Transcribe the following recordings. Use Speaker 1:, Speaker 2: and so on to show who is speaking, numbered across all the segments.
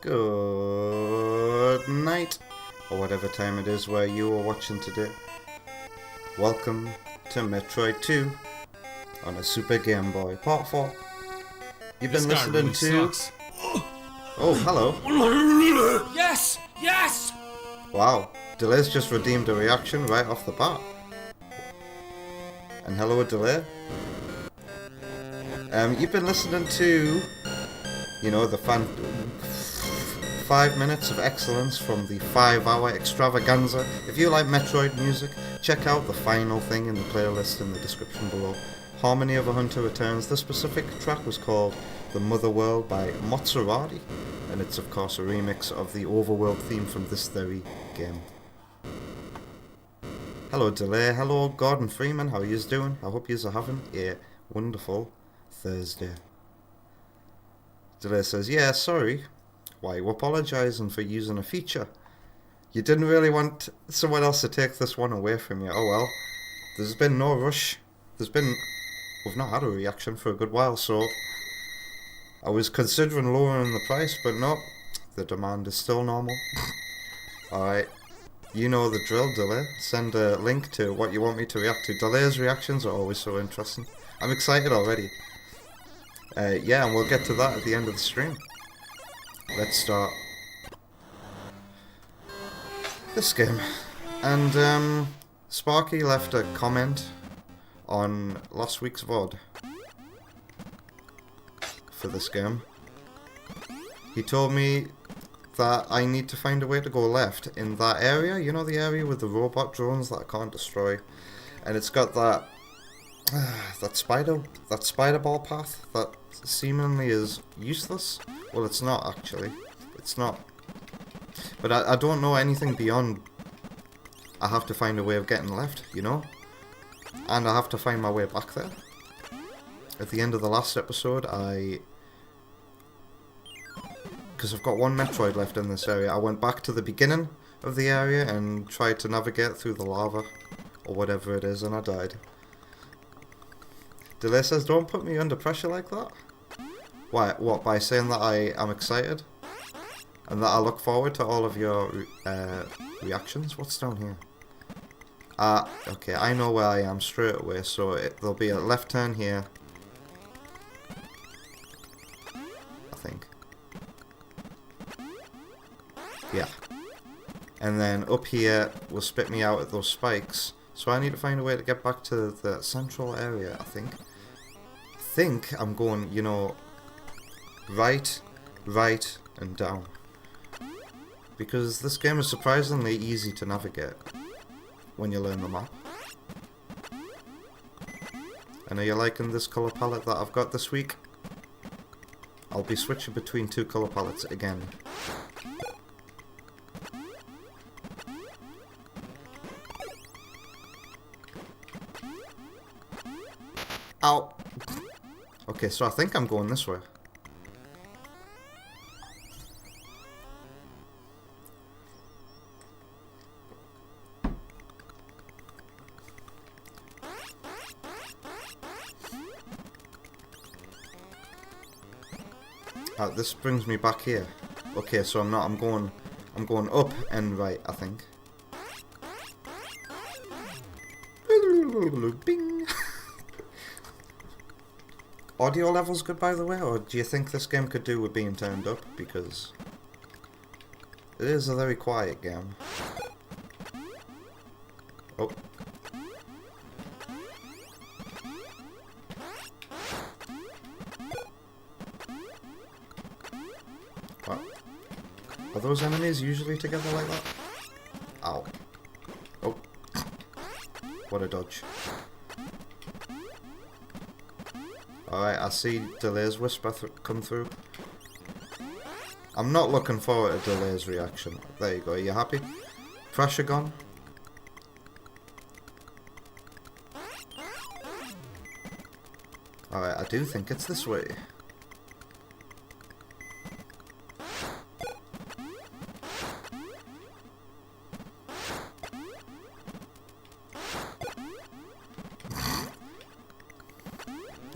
Speaker 1: Good night, or whatever time it is where you are watching today. Welcome to Metroid 2 on a Super Game Boy, Part 4. You've been listening to...
Speaker 2: Sucks.
Speaker 1: Oh, hello.
Speaker 2: Yes! Yes!
Speaker 1: Wow, Delay's just redeemed a reaction right off the bat. And hello, Delay. You've been listening to, you know, the 5 minutes of excellence from the 5-hour extravaganza. If you like Metroid music, check out the final thing in the playlist in the description below. Harmony of a Hunter returns. The specific track was called The Mother World by Maserati, and it's of course a remix of the overworld theme from this very game. Hello Delay, hello Gordon Freeman, how are yous doing? I hope yous are having a wonderful Thursday. Delay says, yeah, sorry. Why are you apologising for using a feature? You didn't really want someone else to take this one away from you. Oh well. There's been no rush. We've not had a reaction for a good while, so I was considering lowering the price, but no, the demand is still normal. Alright, you know the drill, Delay. Send a link to what you want me to react to. Delay's reactions are always so interesting. I'm excited already. Yeah, and we'll get to that at the end of the stream. Let's start this game. And Sparky left a comment on last week's VOD for this game. He told me that I need to find a way to go left in that area, you know, the area with the robot drones that I can't destroy. And it's got that that spider ball path that seemingly is useless. Well, it's not actually. It's not. But I don't know anything beyond I have to find a way of getting left, you know? And I have to find my way back there. At the end of the last episode, because I've got one Metroid left in this area, I went back to the beginning of the area and tried to navigate through the lava, or whatever it is, and I died. Delay says, don't put me under pressure like that. Why? What, by saying that I am excited? And that I look forward to all of your reactions? What's down here? Okay, I know where I am straight away, so there'll be a left turn here. I think. Yeah. And then up here will spit me out at those spikes. So I need to find a way to get back to the central area, I think. I think I'm going, you know, right, and down. Because this game is surprisingly easy to navigate when you learn the map. And are you liking this colour palette that I've got this week? I'll be switching between two colour palettes again. Ow! Okay, so I think I'm going this way. This brings me back here. Okay, so I'm going up and right, I think. Bing. Audio levels good, by the way, or do you think this game could do with being turned up? Because it is a very quiet game. Oh. What? Are those enemies usually together like that? Ow. Oh. What a dodge. Alright, I see Delay's whisper come through. I'm not looking forward to Delay's reaction. There you go, are you happy? Pressure gone? Alright, I do think it's this way.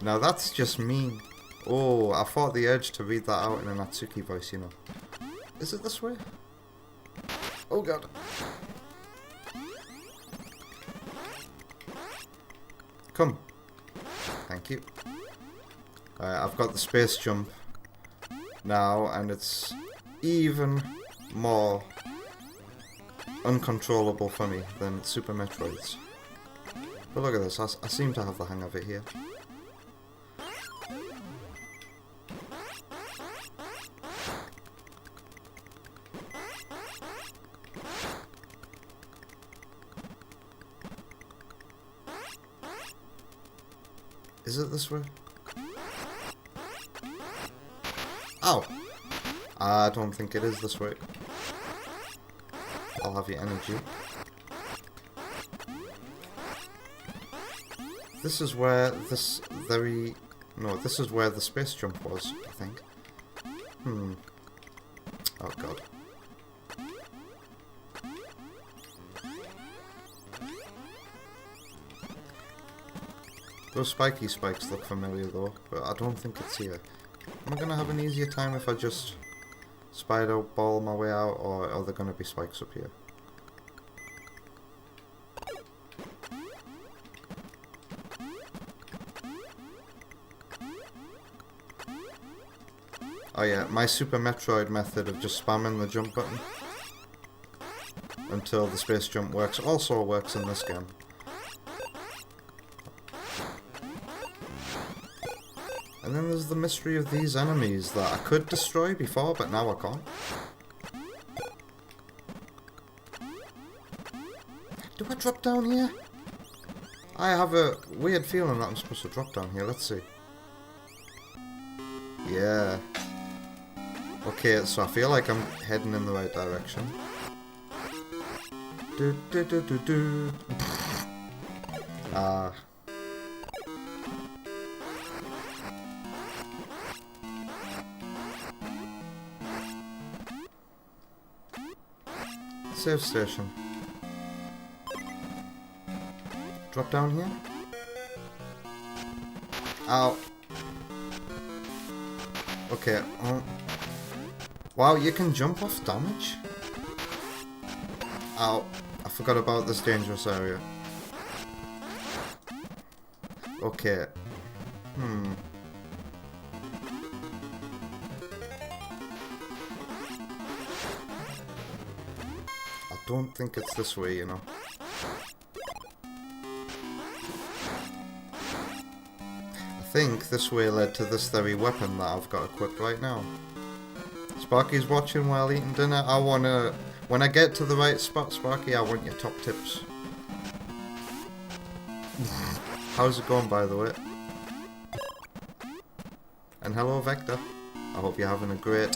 Speaker 1: Now that's just mean. Oh, I fought the urge to read that out in a Natsuki voice, you know. Is it this way? Oh god. Come. Thank you. I've got the space jump now, and it's even more uncontrollable for me than Super Metroid's. But look at this, I seem to have the hang of it here. Is it this way? Ow! I don't think it is this way. I'll have your energy. This is where this very... No, this is where the space jump was, I think. Oh god. Those spiky spikes look familiar though, but I don't think it's here. Am I gonna have an easier time if I just spider ball my way out, or are there gonna be spikes up here? Oh yeah, my Super Metroid method of just spamming the jump button until the space jump works also works in this game. And then there's the mystery of these enemies that I could destroy before, but now I can't. Do I drop down here? I have a weird feeling that I'm supposed to drop down here. Let's see. Yeah. Okay, so I feel like I'm heading in the right direction. Do do do do do. Ah. Save station. Drop down here. Ow. Okay. Wow, you can jump off damage? Ow. I forgot about this dangerous area. Okay. I don't think it's this way, you know. I think this way led to this very weapon that I've got equipped right now. Sparky's watching while eating dinner. I wanna... When I get to the right spot, Sparky, I want your top tips. How's it going, by the way? And hello, Vector. I hope you're having a great...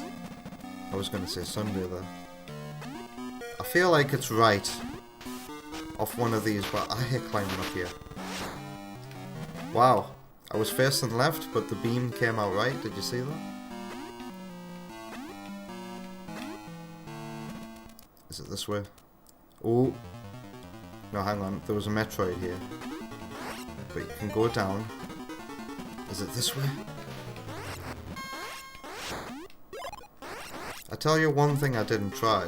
Speaker 1: I was gonna say Sunday there. I feel like it's right off one of these, but I hate climbing up here. Wow. I was facing left, but the beam came out right. Did you see that? Is it this way? Oh. No, hang on. There was a Metroid here. But you can go down. Is it this way? I tell you one thing I didn't try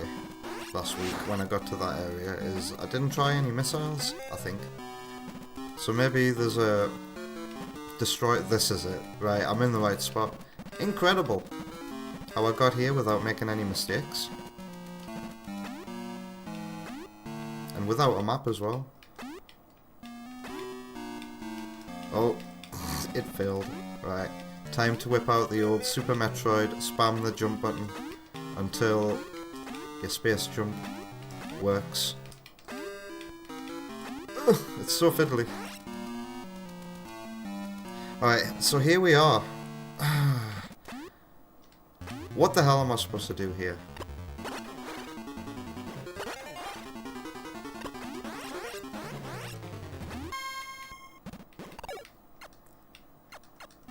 Speaker 1: last week when I got to that area is I didn't try any missiles, I think. So maybe there's a... Destroy... This is it. Right, I'm in the right spot. Incredible! How I got here without making any mistakes. And without a map as well. Oh, it failed. Right, time to whip out the old Super Metroid, spam the jump button until your space jump works. Ugh, it's so fiddly. Alright, so here we are. What the hell am I supposed to do here?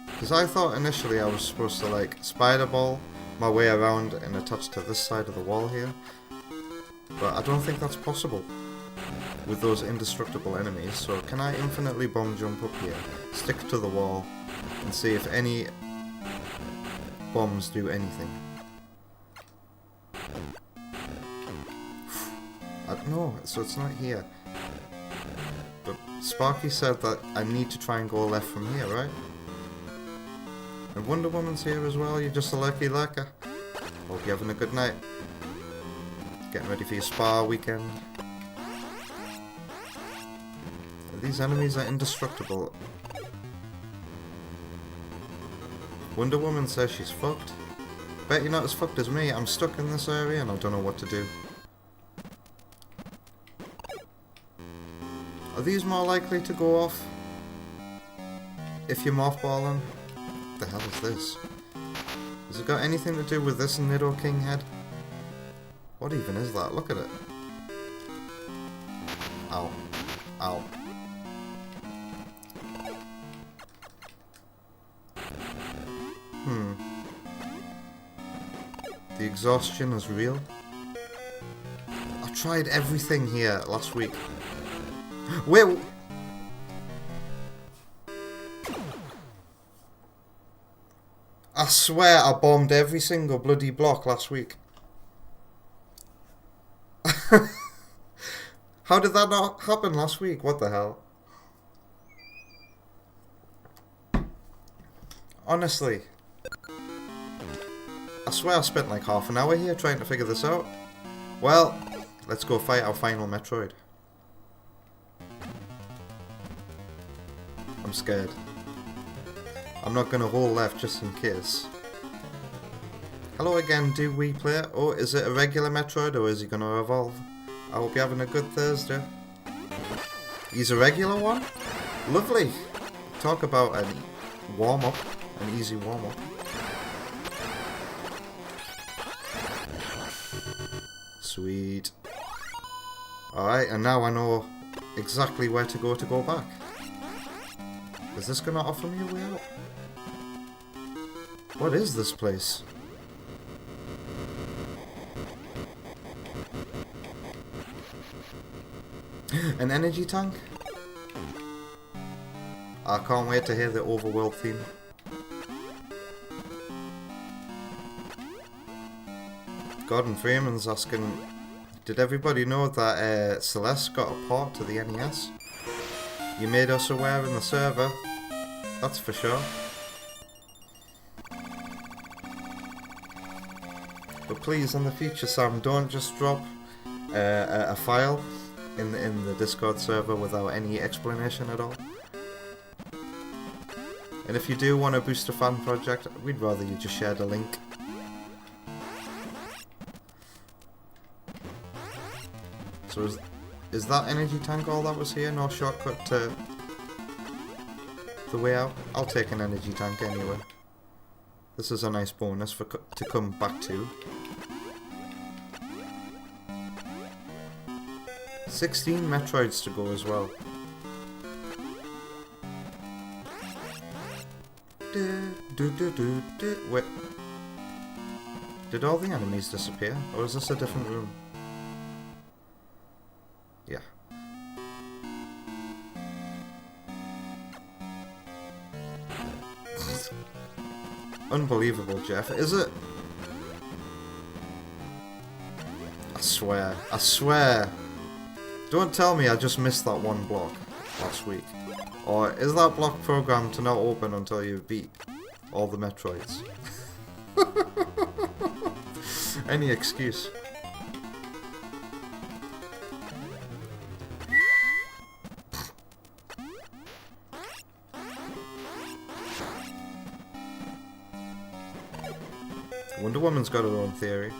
Speaker 1: Because I thought initially I was supposed to like spider ball my way around and attach to this side of the wall here. But I don't think that's possible with those indestructible enemies. So can I infinitely bomb jump up here, stick to the wall, and see if any bombs do anything? No, so it's not here. But Sparky said that I need to try and go left from here, right? And Wonder Woman's here as well. You're just a lucky lurker. Hope you're having a good night. Getting ready for your spa weekend. These enemies are indestructible. Wonder Woman says she's fucked. Bet you're not as fucked as me. I'm stuck in this area and I don't know what to do. Are these more likely to go off if you're mothballing? What the hell is this? Has it got anything to do with this Nido King head? What even is that? Look at it. Ow. Ow. The exhaustion is real. I tried everything here last week. Wait. I swear I bombed every single bloody block last week. How did that not happen last week? What the hell? Honestly. I swear I spent like half an hour here trying to figure this out. Well, let's go fight our final Metroid. I'm scared. I'm not gonna hold left just in case. Hello again, do we play? Oh, is it a regular Metroid or is he gonna evolve? I hope you're having a good Thursday. He's a regular one? Lovely. Talk about a warm-up, an easy warm-up. Sweet. Alright, and now I know exactly where to go back. Is this gonna offer me a way out? What is this place? An energy tank? I can't wait to hear the overworld theme. Gordon Freeman's asking, did everybody know that Celeste got a port to the NES? You made us aware in the server, that's for sure. But please, in the future, Sam, don't just drop a file in the Discord server without any explanation at all. And if you do want to boost a fan project, we'd rather you just share the link. So is that energy tank all that was here? No shortcut to the way out? I'll take an energy tank anyway. This is a nice bonus to come back to. 16 Metroids to go as well. Wait. Did all the enemies disappear? Or is this a different room? Yeah. Unbelievable, Jeff. Is it? I swear. Don't tell me I just missed that one block last week. Or is that block programmed to not open until you beat all the Metroids? Any excuse. Wonder Woman's got her own theory.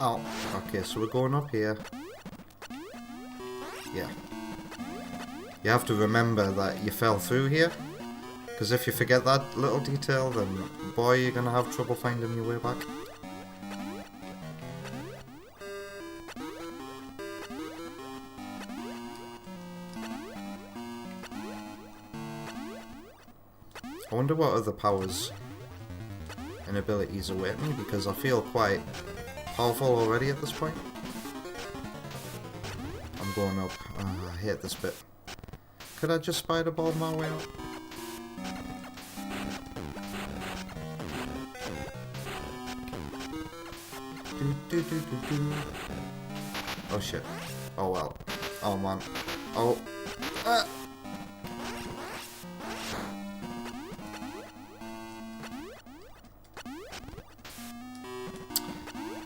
Speaker 1: Oh, okay, so we're going up here. Yeah. You have to remember that you fell through here. Because if you forget that little detail, then boy, you're gonna have trouble finding your way back. I wonder what other powers and abilities await me, because I feel quite powerful already at this point. I'm going up. I hate this bit. Could I just spider ball my way out? Oh shit. Oh well. Oh man. Oh.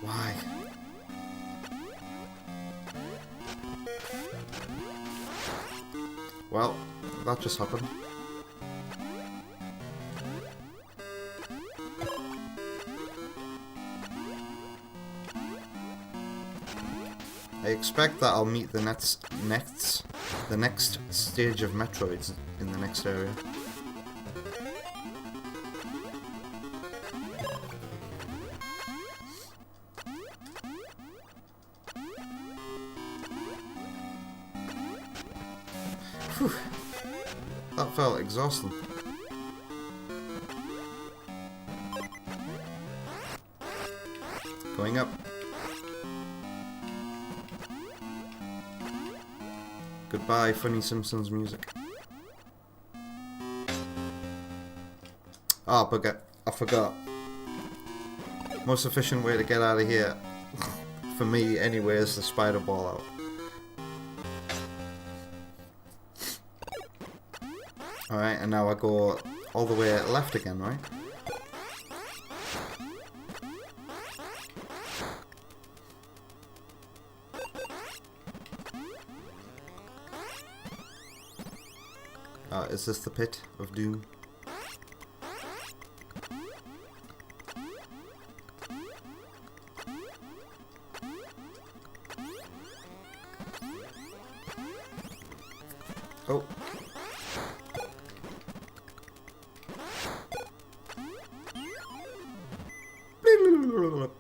Speaker 1: Why? Well, that just happened. I expect that I'll meet the next stage of Metroids in the next area. Whew. That felt exhausting. Going up. Goodbye, funny Simpsons music. Ah, but I forgot. Most efficient way to get out of here, for me anyway, is the spider ball out. Alright, and now I go all the way left again, right? Is this the pit of doom? Oh.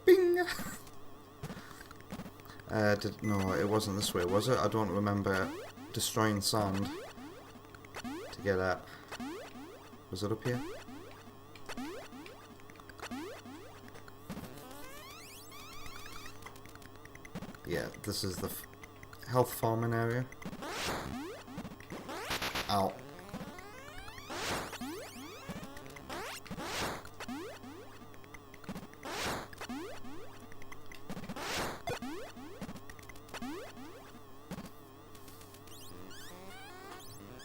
Speaker 1: Bing! No, it wasn't this way, was it? I don't remember destroying sand to get at. Was it up here? Yeah, this is the health farming area. Ow.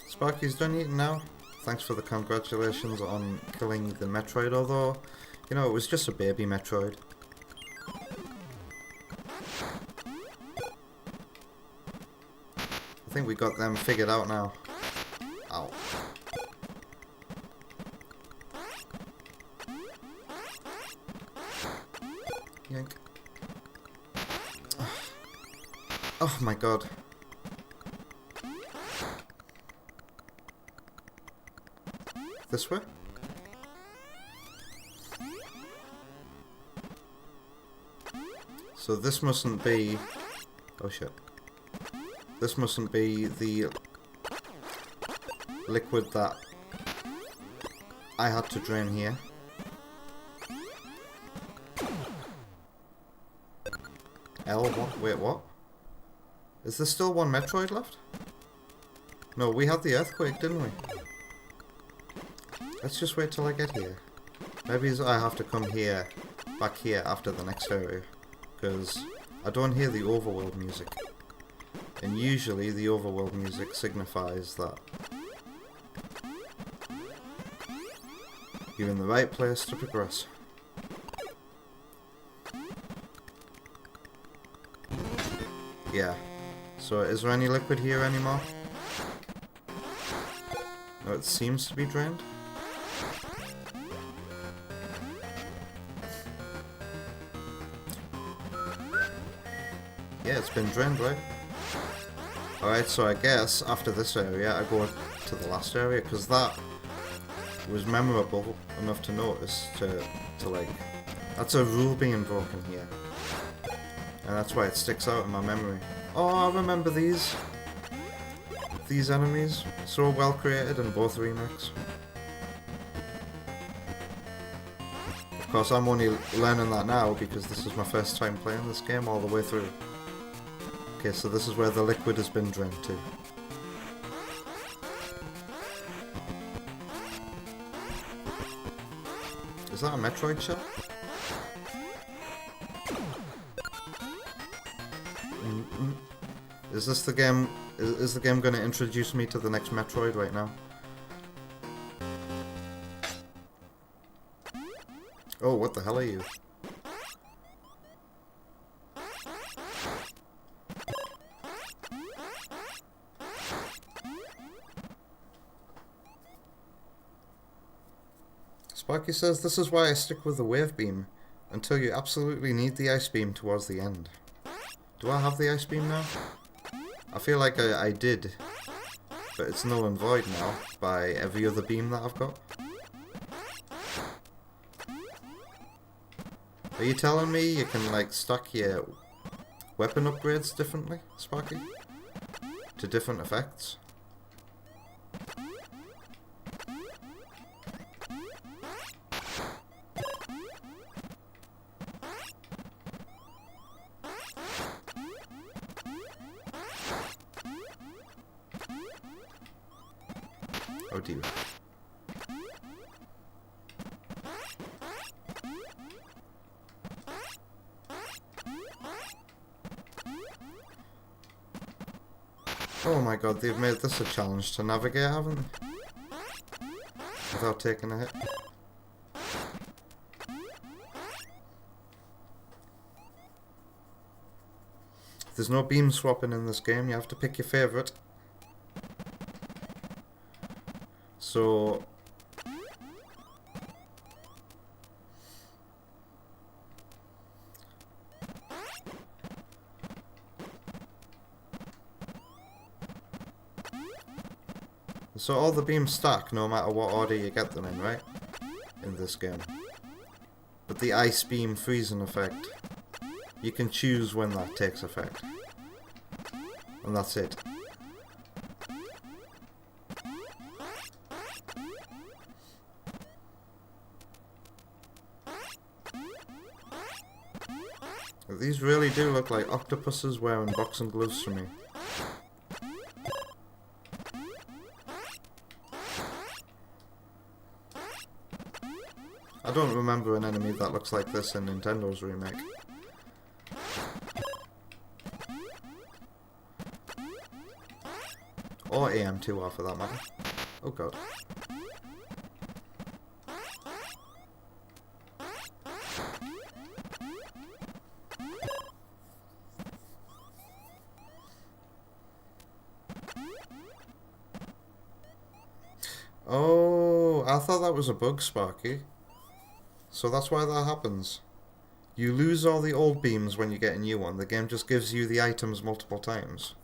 Speaker 1: Sparky's done eating now. Thanks for the congratulations on killing the Metroid, although, you know, it was just a baby Metroid. I think we got them figured out now. Ow. Yank. Oh my god. This way? So this mustn't be... Oh shit. This mustn't be the liquid that I had to drain here. L, what? Wait, what? Is there still one Metroid left? No, we had the earthquake, didn't we? Let's just wait till I get here. Maybe I have to come here, back here after the next area, because I don't hear the overworld music. And usually the overworld music signifies that you're in the right place to progress. Yeah. So is there any liquid here anymore? No, it seems to be drained. Yeah, it's been drained, right? Alright, so I guess after this area I go to the last area, because that was memorable enough to notice to like... That's a rule being broken here. And that's why it sticks out in my memory. Oh, I remember these. These enemies. So well created in both remakes. Of course, I'm only learning that now because this is my first time playing this game all the way through. Okay, so this is where the liquid has been drained to. Is that a Metroid shot? Is this the game? Is the game going to introduce me to the next Metroid right now? Oh, what the hell are you? Sparky says, this is why I stick with the wave beam, until you absolutely need the ice beam towards the end. Do I have the ice beam now? I feel like I did, but it's null and void now by every other beam that I've got. Are you telling me you can like stack your weapon upgrades differently, Sparky? To different effects? Oh dear. Oh my god, they've made this a challenge to navigate, haven't they? Without taking a hit. There's no beam swapping in this game, you have to pick your favourite. So... So all the beams stack no matter what order you get them in, right? In this game. But the ice beam freezing effect, you can choose when that takes effect. And that's it. These really do look like octopuses wearing boxing gloves for me. I don't remember an enemy that looks like this in Nintendo's remake. Or AM2R for that matter. Oh god. Oh, I thought that was a bug, Sparky. So that's why that happens. You lose all the old beams when you get a new one. The game just gives you the items multiple times.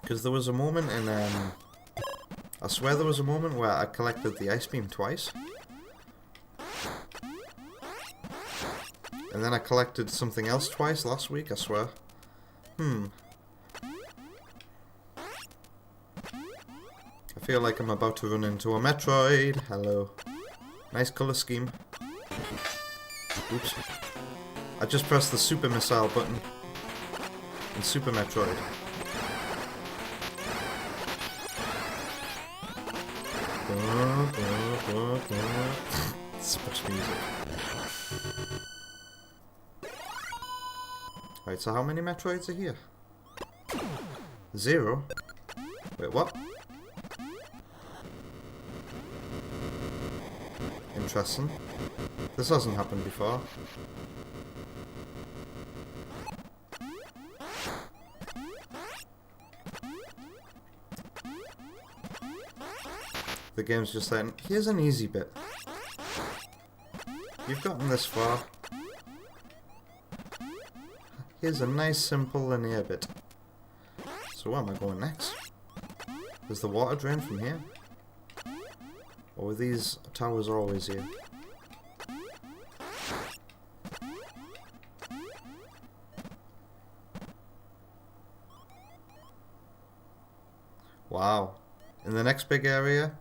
Speaker 1: Because there was a moment in... I swear there was a moment where I collected the ice beam twice. And then I collected something else twice last week, I swear. I feel like I'm about to run into a Metroid. Hello. Nice colour scheme. Oops. I just pressed the super missile button in Super Metroid. Such music. Right, so how many Metroids are here? 0? Wait, what? Interesting. This hasn't happened before. The game's just saying, here's an easy bit. You've gotten this far. Here's a nice simple linear bit. So where am I going next? Does the water drain from here? Or are these towers always here? Wow. In the next big area,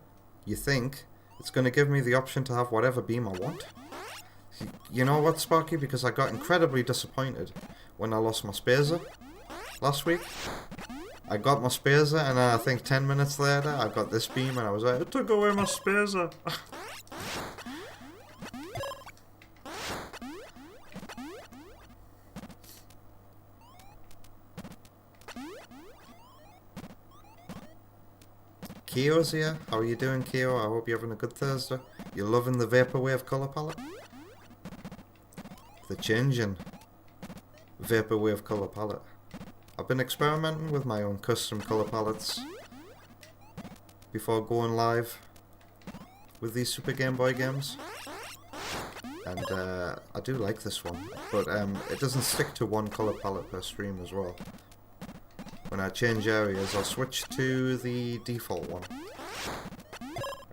Speaker 1: you think it's going to give me the option to have whatever beam I want? You know what, Sparky? Because I got incredibly disappointed when I lost my Spazer last week. I got my spazer, and I think 10 minutes later, I got this beam, and I was like, it took away my spazer. Kyo's here. How are you doing, Kyo? I hope you're having a good Thursday. You're loving the Vaporwave colour palette? The changing Vaporwave colour palette. I've been experimenting with my own custom colour palettes before going live with these Super Game Boy games. And I do like this one, but it doesn't stick to one colour palette per stream as well. When I change areas, I'll switch to the default one.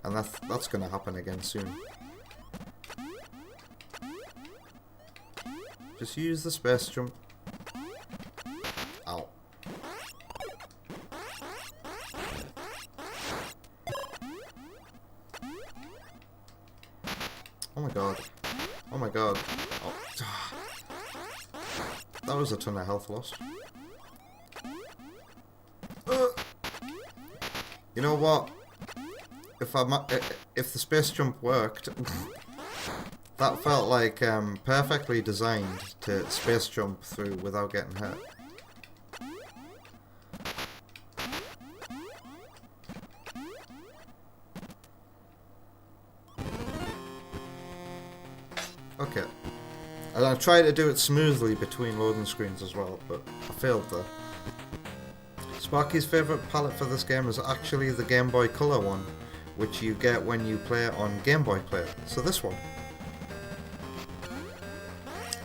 Speaker 1: And that's gonna happen again soon. Just use the space jump. Ow. Oh my god. Oh my god. Oh. That was a ton of health lost. You know what? If the space jump worked, that felt like perfectly designed to space jump through without getting hurt. Okay. And I tried to do it smoothly between loading screens as well, but I failed there. Sparky's favourite palette for this game is actually the Game Boy Color one, which you get when you play it on Game Boy Player. So this one.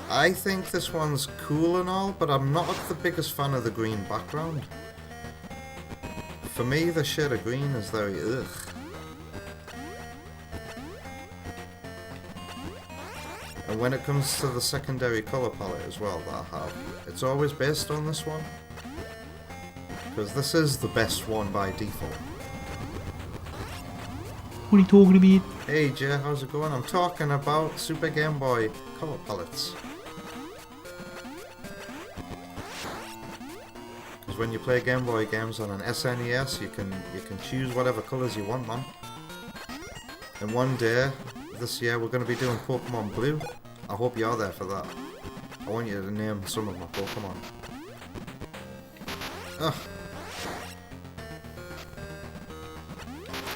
Speaker 1: I think this one's cool and all, but I'm not the biggest fan of the green background. For me, the shade of green is very ugh. And when it comes to the secondary colour palette as well that I have, it's always based on this one. Because this is the best one by default.
Speaker 3: What are you talking about?
Speaker 1: Hey Jay, how's it going? I'm talking about Super Game Boy colour palettes. Because when you play Game Boy games on an SNES, you can choose whatever colours you want, man. And one day, this year, we're going to be doing Pokemon Blue. I hope you're there for that. I want you to name some of my Pokemon. Ugh.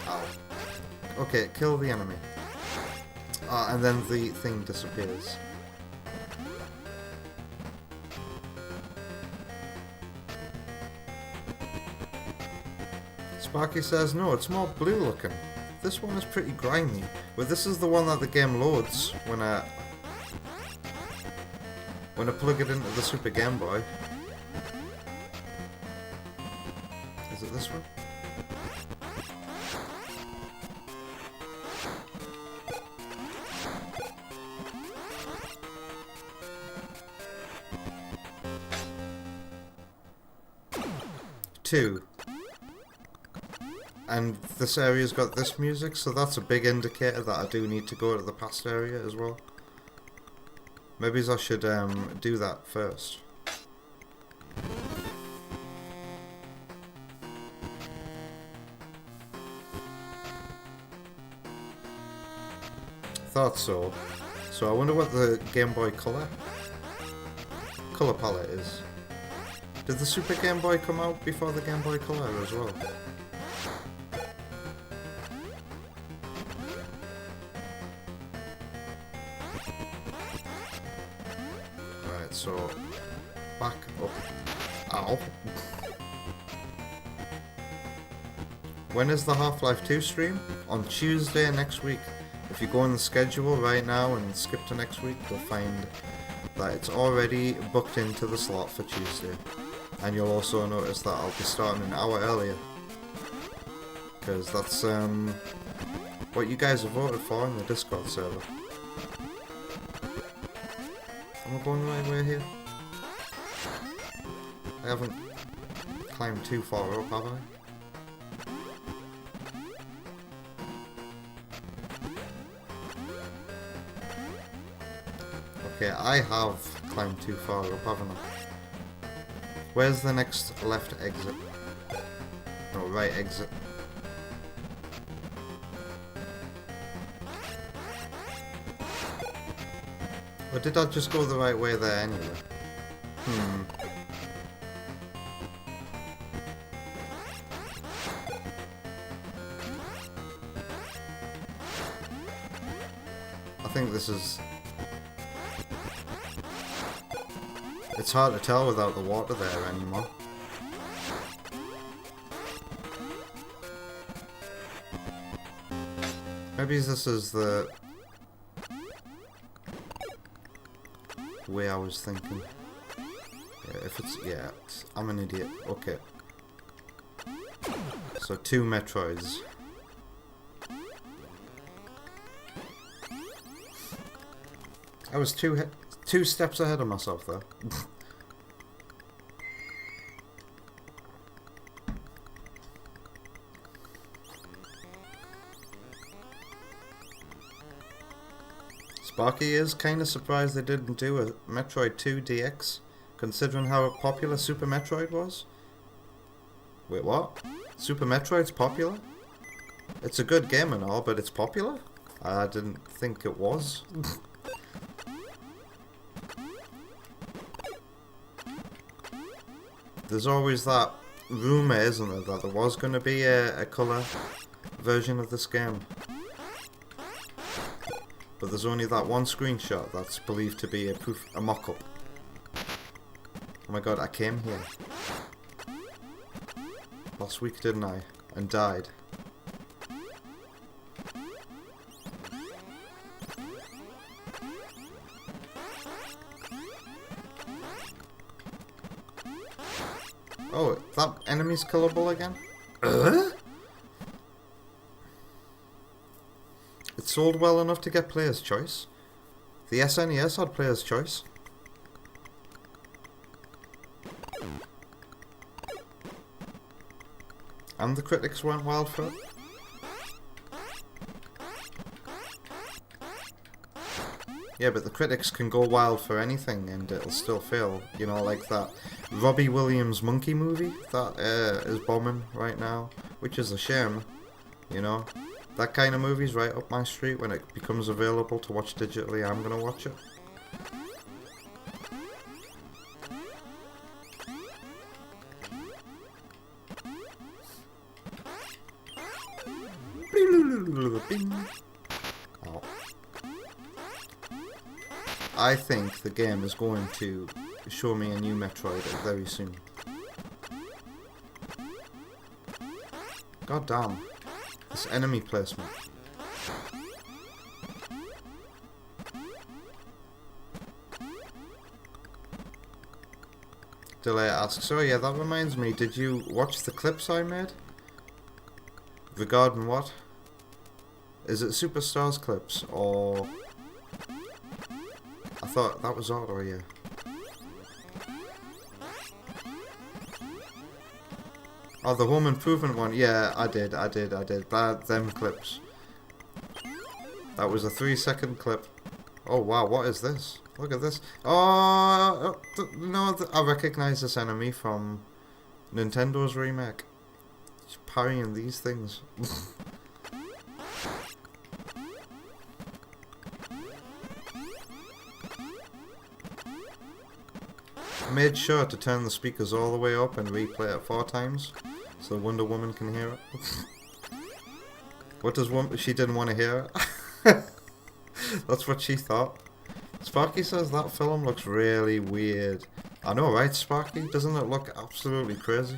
Speaker 1: Ow. Okay, kill the enemy. And then the thing disappears. Sparky says, no, it's more blue looking. This one is pretty grimy. But this is the one that the game loads when I plug it into the Super Game Boy. Is it this one? Two. And this area's got this music, so that's a big indicator that I do need to go to the past area as well. Maybe I should do that first. Thought so. So I wonder what the Game Boy Color palette is. Did the Super Game Boy come out before the Game Boy Color as well? Right, so back up. Ow. When is the Half-Life 2 stream? On Tuesday next week. If you go on the schedule right now and skip to next week, you'll find that it's already booked into the slot for Tuesday. And you'll also notice that I'll be starting an hour earlier. Because that's what you guys have voted for in the Discord server. Am I going the right way here? I haven't climbed too far up, have I? Okay, I have climbed too far up, haven't I? Where's the next left exit? No, right exit. Or did I just go the right way there anyway? I think this is... It's hard to tell without the water there anymore. Maybe this is the way I was thinking. Yeah, if it's... Yeah, I'm an idiot. Okay. So 2 Metroids. I was two steps ahead of myself there. Sparky is kind of surprised they didn't do a Metroid 2 DX, considering how popular Super Metroid was. Wait, what? Super Metroid's popular? It's a good game and all, but it's popular? I didn't think it was. There's always that rumour, isn't there, that there was going to be a colour version of this game. But there's only that one screenshot that's believed to be a mock-up. Oh my god, I came here last week, didn't I? And died. Oh, that enemy's killable again? It sold well enough to get Player's Choice. The SNES had Player's Choice. And the critics went wild for it. Yeah, but the critics can go wild for anything and it'll still fail. You know, like that Robbie Williams monkey movie that is bombing right now, which is a shame, you know. That kind of movie's right up my street. When it becomes available to watch digitally, I'm gonna watch it. Oh. I think the game is going to show me a new Metroid very soon. God damn. This enemy placement. Delay asks, oh yeah, that reminds me, did you watch the clips I made? Regarding what? Is it Superstars clips, or... I thought that was auto, yeah. Oh, the home improvement one. Yeah, I did. Them clips. That was a 3-second clip. Oh, wow, what is this? Look at this. Oh, no, I recognize this enemy from Nintendo's remake. He's parrying these things. I made sure to turn the speakers all the way up and replay it 4 times. So Wonder Woman can hear it. What does she didn't want to hear it? That's what she thought. Sparky says that film looks really weird. I know, right, Sparky? Doesn't it look absolutely crazy?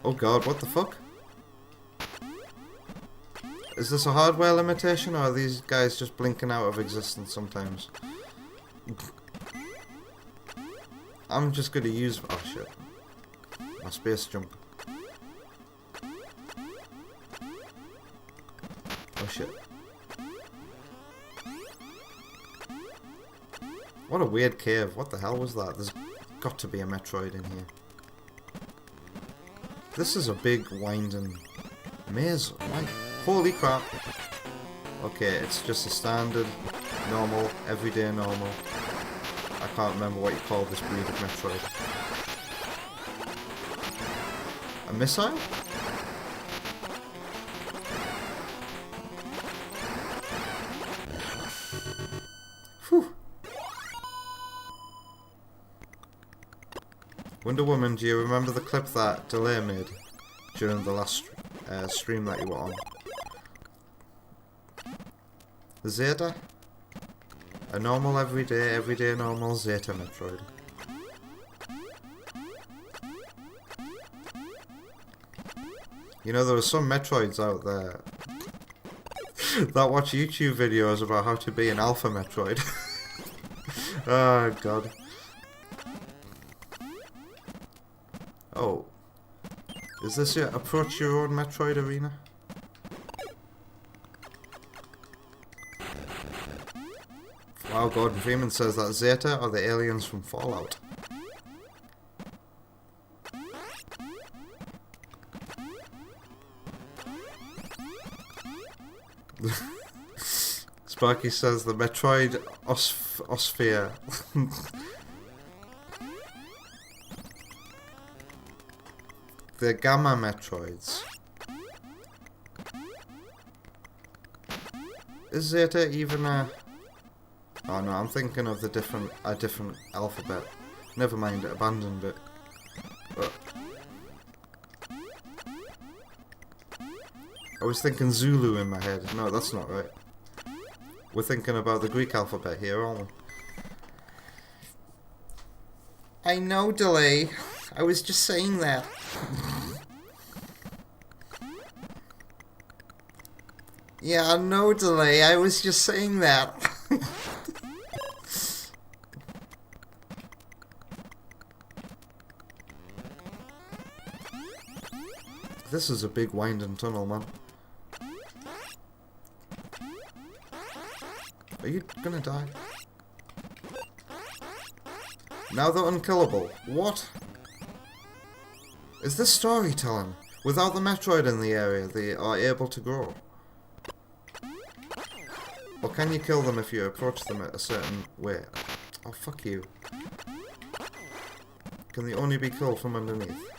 Speaker 1: Oh god, what the fuck? Is this a hardware limitation, or are these guys just blinking out of existence sometimes? I'm just gonna use... Oh shit. My space jump. Oh shit. What a weird cave. What the hell was that? There's got to be a Metroid in here. This is a big winding maze. Like, holy crap. Okay, it's just a standard, normal, everyday normal. I can't remember what you call this breed of Metroid. A missile? Whew. Wonder Woman, do you remember the clip that Delay made during the last stream that you were on? Zeta? A normal everyday normal Zeta Metroid. You know, there are some Metroids out there that watch YouTube videos about how to be an Alpha Metroid. Oh, God. Oh. Is this your approach your own Metroid arena? Wow, Gordon Freeman says that Zeta are the aliens from Fallout. Sparky says the Metroid Osphere. The Gamma Metroids. Is Zeta even a... Oh no, I'm thinking of a different alphabet. Never mind, abandoned it. I was thinking Zulu in my head. No, that's not right. We're thinking about the Greek alphabet here, aren't we? I know, Delay. I was just saying that. Yeah, I know, Delay. I was just saying that. This is a big winding tunnel, man. Are you gonna die? Now they're unkillable. What? Is this storytelling? Without the Metroid in the area, they are able to grow. Or can you kill them if you approach them at a certain way? Oh, fuck you. Can they only be killed from underneath?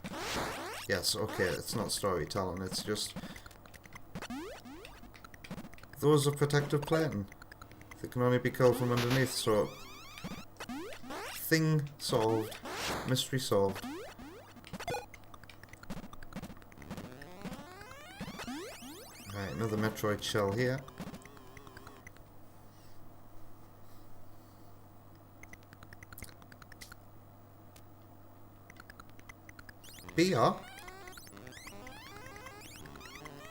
Speaker 1: Yes, okay, it's not storytelling, it's just... Those are protective plating. They can only be killed from underneath, so... Thing solved. Mystery solved. Right, another Metroid shell here. BR?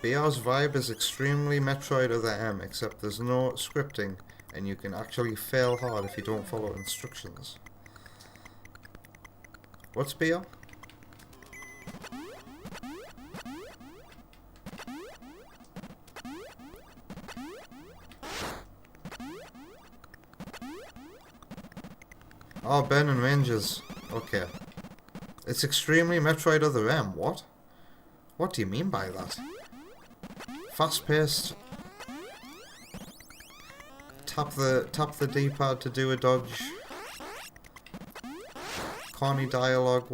Speaker 1: BR's vibe is extremely Metroid Other M, except there's no scripting, and you can actually fail hard if you don't follow instructions. What's BR? Oh, Burning Rangers. Okay. It's extremely Metroid Other M. What? What do you mean by that? Fast-paced. Tap the D-pad to do a dodge. Corny dialogue.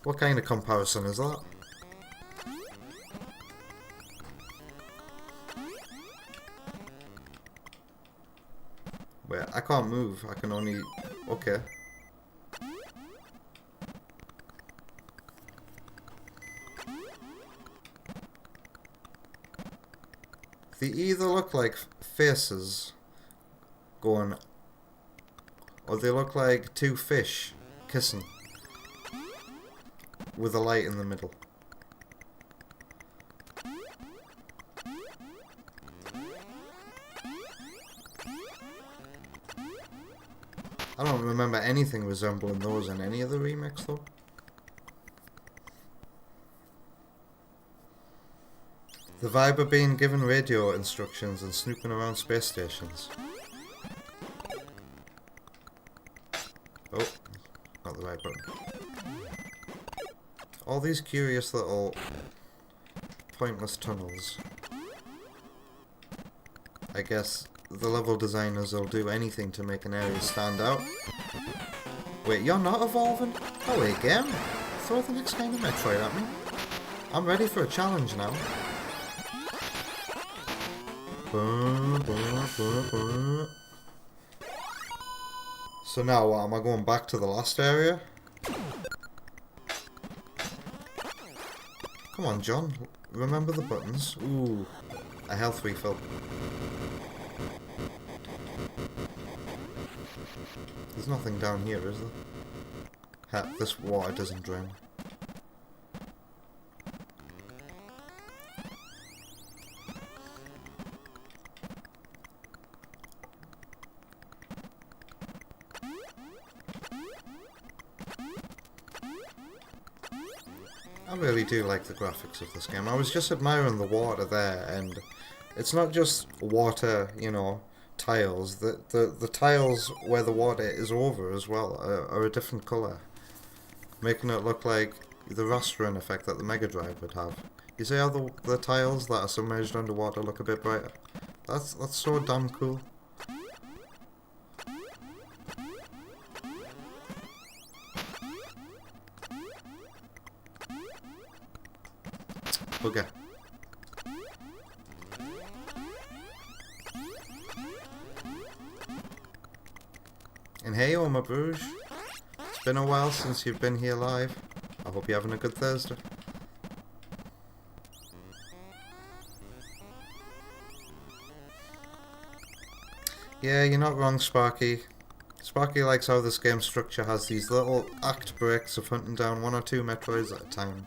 Speaker 1: What kind of comparison is that? Wait, I can't move. I can only... Okay. They either look like faces going, or they look like two fish kissing with a light in the middle. I don't remember anything resembling those in any of the remakes though. The vibe of being given radio instructions and snooping around space stations. Oh, not the right button. All these curious little pointless tunnels. I guess the level designers will do anything to make an area stand out. Wait, you're not evolving? Oh wait, game. Throw the next kind of Metroid at me. I'm ready for a challenge now. So now what, am I going back to the last area? Come on, John. Remember the buttons. Ooh, a health refill. There's nothing down here, is there? Heck, this water doesn't drain. I really do like the graphics of this game. I was just admiring the water there, and it's not just water, you know, tiles. The tiles where the water is over as well are a different colour, making it look like the rastering effect that the Mega Drive would have. You see how the tiles that are submerged underwater look a bit brighter? That's so damn cool. Okay. And hey, Oma Bruges. It's been a while since you've been here live. I hope you're having a good Thursday. Yeah, you're not wrong, Sparky. Sparky likes how this game structure has these little act breaks of hunting down 1 or 2 Metroids at a time.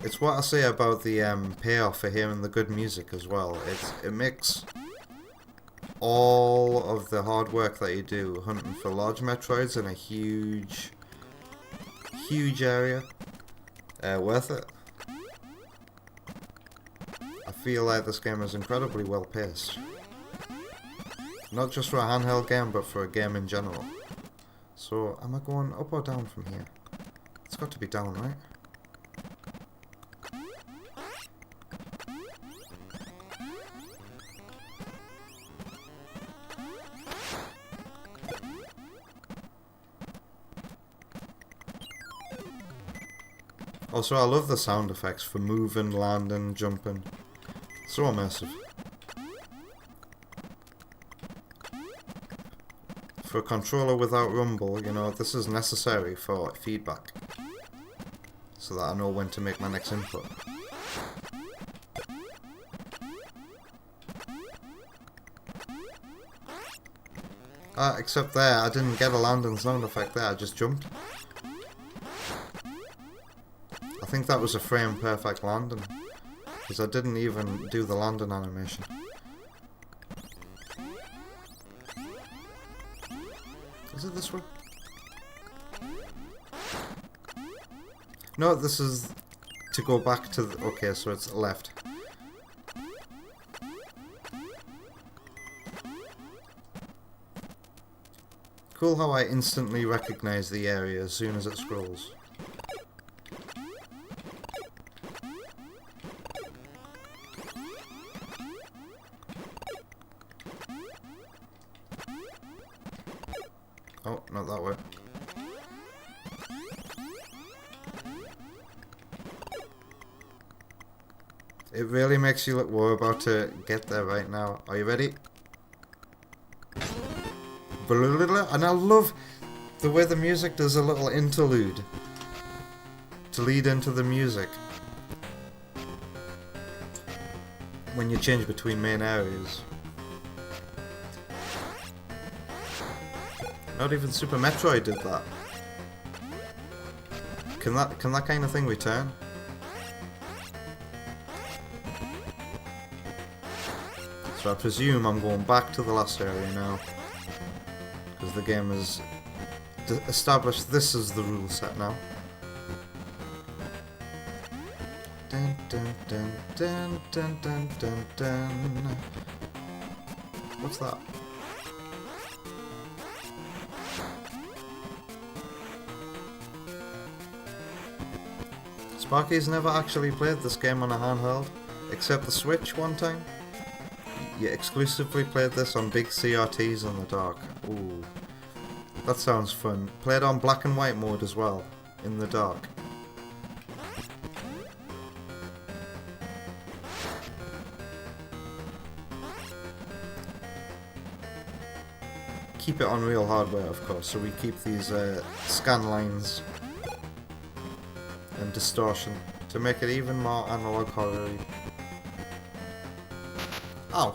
Speaker 1: It's what I say about the payoff for hearing the good music as well. It makes all of the hard work that you do hunting for large Metroids in a huge area worth it. I feel like this game is incredibly well paced. Not just for a handheld game, but for a game in general. So, am I going up or down from here? It's got to be down, right? Also, I love the sound effects for moving, landing, jumping. So immersive. For a controller without rumble, you know, this is necessary for feedback. So that I know when to make my next input. Except there, I didn't get a landing sound effect there, I just jumped. I think that was a frame perfect landing, because I didn't even do the landing animation. Is it this way? No, this is to go back to the... Okay, so it's left. Cool how I instantly recognize the area as soon as it scrolls. Oh, not that way. It really makes you look... We're about to get there right now. Are you ready? And I love the way the music does a little interlude to lead into the music when you change between main areas. Not even Super Metroid did that. Can that kind of thing return? So I presume I'm going back to the last area now, because the game has established this is the rule set now. Dun, dun, dun, dun, dun, dun, dun, dun. What's that? Sparky's never actually played this game on a handheld, except the Switch one time. You exclusively played this on big CRTs in the dark. Ooh. That sounds fun. Played on black and white mode as well, in the dark. Keep it on real hardware, of course, so we keep these scan lines and distortion to make it even more analog horror-y. Ow!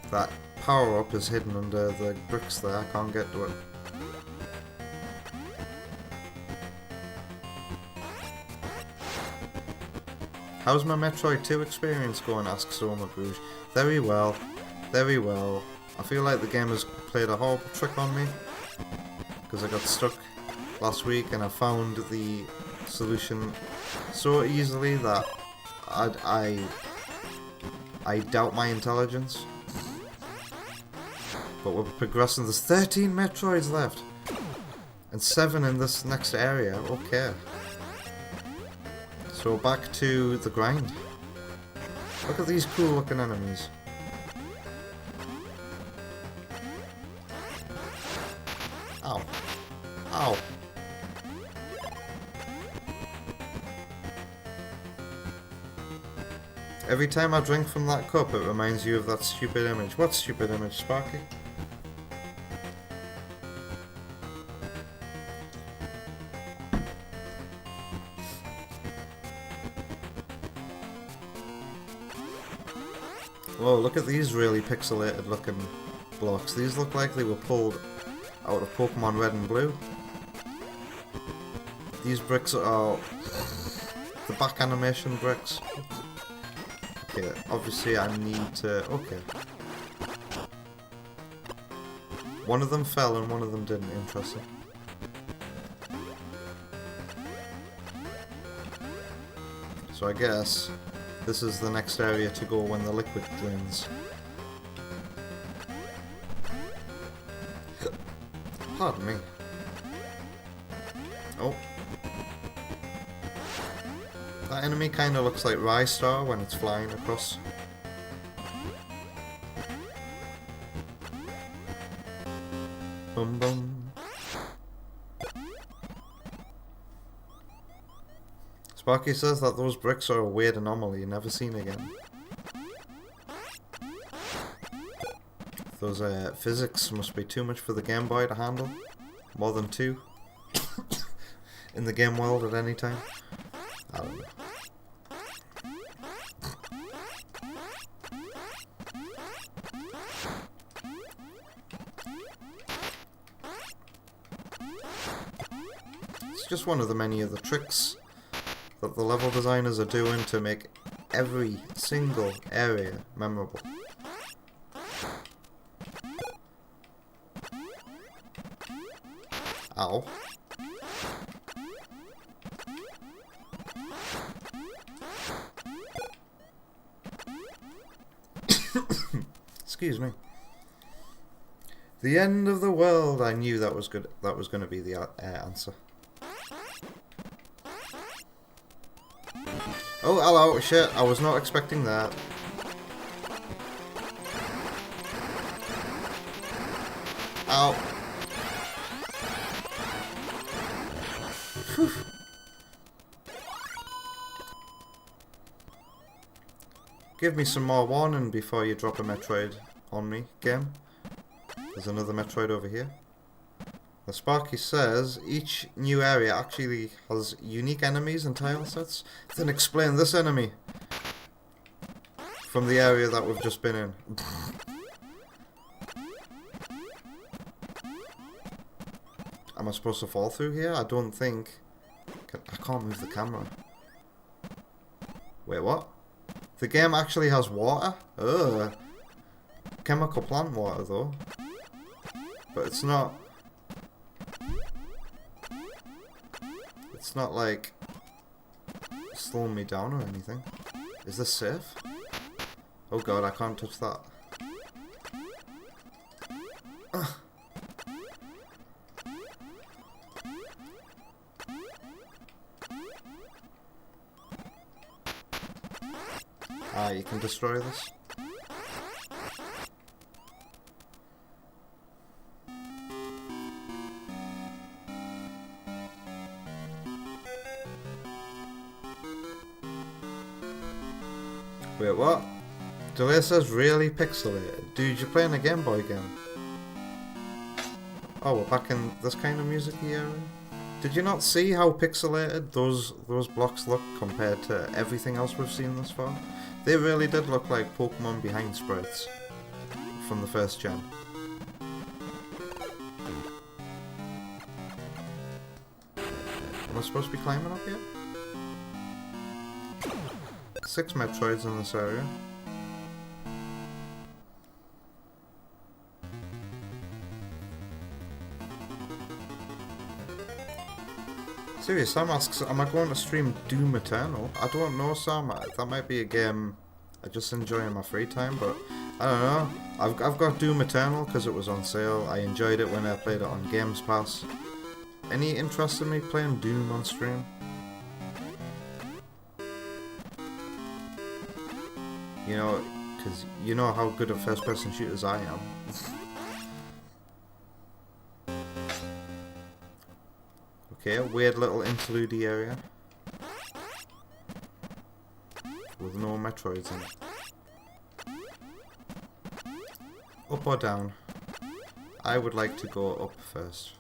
Speaker 1: That power-up is hidden under the bricks there, I can't get to it. How's my Metroid 2 experience going, asks Soma Bouge. Very well, very well. I feel like the game has played a horrible trick on me, because I got stuck last week and I found the solution so easily that I doubt my intelligence. But we're progressing. There's 13 Metroids left. And 7 in this next area. Okay. So back to the grind. Look at these cool looking enemies. Ow. Ow. Every time I drink from that cup, it reminds you of that stupid image. What stupid image, Sparky? Whoa, look at these really pixelated looking blocks. These look like they were pulled out of Pokemon Red and Blue. These bricks are the back animation bricks. Okay, obviously I need to... okay. One of them fell and one of them didn't. Interesting. So I guess this is the next area to go when the liquid drains. Pardon me. Oh. That enemy kind of looks like Rystar when it's flying across. Bum bum. Sparky says that those bricks are a weird anomaly, never seen again. Those physics must be too much for the Game Boy to handle. More than 2 in the game world at any time. I don't know. It's just one of the many other tricks that the level designers are doing to make every single area memorable. Ow. Excuse me. The end of the world. I knew that was good. That was going to be the answer. Oh, hello, shit, I was not expecting that. Ow. Whew. Give me some more warning before you drop a Metroid on me, game. There's another Metroid over here. The Sparky says each new area actually has unique enemies and tile sets. Then explain this enemy from the area that we've just been in. Am I supposed to fall through here? I don't think. I can't move the camera. Wait, what? The game actually has water? Ugh. Chemical plant water though. But it's not... it's not like slowing me down or anything. Is this safe? Oh god, I can't touch that. Ugh. Ah, you can destroy this. Wait, what? Delay says really pixelated. Dude, you're playing a Game Boy game. Oh, we're back in this kind of music-y area? Did you not see how pixelated those blocks look compared to everything else we've seen thus far? They really did look like Pokemon behind sprites from the first gen. Am I supposed to be climbing up here? 6 Metroids in this area. Serious, Sam asks, am I going to stream Doom Eternal? I don't know, Sam. That might be a game I just enjoy in my free time, but I don't know. I've got Doom Eternal because it was on sale. I enjoyed it when I played it on Games Pass. Any interest in me playing Doom on stream? You know, because you know how good at first-person shooters I am. Okay, a weird little interlude area. With no Metroids in it. Up or down? I would like to go up first.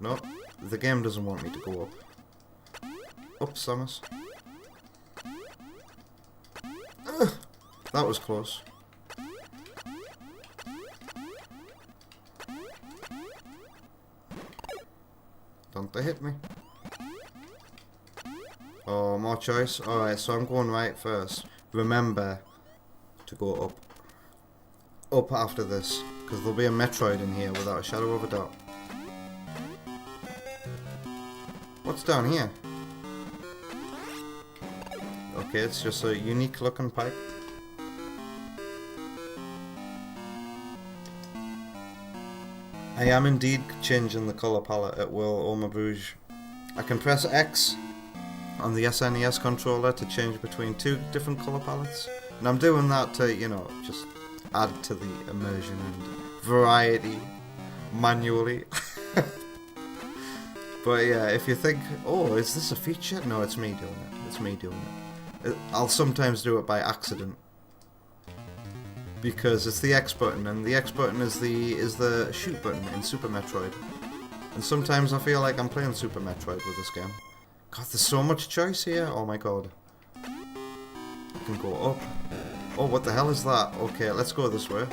Speaker 1: No, the game doesn't want me to go up. Up, Samus. Ugh, that was close. Don't they hit me? Oh, more choice. Alright, so I'm going right first. Remember to go up. Up after this, because there'll be a Metroid in here without a shadow of a doubt. What's down here? Okay, it's just a unique looking pipe. I am indeed changing the colour palette at Will Oma Bouge. I can press X on the SNES controller to change between 2 different colour palettes. And I'm doing that to, you know, just add to the immersion and variety manually. But yeah, if you think, oh, is this a feature? No, it's me doing it. It's me doing it. I'll sometimes do it by accident. Because it's the X button, and the X button is the shoot button in Super Metroid. And sometimes I feel like I'm playing Super Metroid with this game. God, there's so much choice here. Oh my god. I can go up. Oh, what the hell is that? Okay, let's go this way.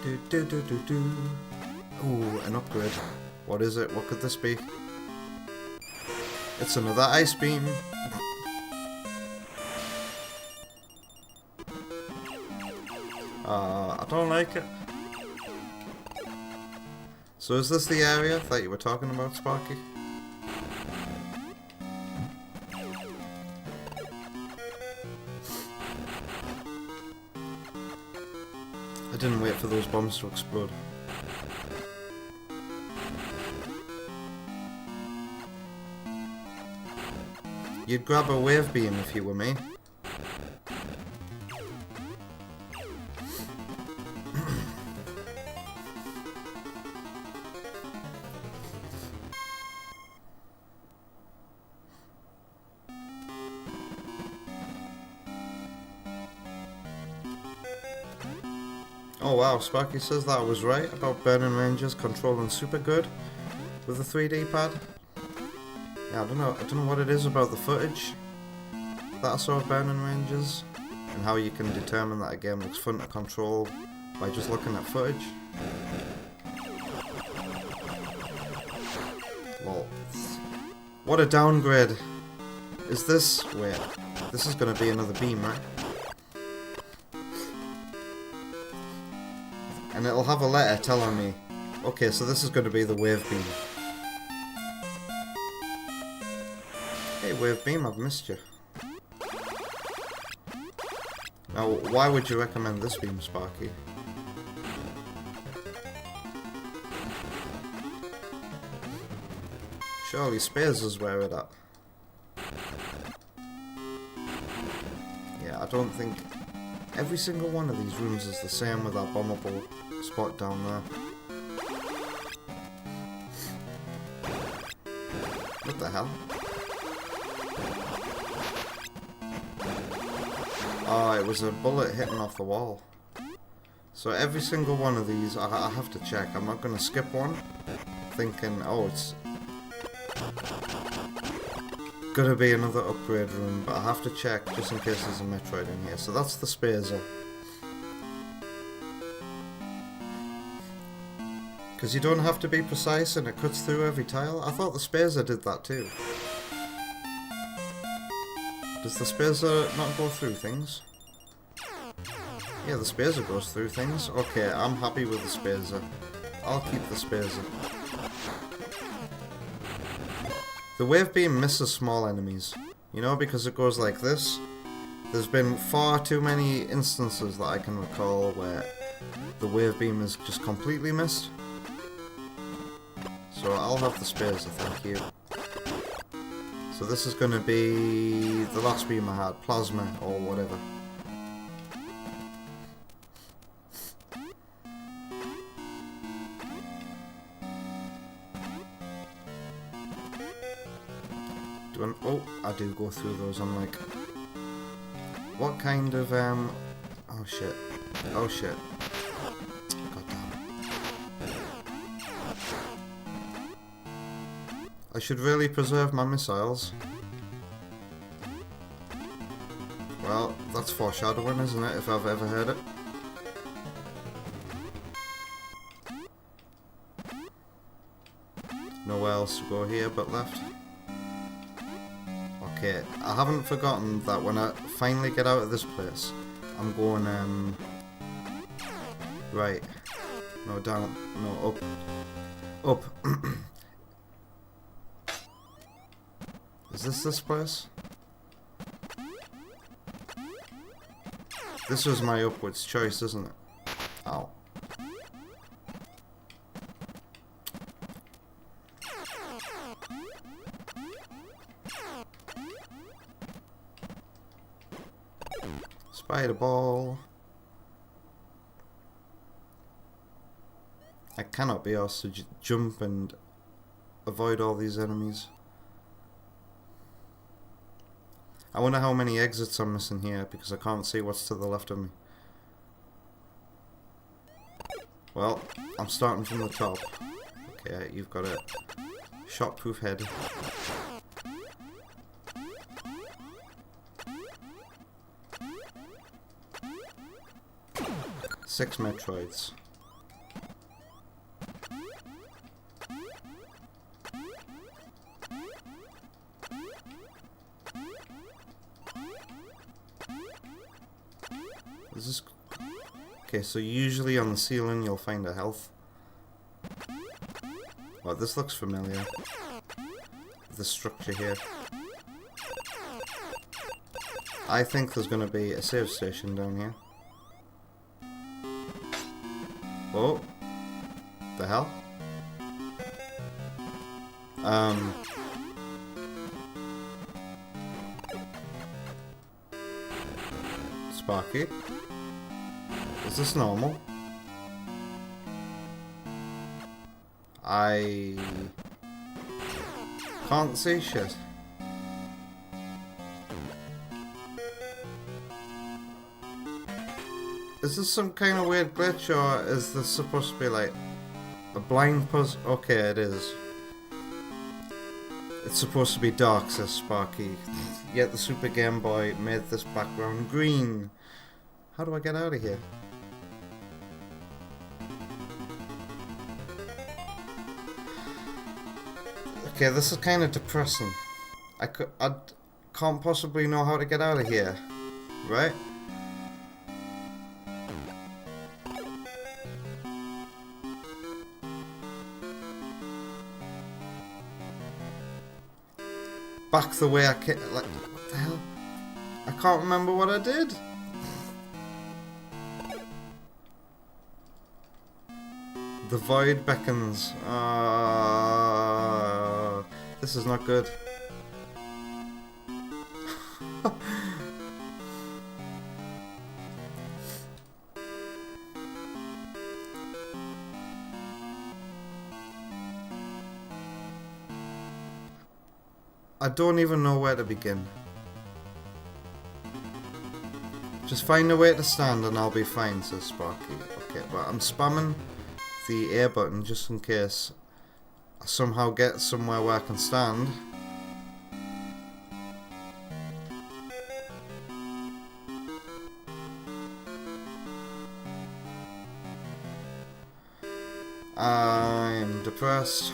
Speaker 1: Do do do do do. Ooh, an upgrade. What is it? What could this be? It's another ice beam. I don't like it. So is this the area that you were talking about, Sparky? I didn't wait for those bombs to explode. You'd grab a wave beam if you were me. Oh wow, Sparky says that I was right about Burning Rangers controlling super good with the 3D pad. Yeah, I don't know what it is about the footage that I saw of Burning Rangers and how you can determine that a game looks fun to control by just looking at footage. Lol. What a downgrade. Is this... wait, this is gonna be another beam, right? And it'll have a letter telling me, okay, so this is going to be the wave beam. Hey, wave beam, I've missed you. Now, why would you recommend this beam, Sparky? Surely Spares is where it at. don't think every single one of these rooms is the same with that bombable spot down there. What the hell? Oh, it was a bullet hitting off the wall. So every single one of these, I have to check. I'm not going to skip one, thinking, oh, it's gonna be another upgrade room, but I have to check just in case there's a Metroid in here. So that's the Spazer. Because you don't have to be precise and it cuts through every tile. I thought the Spazer did that too. Does the Spazer not go through things? Yeah, the Spazer goes through things. Okay, I'm happy with the Spazer. I'll keep the Spazer. The wave beam misses small enemies, you know, because it goes like this. There's been far too many instances that I can recall where the wave beam is just completely missed. So I'll have the Spazer, thank you. So this is going to be the last beam I had, Plasma or whatever. Oh, I do go through those. I'm like, what kind of, oh shit. Oh shit. God damn. I should really preserve my missiles. Well, that's foreshadowing, isn't it, if I've ever heard it? Nowhere else to go here but left. Okay, I haven't forgotten that when I finally get out of this place, I'm going, right. No, down. No, up. Up. Is this place? This was my upwards choice, isn't it? Ow. Spider ball. I cannot be asked to jump and avoid all these enemies. I wonder how many exits I'm missing here because I can't see what's to the left of me. Well, I'm starting from the top. Okay, you've got a shot-proof head. 6 Metroids. Is this... Okay, so usually on the ceiling you'll find a health. Oh, this looks familiar. The structure here. I think there's going to be a save station down here. Oh, the hell? Sparky? Is this normal? I can't see shit. Is this some kind of weird glitch, or is this supposed to be like a blind puzzle? Okay, it is. It's supposed to be dark, says Sparky. Yet the Super Game Boy made this background green. How do I get out of here? Okay, this is kind of depressing. I can't possibly know how to get out of here, right? Back the way I came. Like, what the hell? I can't remember what I did. The void beckons. This is not good. I don't even know where to begin. Just find a way to stand and I'll be fine, says Sparky. Okay, but I'm spamming the A button just in case I somehow get somewhere where I can stand. I'm depressed.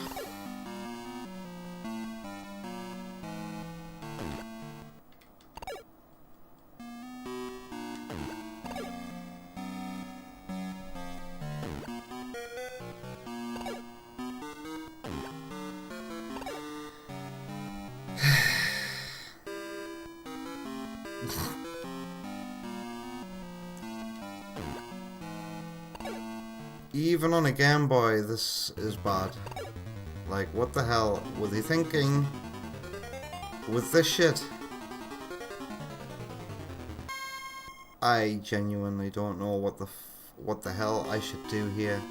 Speaker 1: Even on a Game Boy, this is bad. Like, what the hell were they thinking with this shit? I genuinely don't know what the hell I should do here.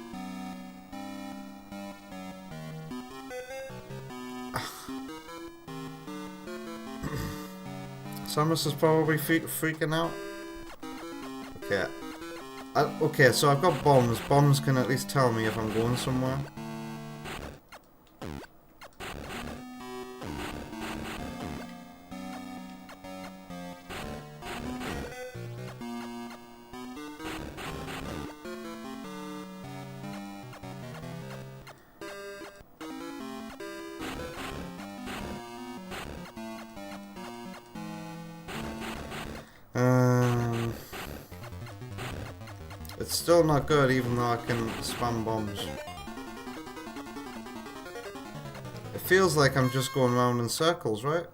Speaker 1: Samus is probably freaking out. Okay. Okay, so I've got bombs. Bombs can at least tell me if I'm going somewhere. It's still not good even though I can spam bombs. It feels like I'm just going round in circles, right?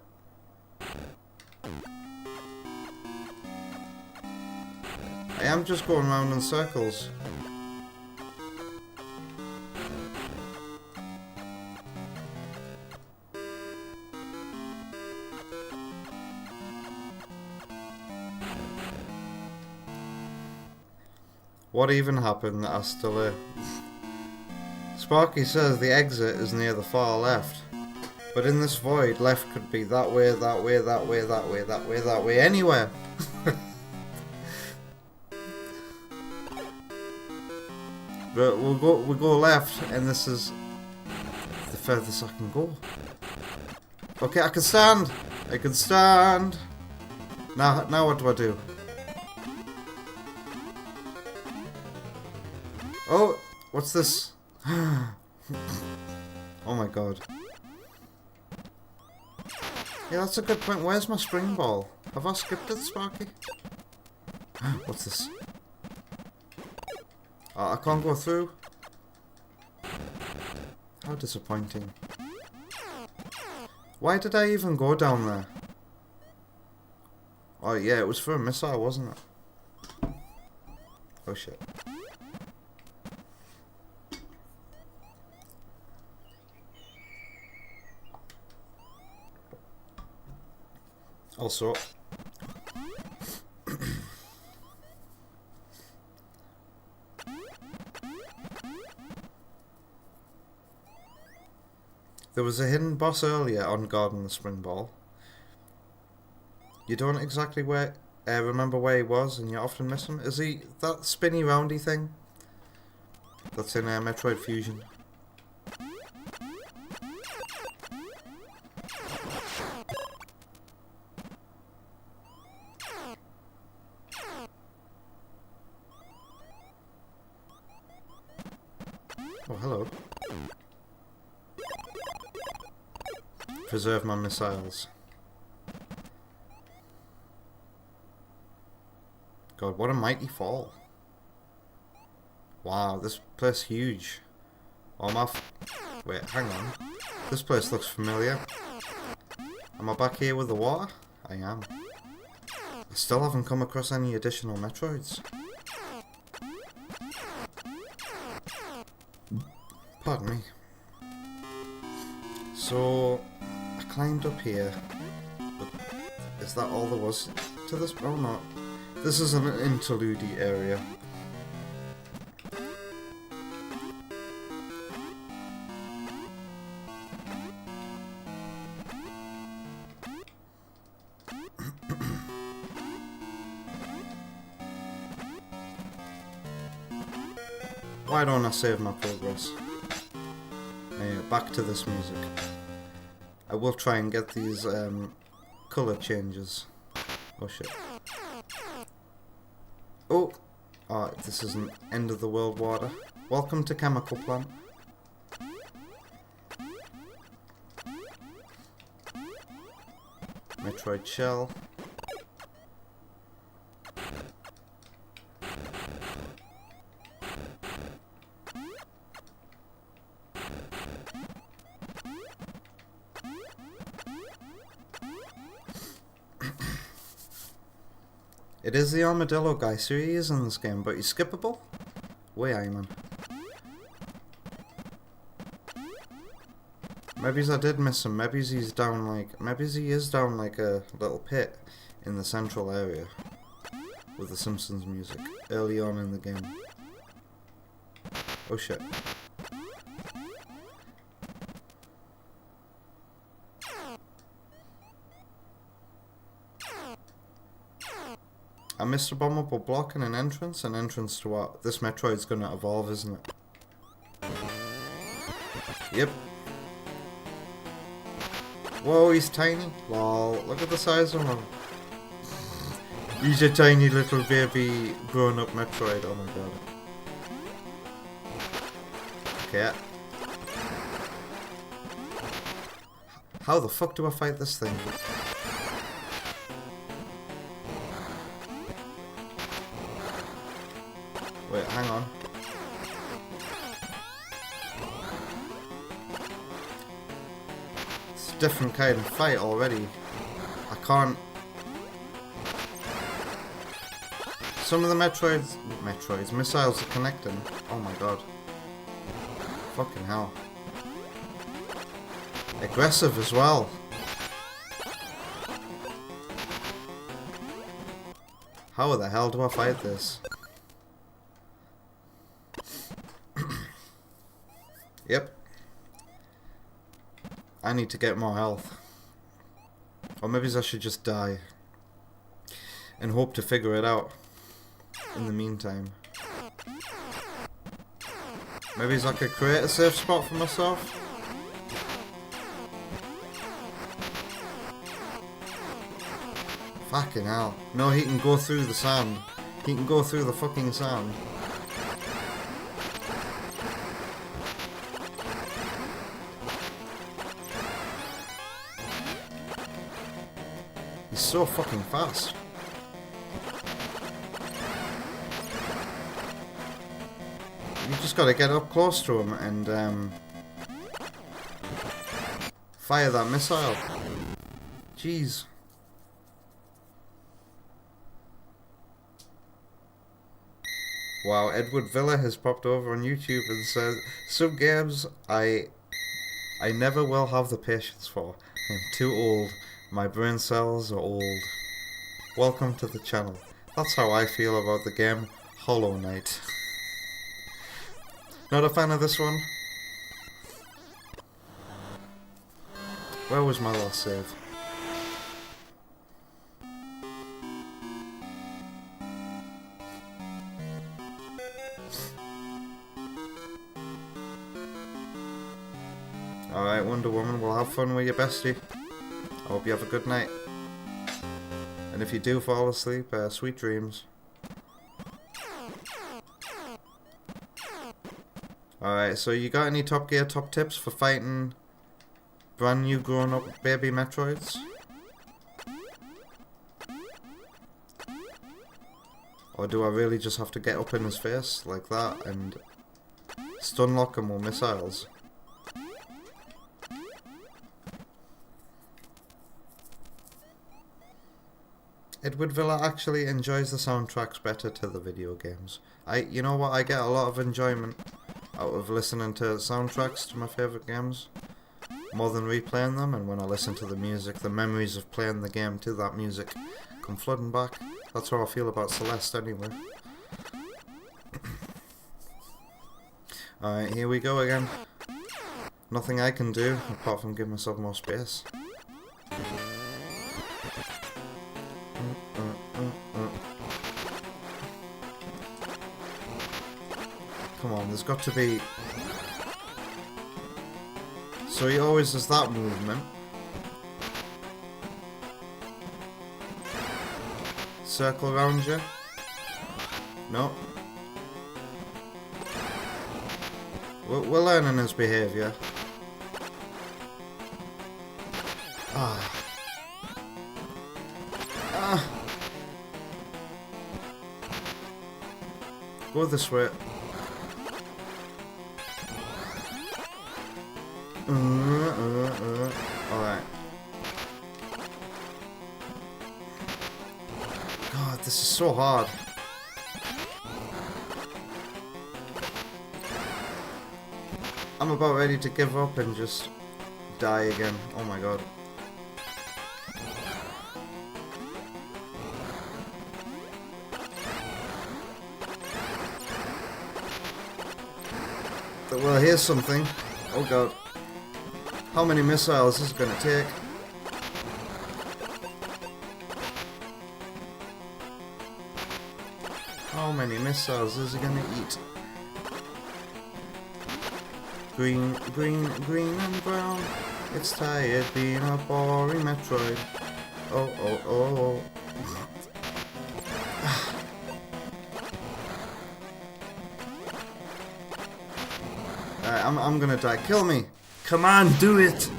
Speaker 1: I am just going round in circles. What even happened that I still here? Sparky says the exit is near the far left. But in this void, left could be that way, that way, that way, that way, that way, that way, anywhere. But we'll go left, and this is the furthest I can go. Okay, I can stand! I can stand! Now what do I do? Oh, what's this? Oh my god. Yeah, that's a good point. Where's my spring ball? Have I skipped it, Sparky? What's this? I can't go through. How disappointing. Why did I even go down there? Oh yeah, it was for a missile, wasn't it? Oh shit. Also, there was a hidden boss earlier on guarding the spring ball. You don't exactly remember where he was, and you often miss him. Is he that spinny roundy thing? That's in Metroid Fusion. Oh, hello. Preserve my missiles. God, what a mighty fall. Wow, this place huge. Oh, wait, hang on. This place looks familiar. Am I back here with the water? I am. I still haven't come across any additional Metroids. Pardon me. So, I climbed up here. But is that all there was to this? Oh no. This is an interlude area. Why don't I save my progress? Anyway, back to this music. I will try and get these colour changes. Oh shit. Oh! Oh, this is an end of the world water. Welcome to Chemical Plant. Metroid shell. It is the armadillo guy, so he is in this game, but he's skippable? Way aye, man. Maybe I did miss him. Maybe he's down like... Maybe he is down like a little pit in the central area with the Simpsons music early on in the game. Oh shit. I missed a bombable block and an entrance to what? This Metroid's gonna evolve, isn't it? Yep. Whoa, he's tiny. Lol, look at the size of him. He's a tiny little baby grown-up Metroid, oh my god. Okay. How the fuck do I fight this thing? Wait, hang on. It's a different kind of fight already. I can't... Some of the missiles are connecting. Oh my god. Fucking hell. Aggressive as well. How the hell do I fight this? Yep. I need to get more health. Or maybe I should just die. And hope to figure it out. In the meantime. Maybe I could create a safe spot for myself. Fucking hell. No, he can go through the sand. He can go through the fucking sand. He's so fucking fast. You just gotta get up close to him and fire that missile. Jeez. Wow, Edward Villa has popped over on YouTube and says, "Sub games I never will have the patience for. I'm too old. My brain cells are old. Welcome to the channel." That's how I feel about the game Hollow Knight. Not a fan of this one. Where was my last save? Alright, Wonder Woman, we'll have fun with your bestie. I hope you have a good night. And if you do fall asleep, sweet dreams. Alright, so you got any Top Gear top tips for fighting brand new grown up baby Metroids? Or do I really just have to get up in his face like that and stun lock him with missiles? Edward Villa actually enjoys the soundtracks better to the video games. You know what, I get a lot of enjoyment out of listening to soundtracks to my favourite games, more than replaying them, and when I listen to the music, the memories of playing the game to that music come flooding back. That's how I feel about Celeste anyway. Alright, here we go again. Nothing I can do apart from give myself more space. Come on. there's got to be... So he always does that movement. Circle around you. No. We're learning his behaviour. Ah. Ah. Go this way. Alright. God, this is so hard. I'm about ready to give up and just die again. Oh my god. Well, here's something. Oh god. How many missiles is it gonna take? How many missiles is it gonna eat? Green, green, green and brown. It's tired being a boring Metroid. Oh, oh, oh, oh. Alright, I'm gonna die. Kill me! Come on, do it!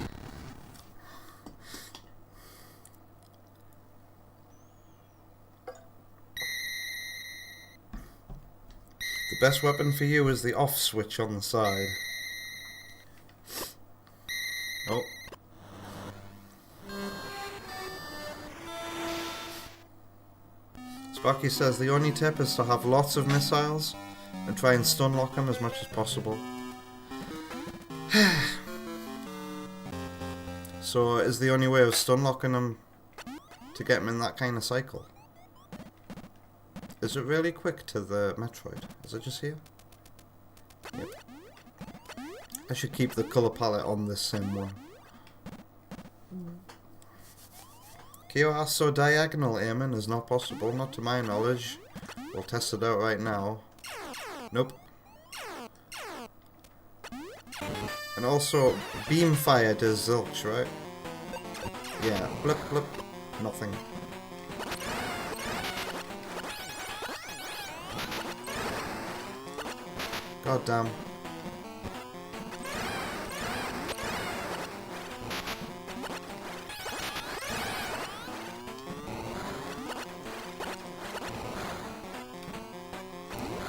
Speaker 1: The best weapon for you is the off switch on the side. Oh. Sparky says the only tip is to have lots of missiles and try and stun lock them as much as possible. So is the only way of stun locking them to get them in that kind of cycle? Is it really quick to the Metroid? Is it just here? Yep. I should keep the colour palette on this same one. Kyo asks, so diagonal aiming is not possible, not to my knowledge. We'll test it out right now. Nope. And also, beam fire does zilch, right? Yeah, blip blip, nothing. God damn.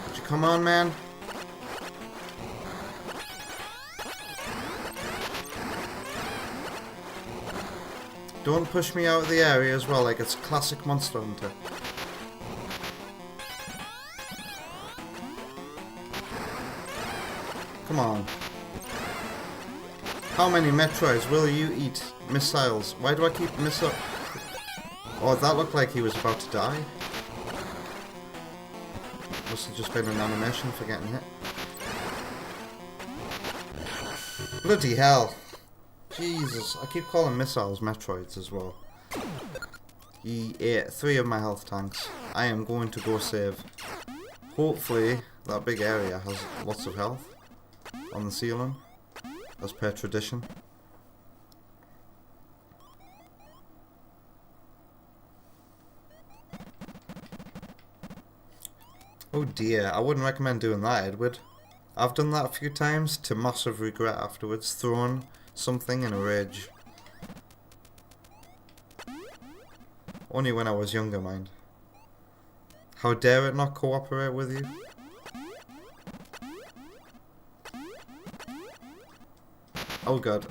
Speaker 1: Would you come on, man? Don't push me out of the area as well, like it's classic Monster Hunter. Come on. How many Metroids will you eat? Missiles. Why do I keep missile? Oh, that looked like he was about to die. Must have just been an animation for getting hit. Bloody hell. Jesus, I keep calling missiles Metroids as well. He ate 3 of my health tanks. I am going to go save. Hopefully, that big area has lots of health on the ceiling, as per tradition. Oh dear, I wouldn't recommend doing that, Edward. I've done that a few times to massive regret afterwards, throwing something in a rage. Only when I was younger, mind. How dare it not cooperate with you? Oh god.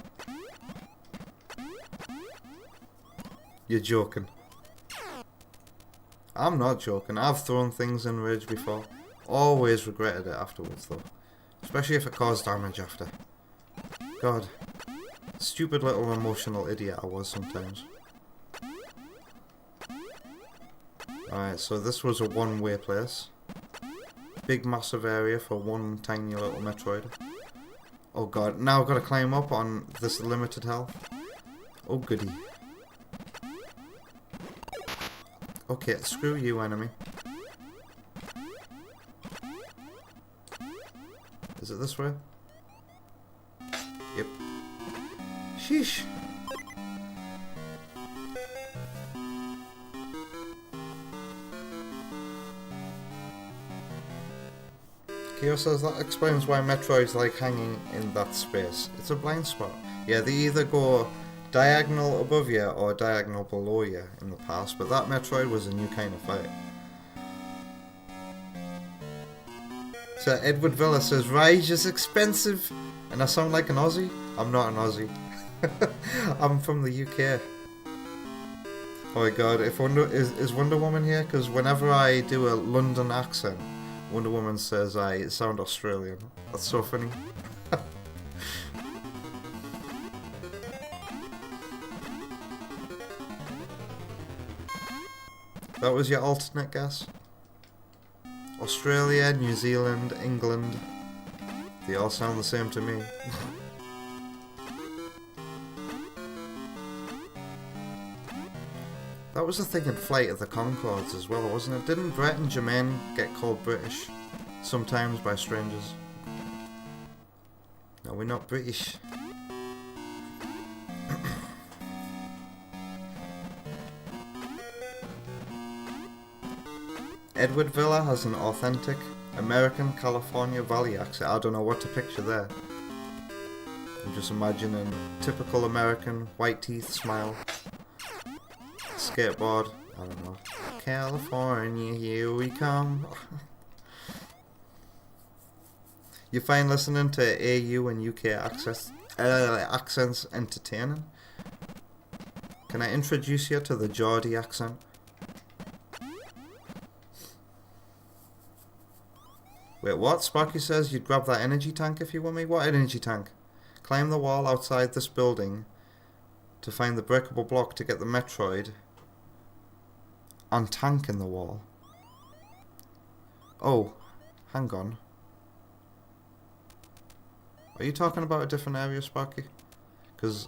Speaker 1: You're joking. I'm not joking. I've thrown things in rage before. Always regretted it afterwards though. Especially if it caused damage after. God. Stupid little emotional idiot I was sometimes. Alright, so this was a one-way place. Big massive area for one tiny little Metroid. Oh god, now I've got to climb up on this limited health. Oh goody. Okay, screw you, enemy. Is it this way? Yep. Sheesh. Kyo says that explains why Metroid's like hanging in that space. It's a blind spot. Yeah, they either go diagonal above you or diagonal below you in the past, but that Metroid was a new kind of fight. So Edward Villa says, Rage is expensive, and I sound like an Aussie? I'm not an Aussie. I'm from the UK. Oh my god, if is Wonder Woman here? Because whenever I do a London accent, Wonder Woman says I sound Australian. That's so funny. That was your alternate guess? Australia, New Zealand, England. They all sound the same to me. That was a thing in Flight of the Conchords as well, wasn't it? Didn't Brett and Jermaine get called British sometimes by strangers? No, we're not British. Edward Villa has an authentic American California Valley accent. I don't know what to picture there. I'm just imagining typical American white teeth smile. Skateboard, I don't know. California, here we come. You find listening to AU and UK accents entertaining? Can I introduce you to the Geordie accent? Wait, what? Sparky says you'd grab that energy tank if you want me? What energy tank? Climb the wall outside this building to find the breakable block to get the Metroid and tank in the wall. Oh, hang on. Are you talking about a different area, Sparky? Because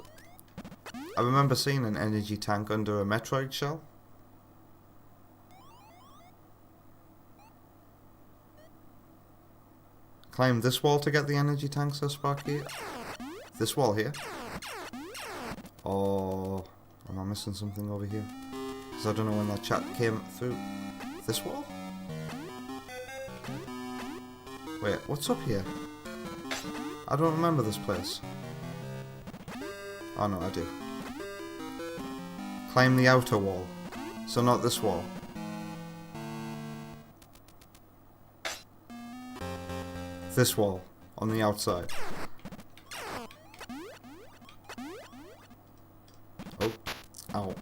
Speaker 1: I remember seeing an energy tank under a Metroid shell. Climb this wall to get the energy tank, says Sparky. This wall here. Oh, am I missing something over here? Because I don't know when that chat came through. This wall? Wait, what's up here? I don't remember this place. Oh no, I do. Climb the outer wall. So not this wall. This wall, on the outside. Oh, ow.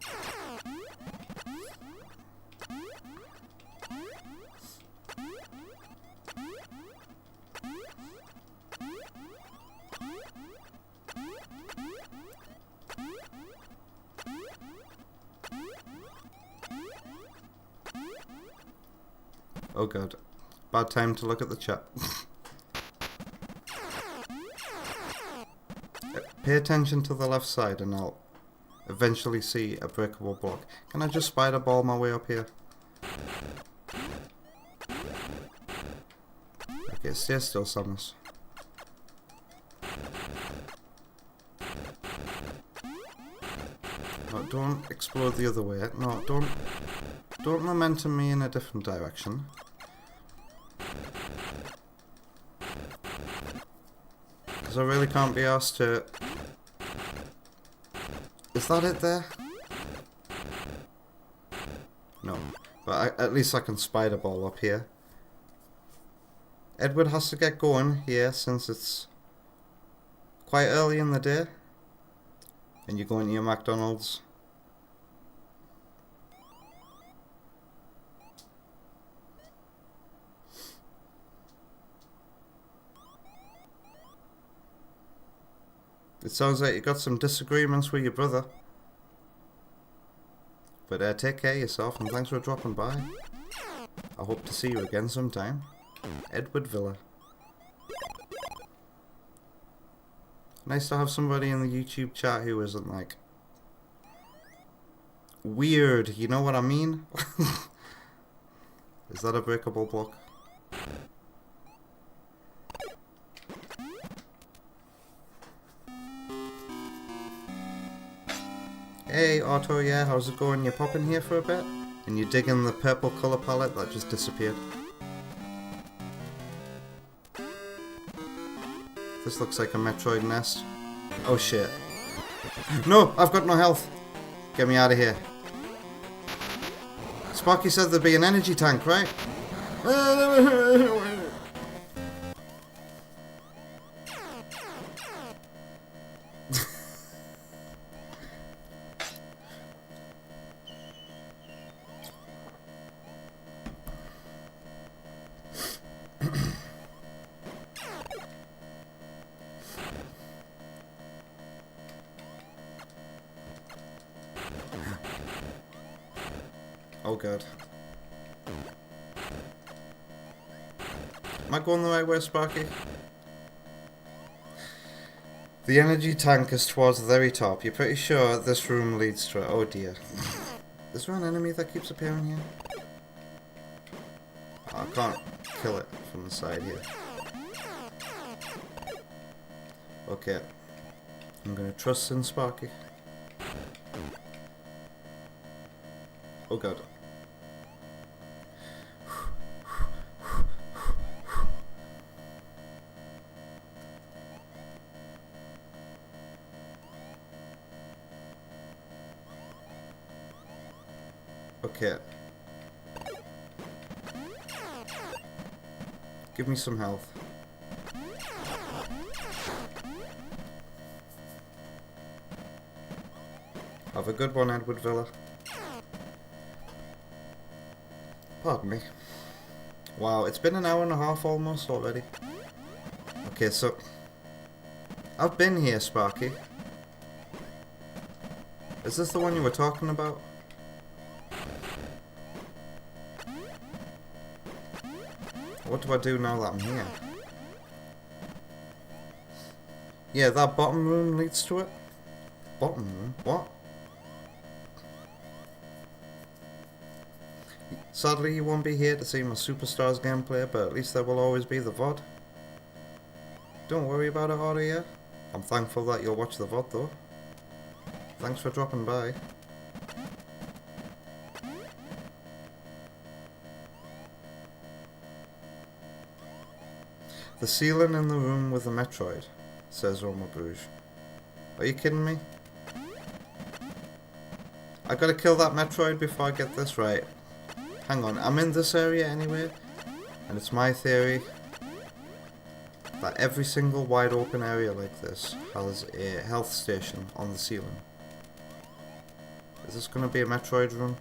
Speaker 1: Oh god. Bad time to look at the chat. Pay attention to the left side and I'll eventually see a breakable block. Can I just spider ball my way up here? Okay, stay still, Samus. No, don't explode the other way. No, don't momentum me in a different direction. Because I really can't be asked to... Is that it there? No. But at least I can spider ball up here. Edward has to get going here since it's quite early in the day. And you're going to your McDonald's. It sounds like you got some disagreements with your brother. But take care of yourself and thanks for dropping by. I hope to see you again sometime. Edward Villa. Nice to have somebody in the YouTube chat who isn't like weird, you know what I mean? Is that a breakable block? Hey Otto, yeah, how's it going? You pop in here for a bit? And you dig in the purple colour palette that just disappeared. This looks like a Metroid nest. Oh shit. No, I've got no health. Get me out of here. Sparky said there'd be an energy tank, right? Oh god. Am I going the right way, Sparky? The energy tank is towards the very top. You're pretty sure this room leads to it. Oh dear. Is there an enemy that keeps appearing here? Oh, I can't kill it from the side here. Okay. I'm gonna trust in Sparky. Oh god. Okay. Give me some health. Have a good one, Edward Villa. Pardon me. Wow, it's been an hour and a half almost already. Okay, so... I've been here, Sparky. Is this the one you were talking about? What do I do now that I'm here? Yeah, that bottom room leads to it. Bottom room? What? Sadly, you won't be here to see my Superstars gameplay, but at least there will always be the VOD. Don't worry about it, Otto, yeah? I'm thankful that you'll watch the VOD, though. Thanks for dropping by. The ceiling in the room with the Metroid, says Roma Bruges. Are you kidding me? I gotta kill that Metroid before I get this right. Hang on, I'm in this area anyway, and it's my theory that every single wide open area like this has a health station on the ceiling. Is this gonna be a Metroid room?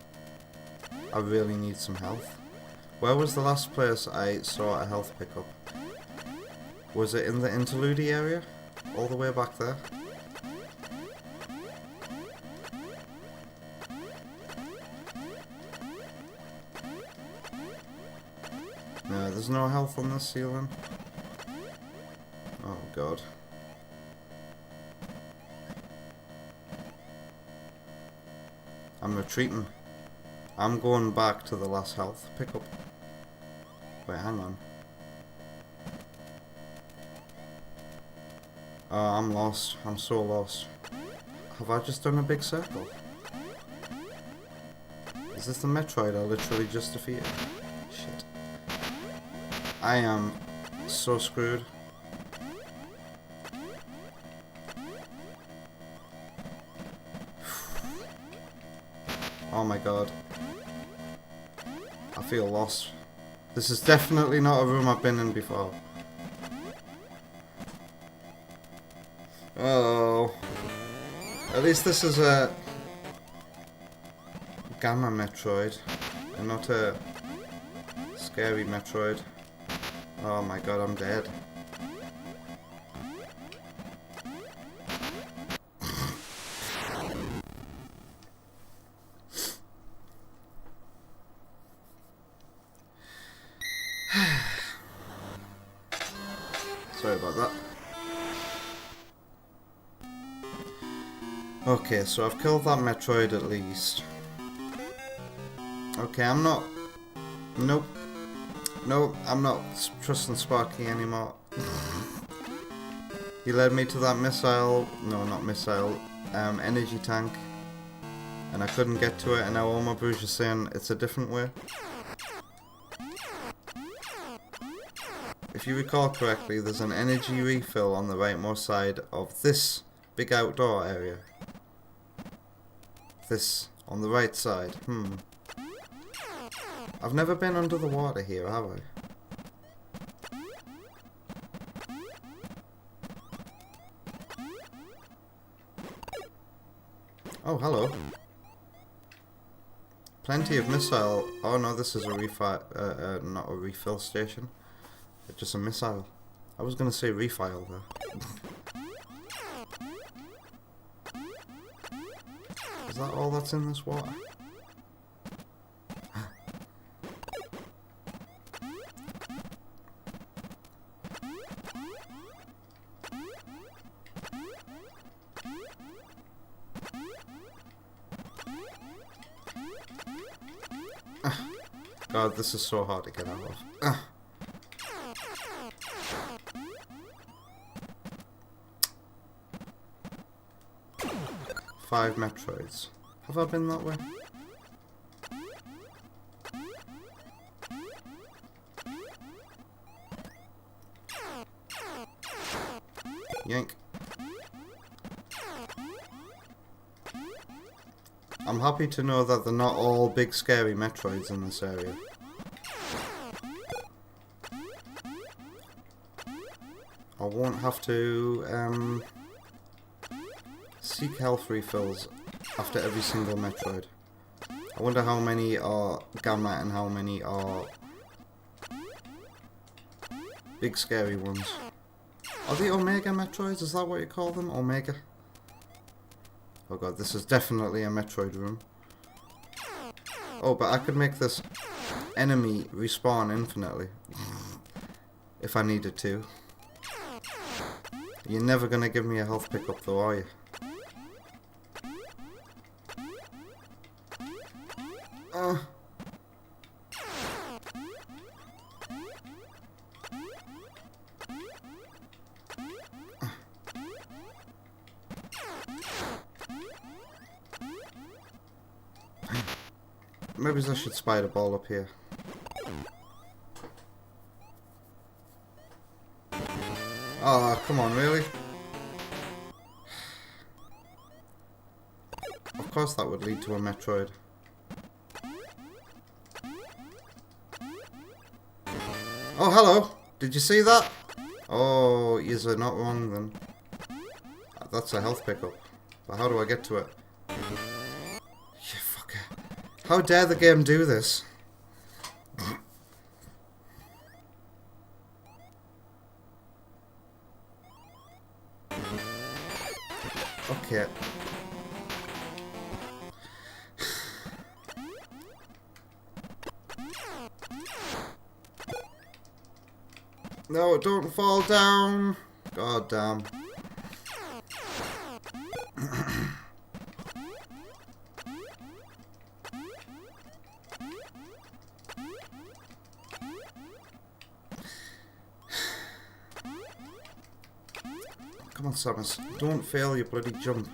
Speaker 1: I really need some health. Where was the last place I saw a health pickup? Was it in the interlude area? All the way back there? No, there's no health on this ceiling. Oh god. I'm retreating. I'm going back to the last health pickup. Wait, hang on. Oh, I'm lost. I'm so lost. Have I just done a big circle? Is this the Metroid I literally just defeated? Shit. I am so screwed. Oh my god. I feel lost. This is definitely not a room I've been in before. Oh. At least this is a Gamma Metroid and not a scary Metroid. Oh my god, I'm dead. Sorry about that. Okay, so I've killed that Metroid at least. Okay, I'm not... Nope. Nope, I'm not trusting Sparky anymore. He led me to that missile... No, not missile. Energy tank. and I couldn't get to it, and now all my brews are saying it's a different way. If you recall correctly, there's an energy refill on the rightmost side of this big outdoor area. This, on the right side. I've never been under the water here, have I? Oh, hello. Plenty of missile. Oh no, this is a not a refill station. It's just a missile. I was gonna say refile there. Is that all that's in this water? God, this is so hard to get out of. 5 Metroids. Have I been that way? Yank. I'm happy to know that they're not all big scary Metroids in this area. I won't have to seek health refills after every single Metroid. I wonder how many are Gamma and how many are big scary ones. Are they Omega Metroids? Is that what you call them? Omega? Oh god, this is definitely a Metroid room. Oh, but I could make this enemy respawn infinitely. If I needed to. You're never gonna give me a health pickup though, are you? Maybe I should spider ball up here. Oh, come on, really? Of course that would lead to a Metroid. Oh, hello! Did you see that? Oh, you're not wrong then. That's a health pickup. But how do I get to it? You fucker. How dare the game do this? Okay. No, don't fall down. God damn. Come on, Samus. Don't fail your bloody jump.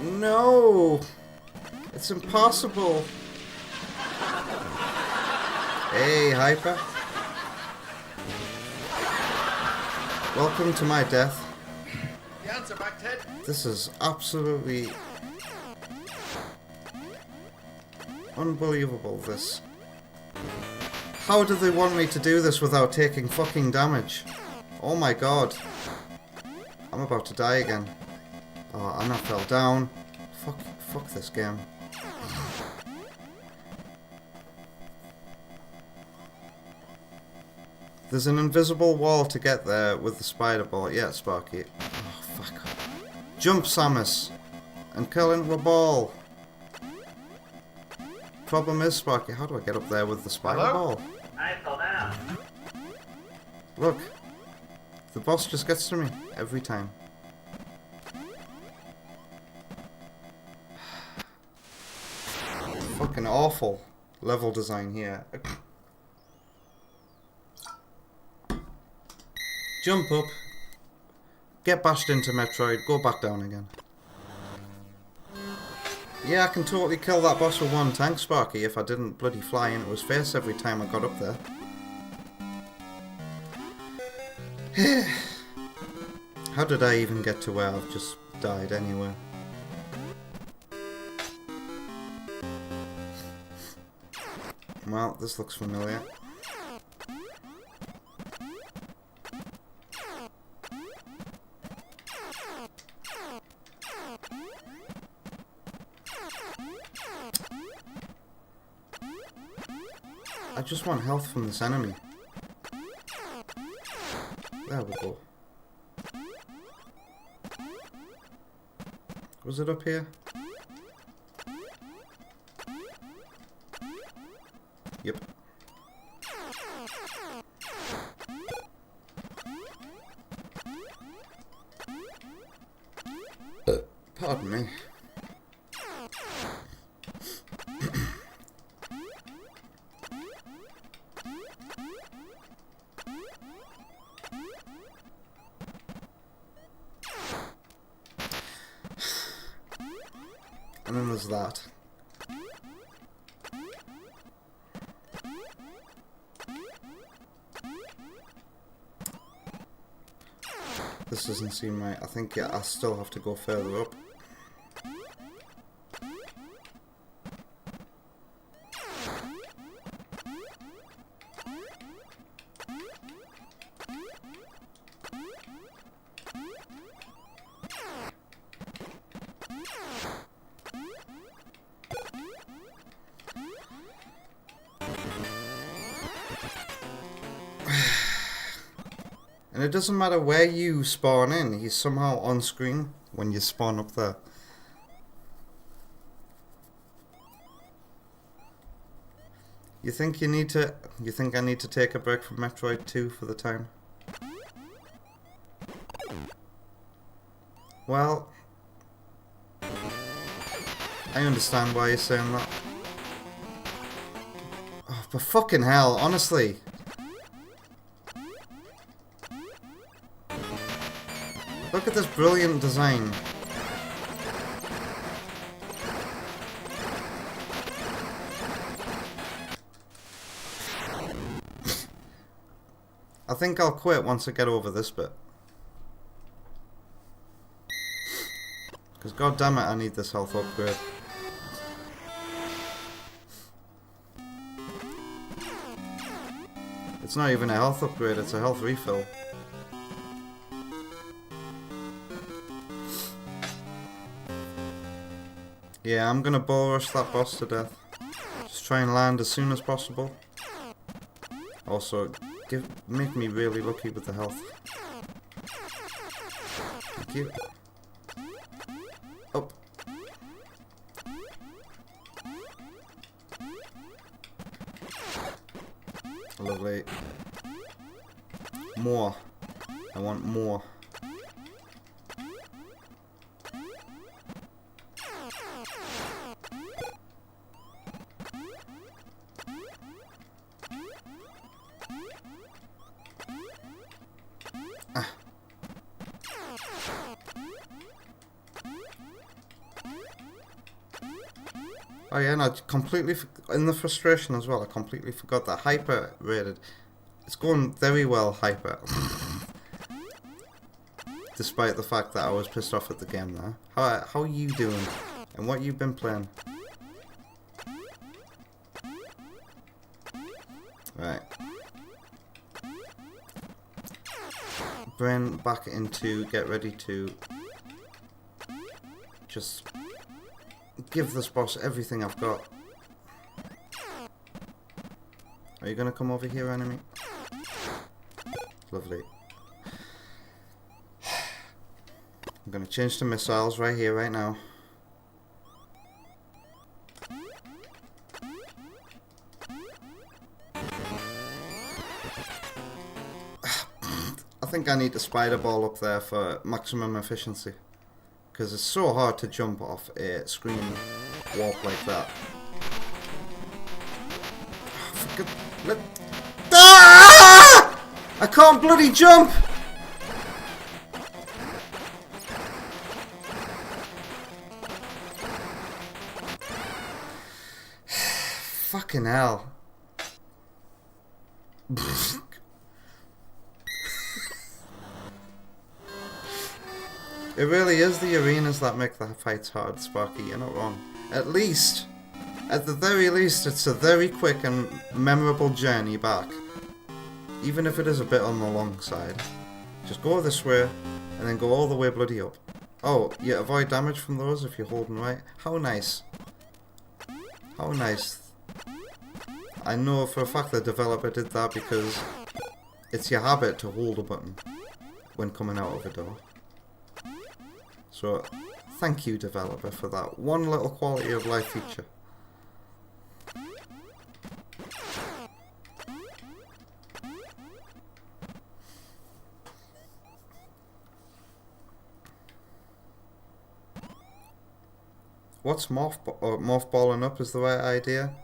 Speaker 1: No! It's impossible. Hey, Hyper. Welcome to my death.
Speaker 3: The answer back, Ted.
Speaker 1: This is absolutely unbelievable, this. How do they want me to do this without taking fucking damage? Oh my god. I'm about to die again. Oh, and I fell down. Fuck this game. There's an invisible wall to get there with the spider ball. Yeah, Sparky. Oh, fuck. Jump, Samus. And kill into a ball. Problem is, Sparky, how do I get up there with the spider ball?
Speaker 4: I fell down.
Speaker 1: Look. The boss just gets to me. Every time. Fucking awful level design here. Jump up. Get bashed into Metroid. Go back down again. Yeah, I can totally kill that boss with one tank, Sparky, if I didn't bloody fly into his face every time I got up there. How did I even get to where I've just died anyway? Well, this looks familiar. I just want health from this enemy. There we go. Was it up here? Yep. Pardon me. And then there's that. This doesn't seem right. I think yeah, I still have to go further up. And it doesn't matter where you spawn in, he's somehow on screen when you spawn up there. You think I need to take a break from Metroid 2 for the time? Well, I understand why you're saying that. Oh, but fucking hell, honestly. Look at this brilliant design. I think I'll quit once I get over this bit. Because goddammit, I need this health upgrade. It's not even a health upgrade, it's a health refill. Yeah, I'm gonna bull rush that boss to death. Just try and land as soon as possible. Also, make me really lucky with the health. Thank you. Up. Lovely. More. I want more. Oh yeah, and I completely, in the frustration as well, I completely forgot that hyper rated. It's going very well hyper. Despite the fact that I was pissed off at the game there. How are you doing? And what you've been playing? Right. Brain back into get ready to just give this boss everything I've got. Are you gonna come over here, enemy? Lovely. I'm gonna change to missiles right here, right now. I think I need to spider ball up there for maximum efficiency. Because it's so hard to jump off a screen warp like that. Ah! I can't bloody jump! Fucking hell. It really is the arenas that make the fights hard, Sparky, you're not wrong. At the very least, it's a very quick and memorable journey back. Even if it is a bit on the long side. Just go this way, and then go all the way bloody up. Oh, you avoid damage from those if you're holding right. How nice. How nice. I know for a fact the developer did that because it's your habit to hold a button when coming out of a door. So, thank you developer for that one little quality of life feature. What's mothballing up is the right idea?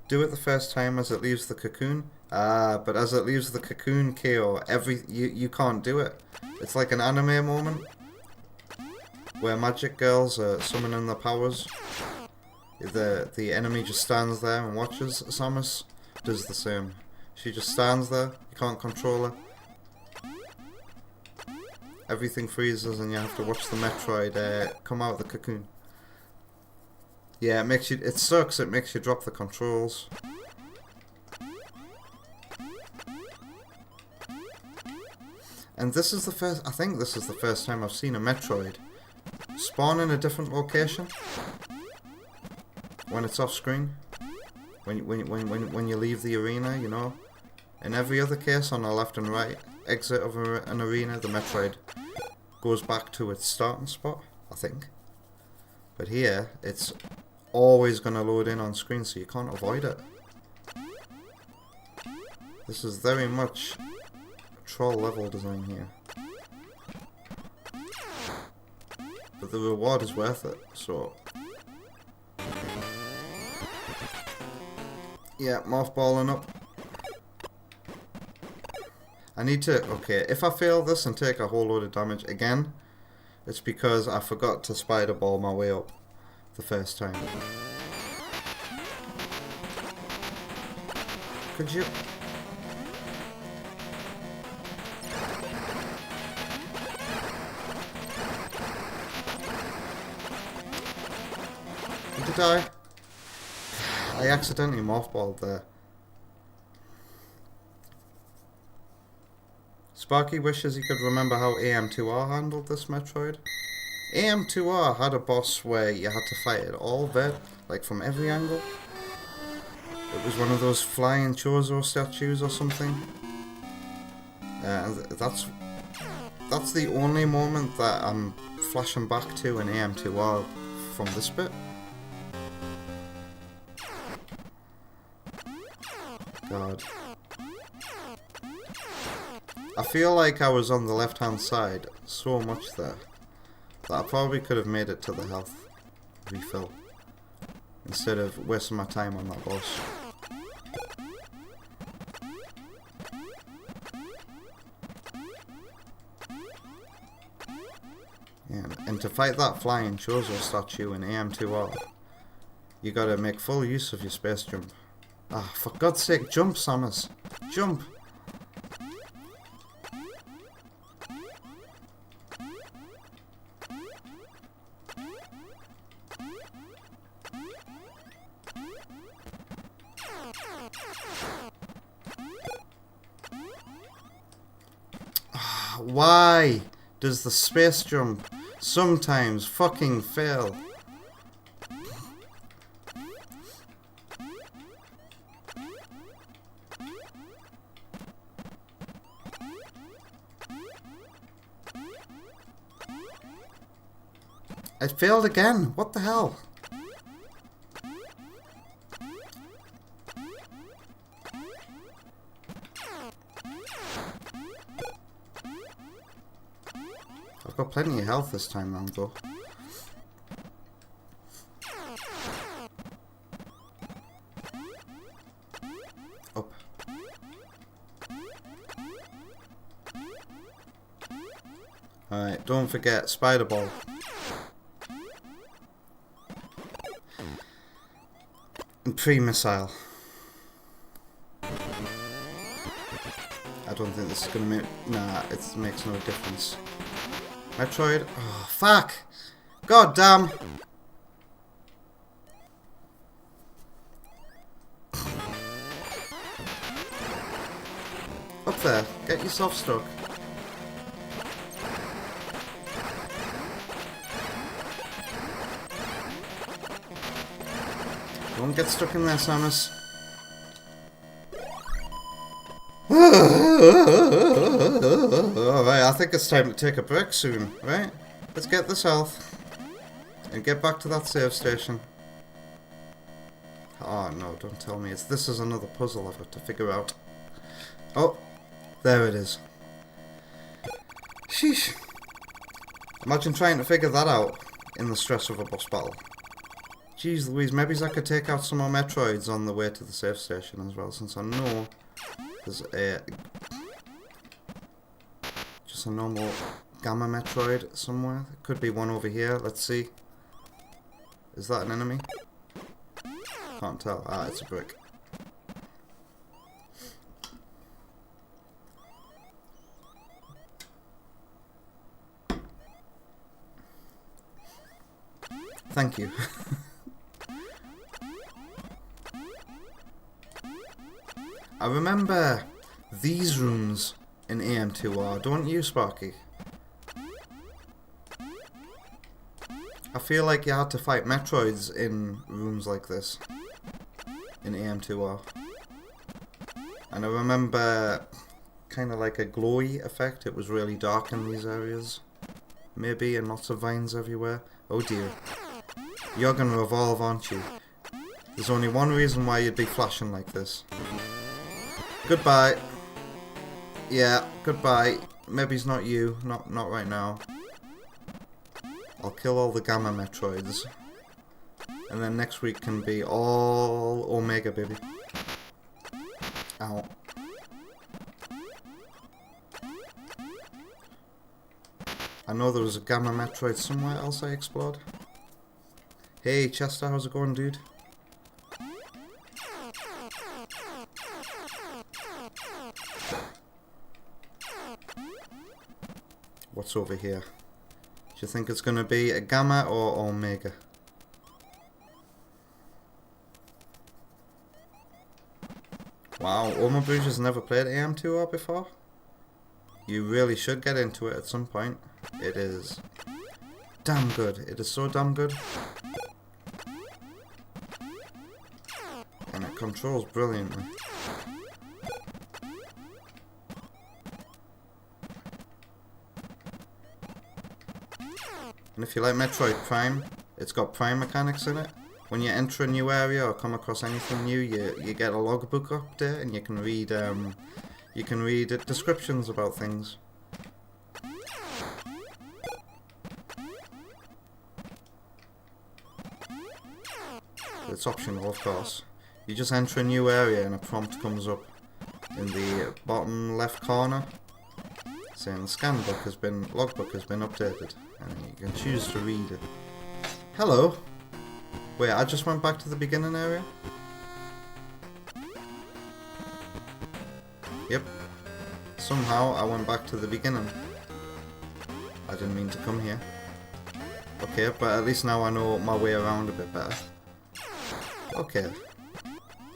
Speaker 1: Do it the first time as it leaves the cocoon. But as it leaves the cocoon, KO, you can't do it. It's like an anime moment where magic girls are summoning their powers. The enemy just stands there and watches. Samus does the same. She just stands there, you can't control her. Everything freezes and you have to watch the Metroid come out of the cocoon. Yeah, it sucks, it makes you drop the controls. And this is I think this is the first time I've seen a Metroid spawn in a different location when it's off screen. When you leave the arena, you know. In every other case, on the left and right exit of an arena, the Metroid goes back to its starting spot, I think. But here, it's always going to load in on screen, so you can't avoid it. This is very much troll level design here. But the reward is worth it, so... Yeah, mothballing up. I need to... Okay, if I fail this and take a whole load of damage again, it's because I forgot to spider ball my way up the first time. Could you... Did I accidentally mothballed there. Sparky wishes he could remember how AM2R handled this Metroid. AM2R had a boss where you had to fight it all like from every angle. It was one of those flying Chozo statues or something. And that's the only moment that I'm flashing back to in AM2R from this bit. God. I feel like I was on the left hand side so much there that I probably could have made it to the health refill instead of wasting my time on that boss. Yeah, and to fight that flying Chozo statue in AM2R, you gotta make full use of your space jump. Ah, for God's sake, jump, Samus! Jump! Why does the space jump sometimes fucking fail? It failed again. What the hell? I've got plenty of health this time round though. Up. Alright, don't forget Spider Ball. Pre-missile. I don't think this is gonna make... Nah, it makes no difference. Metroid. Oh, fuck! God damn! Up there. Get yourself stuck. Don't get stuck in there, Samus. Alright, I think it's time to take a break soon, right? Let's get this health. And get back to that save station. Oh no, don't tell me. This is another puzzle I've got to figure out. Oh, there it is. Sheesh. Imagine trying to figure that out in the stress of a boss battle. Jeez Louise, maybe I could take out some more Metroids on the way to the save station as well, since I know there's just a normal Gamma Metroid somewhere. There could be one over here, let's see. Is that an enemy? Can't tell. Ah, it's a brick. Thank you. I remember these rooms in AM2R, don't you, Sparky? I feel like you had to fight Metroids in rooms like this in AM2R. And I remember kind of like a glowy effect. It was really dark in these areas. Maybe, and lots of vines everywhere. Oh dear. You're gonna evolve, aren't you? There's only one reason why you'd be flashing like this. Goodbye. Yeah, goodbye. Maybe it's not you. Not right now. I'll kill all the Gamma Metroids. And then next week can be all Omega, baby. Ow. I know there was a Gamma Metroid somewhere else I explored. Hey Chester, how's it going, dude? What's over here? Do you think it's gonna be a Gamma or Omega? Wow, Oma Bruges has never played AM2R before? You really should get into it at some point. It is damn good. It is so damn good. And it controls brilliantly. And if you like Metroid Prime, it's got Prime mechanics in it. When you enter a new area or come across anything new, you get a logbook update and you can read descriptions about things. It's optional, of course. You just enter a new area and a prompt comes up in the bottom left corner saying the logbook has been updated, and you can choose to read it. Hello. Wait, I just went back to the beginning area? Yep. Somehow I went back to the beginning. I didn't mean to come here. Okay, but at least now I know my way around a bit better. Okay.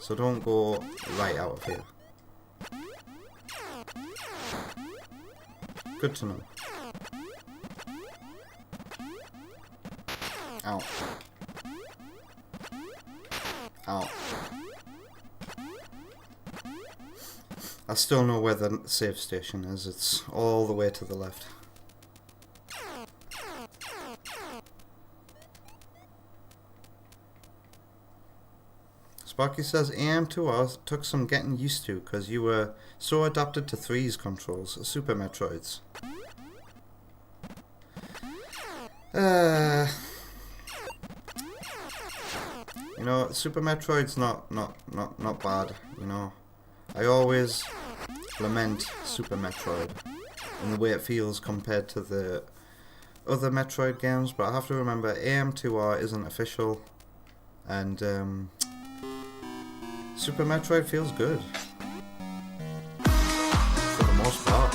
Speaker 1: So don't go right out of here. Good to know. Ow. Ow. I still know where the save station is. It's all the way to the left. Sparky says AM2R took some getting used to because you were so adapted to 3's controls, Super Metroids. You know, Super Metroid's not bad, you know. I always lament Super Metroid and the way it feels compared to the other Metroid games, but I have to remember AM2R isn't official, and Super Metroid feels good. For the most part.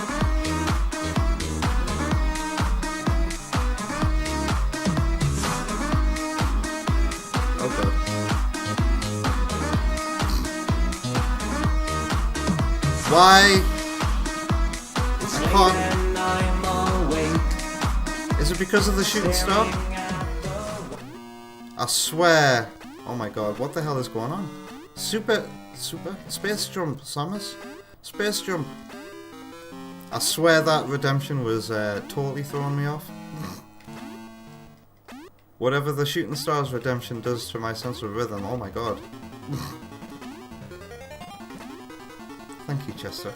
Speaker 1: Oh god. Why? It's hot. Is it because of the shooting star? I swear. Oh my god, what the hell is going on? Space jump, Samus? Space jump. I swear that redemption was totally throwing me off. Whatever the shooting star's redemption does to my sense of rhythm, oh my god. Thank you, Chester.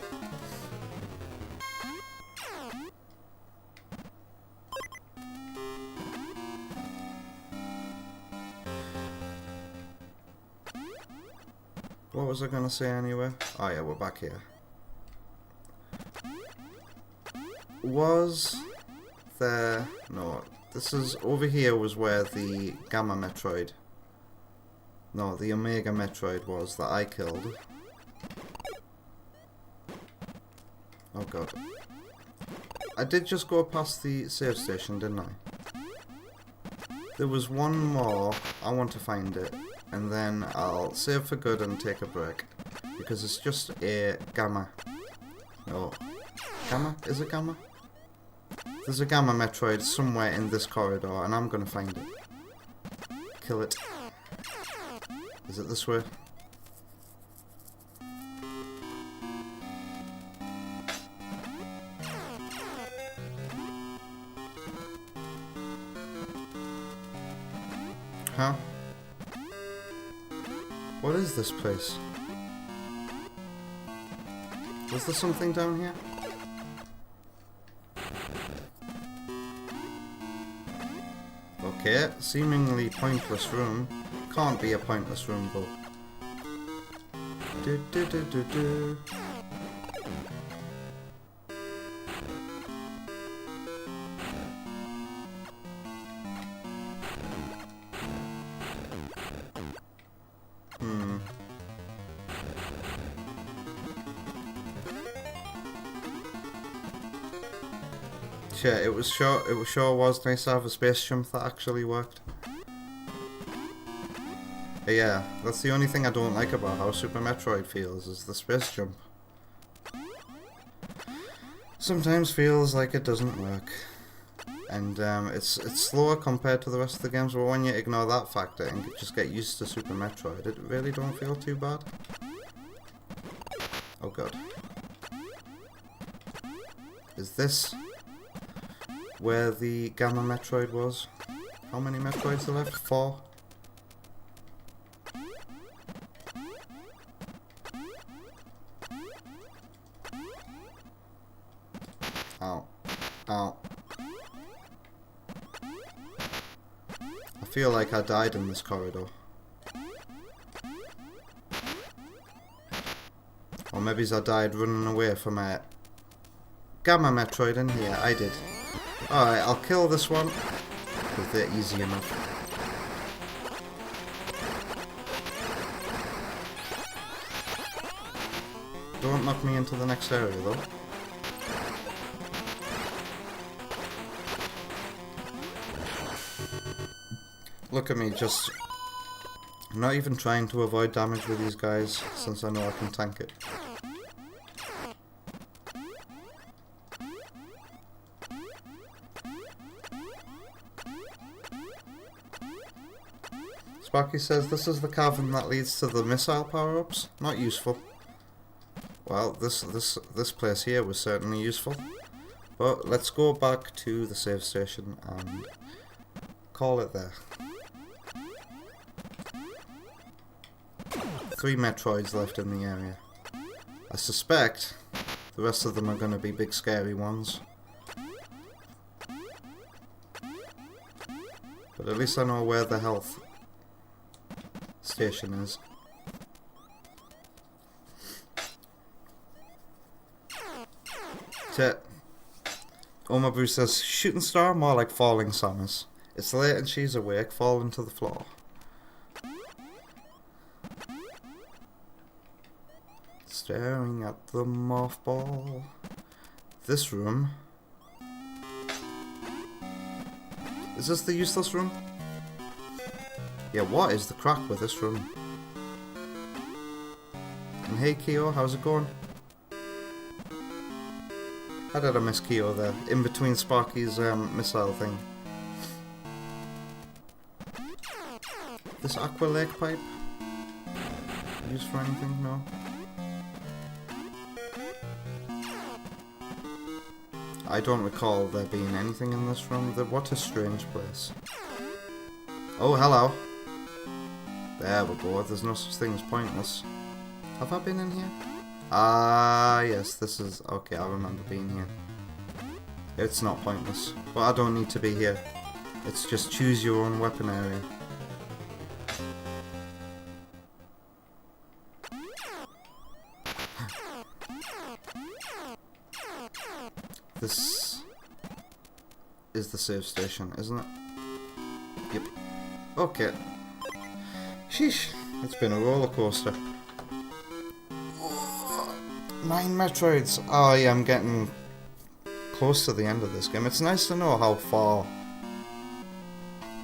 Speaker 1: What was I gonna say anyway? Oh yeah, we're back here. Was there... No, this is... Over here was where the Gamma Metroid... No, the Omega Metroid was that I killed. Oh god. I did just go past the save station, didn't I? There was one more. I want to find it. And then I'll save for good and take a break. Because it's just a Gamma. No. Gamma? Is it Gamma? There's a Gamma Metroid somewhere in this corridor and I'm gonna find it. Kill it. Is it this way? Huh? What is this place? Was there something down here? Okay, seemingly pointless room. Can't be a pointless room though. Do do do do do. Yeah, it sure was nice to have a space jump that actually worked. But yeah, that's the only thing I don't like about how Super Metroid feels, is the space jump. Sometimes feels like it doesn't work. And it's slower compared to the rest of the games, but when you ignore that factor and just get used to Super Metroid, it really don't feel too bad. Oh god. Is this where the Gamma Metroid was? How many Metroids are left? 4? Ow. Ow. I feel like I died in this corridor. Or maybe I died running away from a Gamma Metroid in here. I did. Alright, I'll kill this one. Because they're easy enough. Don't knock me into the next area though. Look at me, just not even trying to avoid damage with these guys, since I know I can tank it. Sparky says this is the cavern that leads to the missile power-ups. Not useful. Well, this place here was certainly useful. But let's go back to the save station and call it there. 3 Metroids left in the area. I suspect the rest of them are going to be big scary ones. But at least I know where the health station is. Oma Bruce says, shooting star, more like falling Samus. It's late and she's awake, falling to the floor. Staring at the mothball. This room. Is this the useless room? Yeah, what is the crack with this room? And hey Keo, how's it going? How did I miss Keo there? In between Sparky's missile thing. This aqua lake pipe? Used for anything? No? I don't recall there being anything in this room. What a strange place. Oh, hello. There we go. There's no such thing as pointless. Have I been in here? Ah, yes, this is... Okay, I remember being here. It's not pointless. But I don't need to be here. It's just choose your own weapon area. This is the save station, isn't it? Yep. Okay. Sheesh, it's been a roller coaster. 9 Metroids. Oh yeah, I'm getting close to the end of this game. It's nice to know how far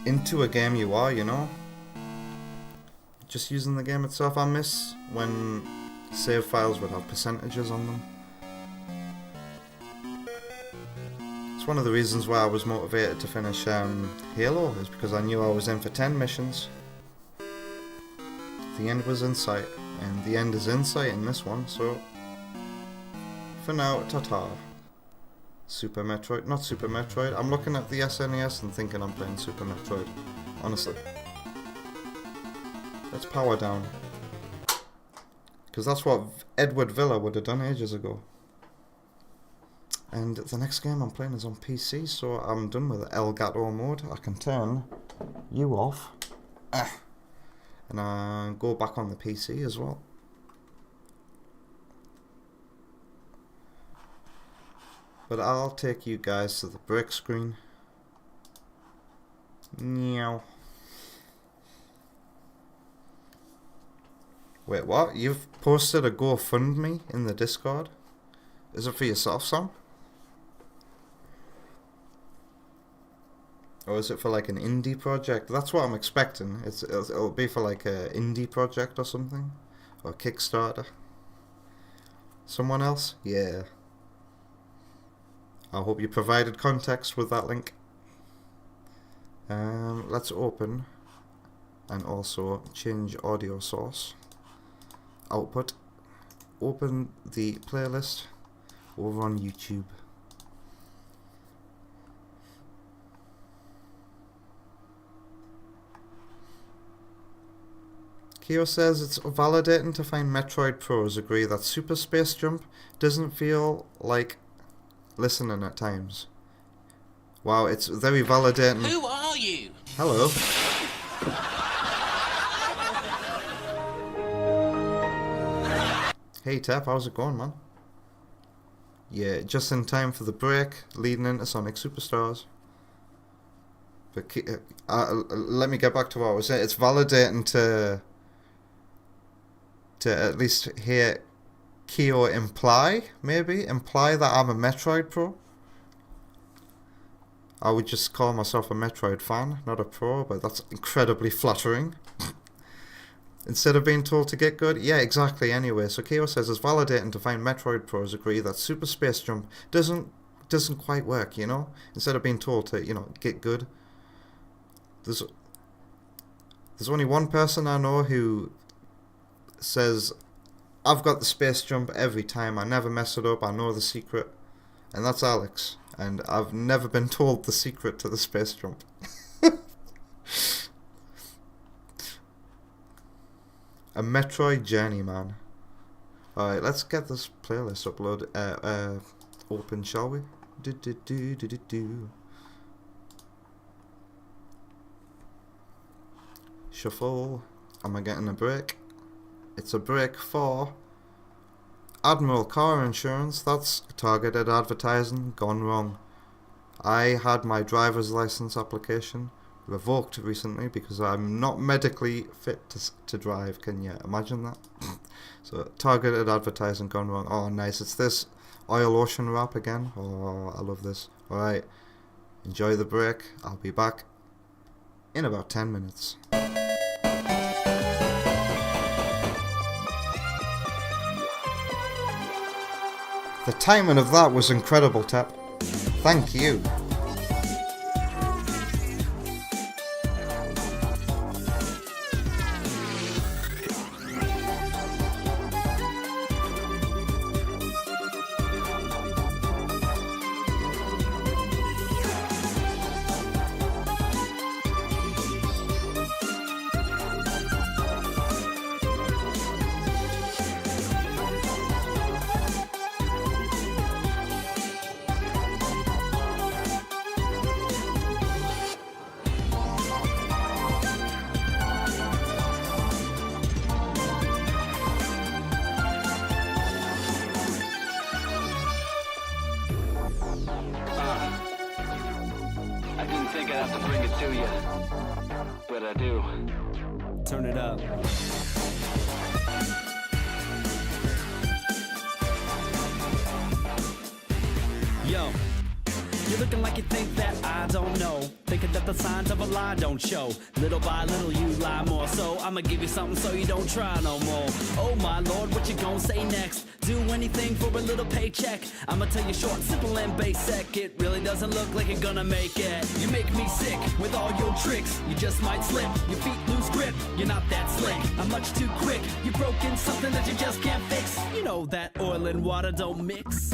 Speaker 1: into a game you are, you know? Just using the game itself. I miss when save files would have percentages on them. One of the reasons why I was motivated to finish Halo is because I knew I was in for 10 missions. The end was in sight, and the end is in sight in this one, so for now, ta-ta. Super Metroid, not Super Metroid. I'm looking at the SNES and thinking I'm playing Super Metroid, honestly. Let's power down. Because that's what Edward Villa would have done ages ago. And the next game I'm playing is on PC, so I'm done with Elgato mode. I can turn you off. And go back on the PC as well. But I'll take you guys to the break screen. Meow. Wait, what? You've posted a GoFundMe in the Discord? Is it for yourself, Sam? Or is it for like an indie project? That's what I'm expecting. It'll be for like an indie project or something. Or Kickstarter. Someone else? Yeah. I hope you provided context with that link. Let's open and also change audio source. Output. Open the playlist over on YouTube. Keo says it's validating to find Metroid pros agree that Super Space Jump doesn't feel like listening at times. Wow, it's very validating.
Speaker 2: Who are you?
Speaker 1: Hello. Hey Tep, how's it going, man? Yeah, just in time for the break leading into Sonic Superstars. But let me get back to what I was saying. It's validating to at least hear Keo imply that I'm a Metroid pro. I would just call myself a Metroid fan, not a pro, but that's incredibly flattering. Instead of being told to get good, yeah, exactly. Anyway, so Keo says it's validating to find Metroid pros agree that Super Space Jump doesn't quite work, you know. Instead of being told to, you know, get good. There's only one person I know who says, I've got the space jump every time, I never mess it up, I know the secret, and that's Alex, and I've never been told the secret to the space jump. A Metroid journey, man. Alright, let's get this playlist open, shall we? Shuffle. Am I getting a break? It's a break for Admiral Car Insurance. That's targeted advertising gone wrong. I had my driver's license application revoked recently because I'm not medically fit to drive. Can you imagine that? So targeted advertising gone wrong. Oh, nice. It's this oil ocean wrap again. Oh, I love this. Alright, enjoy the break. I'll be back in about 10 minutes. The timing of that was incredible, Tap. Thank you.
Speaker 4: I didn't think I'd have to bring it to you, but I do.
Speaker 2: Turn it up. Yo, you're looking like you think that I don't know. Thinking that the signs of a lie don't show. Little by little you lie more. So I'ma give you something so you don't try no more. Oh my lord, what you gonna say next? Do anything for a little paycheck. I'ma tell you short, simple and basic. It really doesn't look like you're gonna make it. You make me sick with all your tricks. You just might slip, your feet lose grip. You're not that slick, I'm much too quick. You've broken something that you just can't fix. You know that oil and water don't mix.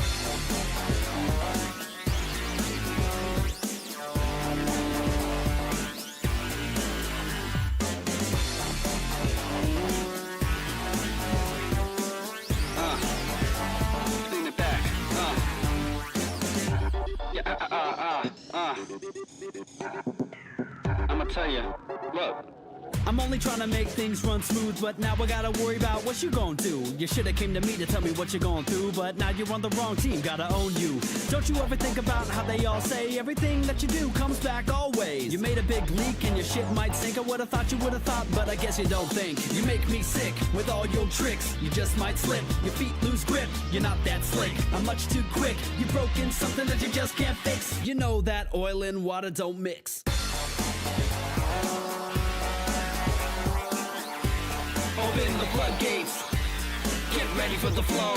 Speaker 4: I'ma tell you, look.
Speaker 2: I'm only trying to make things run smooth, but now I gotta worry about what you gon' do. You shoulda came to me to tell me what you're going through, but now you're on the wrong team, gotta own you. Don't you ever think about how they all say everything that you do comes back always? You made a big leak and your shit might sink. I would've thought you would've thought, but I guess you don't think. You make me sick with all your tricks. You just might slip, your feet lose grip. You're not that slick, I'm much too quick. You've broken something that you just can't fix. You know that oil and water don't mix. Open the floodgates, get ready for the flow.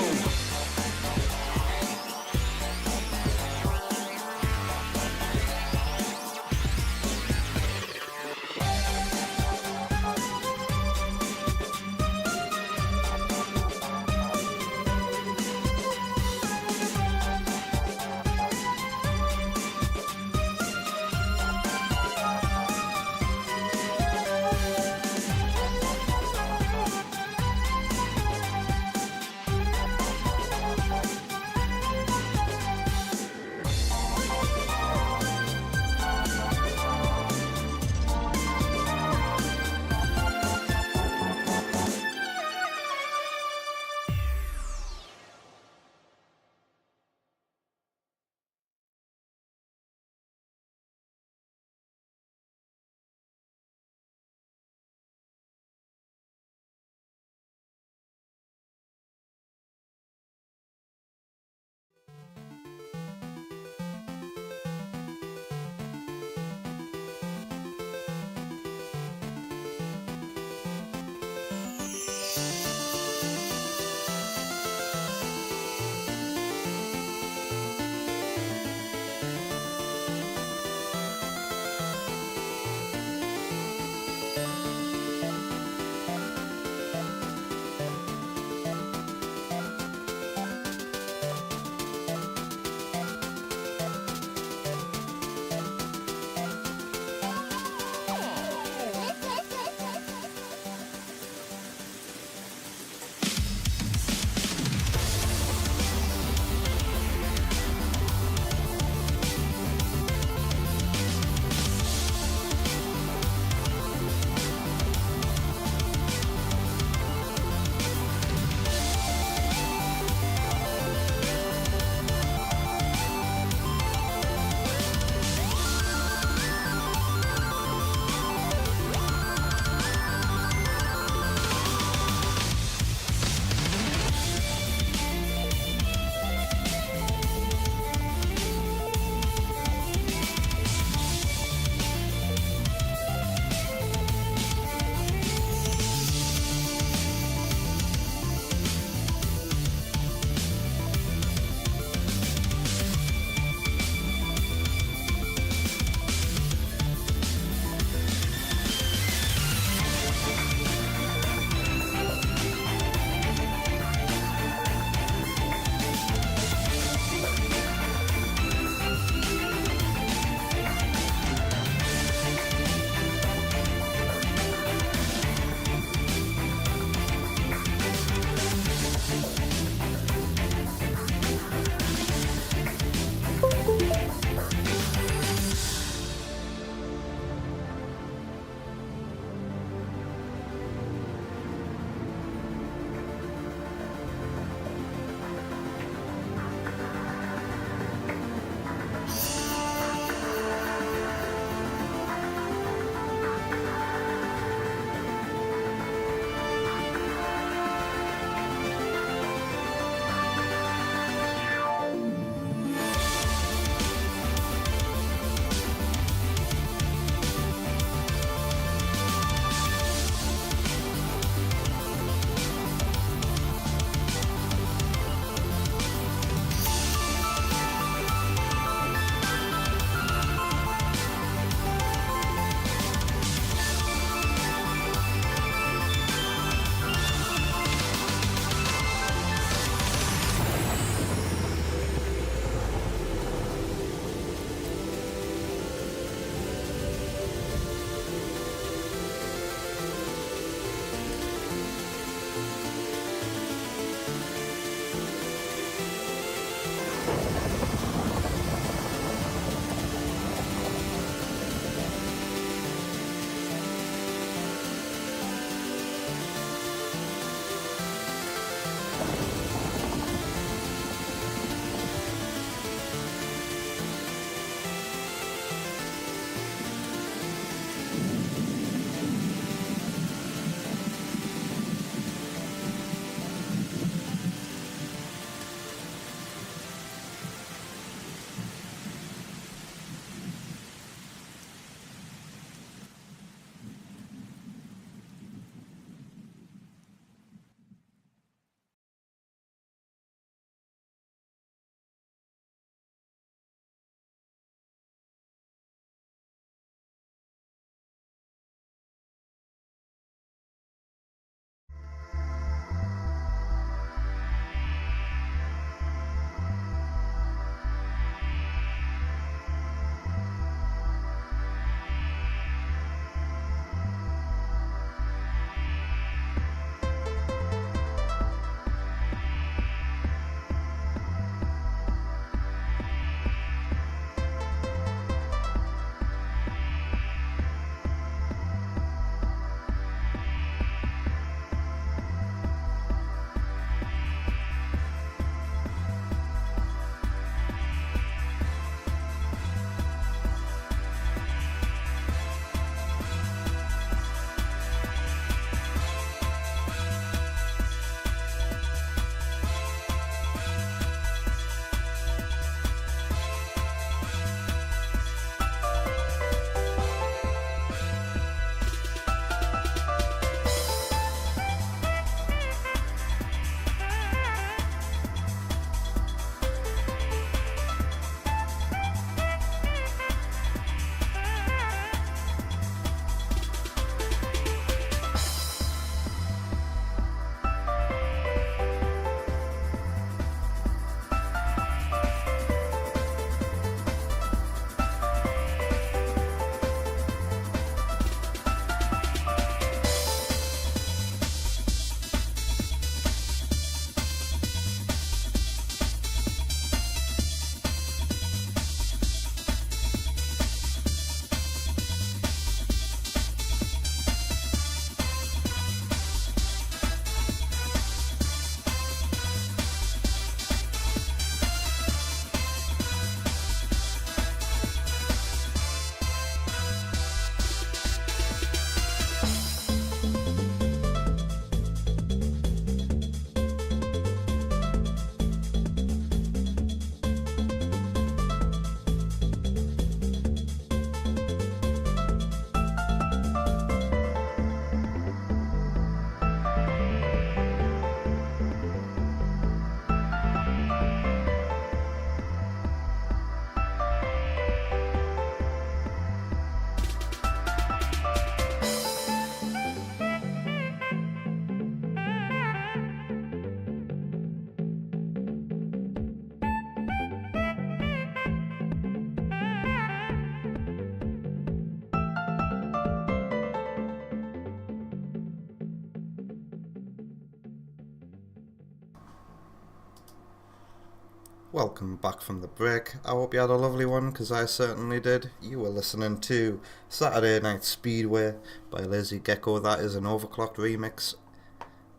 Speaker 1: Welcome back from the break. I hope you had a lovely one, because I certainly did. You were listening to Saturday Night Speedway by Lazy Gecko. That is an overclocked remix.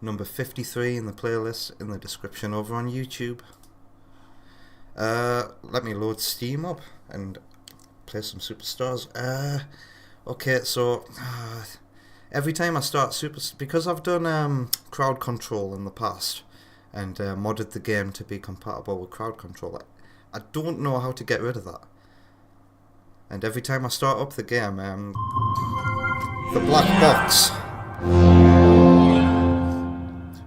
Speaker 1: Number 53 in the playlist in the description over on YouTube. Let me load Steam up and play some Superstars. Okay, so every time I start because I've done crowd control in the past and modded the game to be compatible with crowd control, I don't know how to get rid of that. And every time I start up the game, the black box,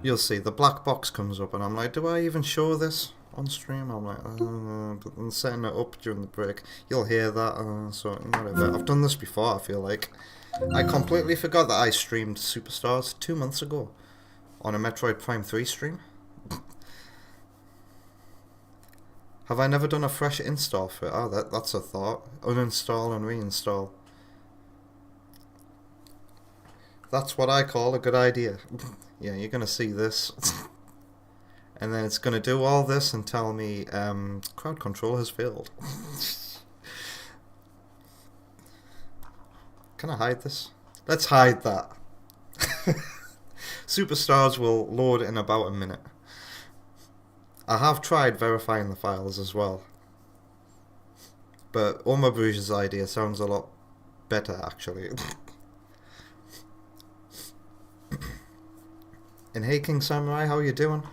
Speaker 1: you'll see the black box comes up and I'm like, do I even show this on stream? I'm like, but I'm setting it up during the break. You'll hear that, so whatever. I've done this before, I feel like. I completely forgot that I streamed Superstars 2 months ago on a Metroid Prime 3 stream. Have I never done a fresh install for it? Oh, that's a thought. Uninstall and reinstall. That's what I call a good idea. Yeah, you're gonna see this. And then it's gonna do all this and tell me crowd control has failed. Can I hide this? Let's hide that. Superstars will load in about a minute. I have tried verifying the files as well. But Oma Bruges' idea sounds a lot better, actually. And hey King Samurai, how you doing?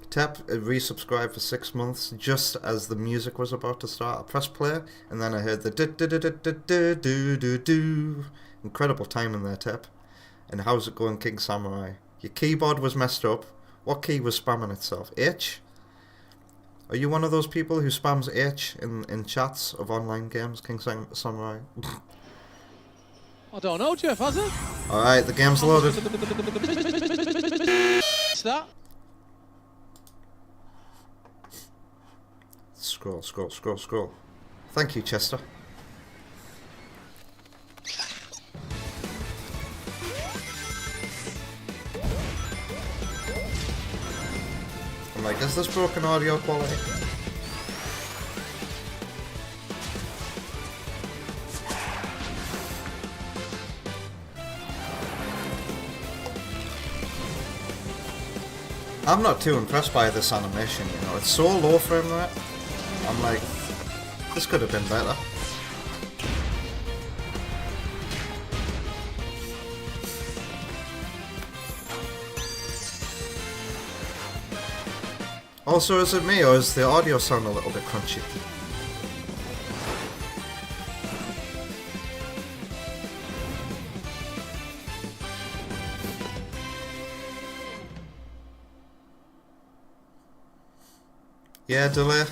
Speaker 1: Tap resubscribe for 6 months just as the music was about to start. I pressed play and then I heard the do. Incredible timing there, Tap. And how's it going, King Samurai? Your keyboard was messed up. What key was spamming itself? H? Are you one of those people who spams H in chats of online games, King Samurai?
Speaker 5: I don't know, Jeff, has it?
Speaker 1: Alright, the game's loaded.
Speaker 5: What's that?
Speaker 1: Scroll. Thank you, Chester. I'm like, is this broken audio quality? I'm not too impressed by this animation, you know, it's so low frame rate. I'm like, this could have been better. Also, is it me or is the audio sound a little bit crunchy? Yeah, delay.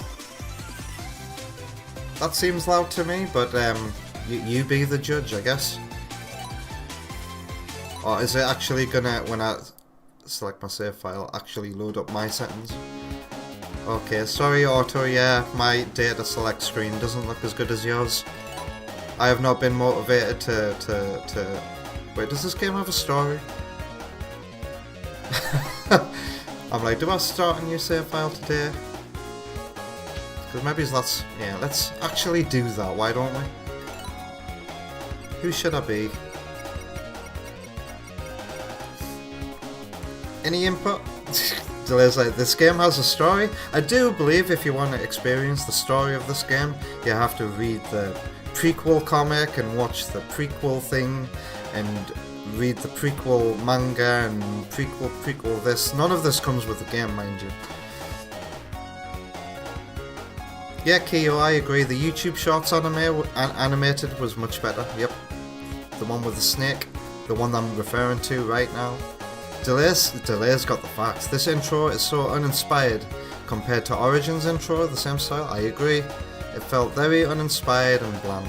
Speaker 1: That seems loud to me, but you be the judge, I guess. Or is it actually gonna, when I select my save file, actually load up my settings? Okay, sorry Auto, yeah, my data select screen doesn't look as good as yours. I have not been motivated to... Wait, does this game have a story? I'm like, do I start a new save file today? Because maybe that's... Yeah, let's actually do that, why don't we? Who should I be? Any input? Delay's like, this game has a story. I do believe if you want to experience the story of this game, you have to read the prequel comic and watch the prequel thing and read the prequel manga and prequel this. None of this comes with the game, mind you. Yeah, Kyo, I agree. The YouTube Shorts animated was much better. Yep. The one with the snake. The one I'm referring to right now. Delay's got the facts. This intro is so uninspired compared to Origin's intro, the same style. I agree. It felt very uninspired and bland.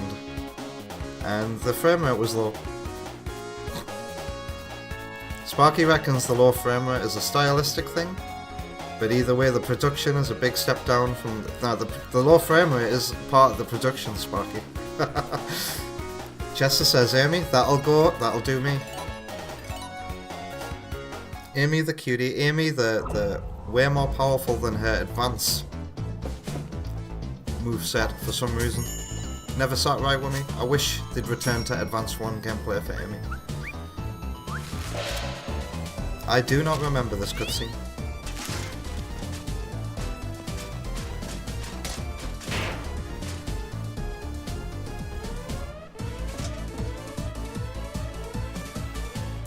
Speaker 1: And the frame rate was low. Sparky reckons the low frame rate is a stylistic thing. But either way, the production is a big step down from... No, the low frame rate is part of the production, Sparky. Chester says, Amy, that'll do me. Amy the cutie, Amy the way more powerful than her advance moveset for some reason. Never sat right with me. I wish they'd return to Advanced 1 gameplay for Amy. I do not remember this cutscene.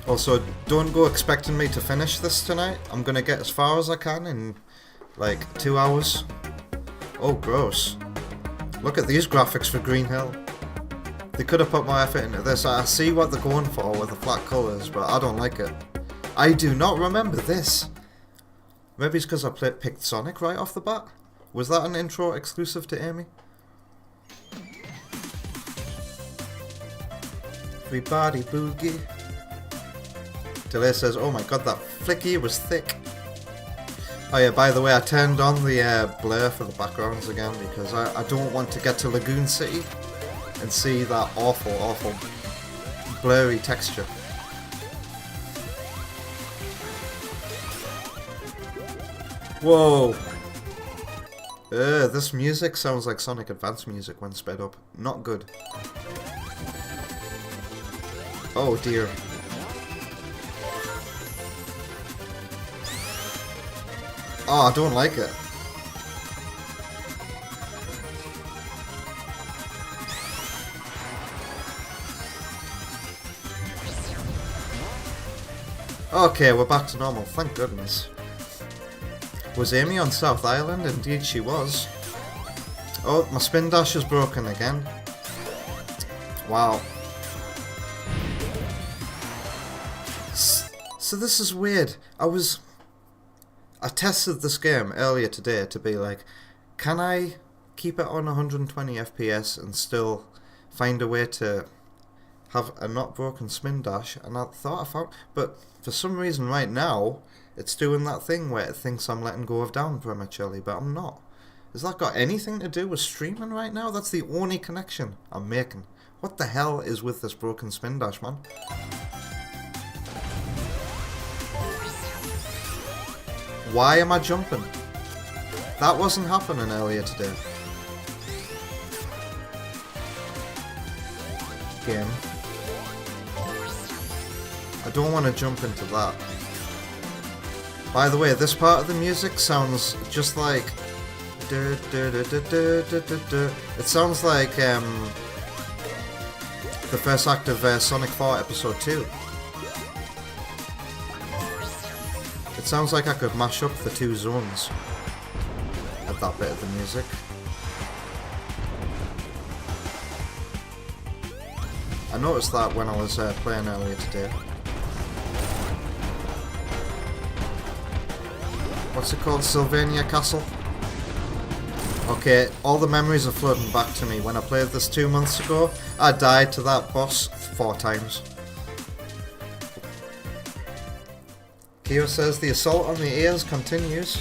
Speaker 1: Also, don't go expecting me to finish this tonight. I'm gonna get as far as I can in like 2 hours. Oh, gross. Look at these graphics for Green Hill. They could have put more effort into this. I see what they're going for with the flat colours, but I don't like it. I do not remember this. Maybe it's because I picked Sonic right off the bat. Was that an intro exclusive to Amy? Everybody boogie. Delay says, oh my god, that flicky was thick. Oh yeah, by the way, I turned on the blur for the backgrounds again because I don't want to get to Lagoon City and see that awful, awful blurry texture. Whoa! This music sounds like Sonic Advance music when sped up. Not good. Oh dear. Oh, I don't like it. Okay, we're back to normal, thank goodness. Was Amy on South Island? Indeed she was. Oh, my spin dash is broken again. Wow. So this is weird. I tested this game earlier today to be like, can I keep it on 120 FPS and still find a way to have a not broken spin dash? And I thought I found, but for some reason right now, it's doing that thing where it thinks I'm letting go of down prematurely, but I'm not. Has that got anything to do with streaming right now? That's the only connection I'm making. What the hell is with this broken spin dash, man? Why am I jumping? That wasn't happening earlier today. Game. I don't want to jump into that. By the way, this part of the music sounds just like... It sounds like the first act of Sonic 4 Episode 2. It sounds like I could mash up the two zones at that bit of the music. I noticed that when I was playing earlier today. What's it called? Sylvania Castle? Okay, all the memories are flooding back to me. When I played this 2 months ago, I died to that boss 4 times. Kyo says the assault on the ears continues.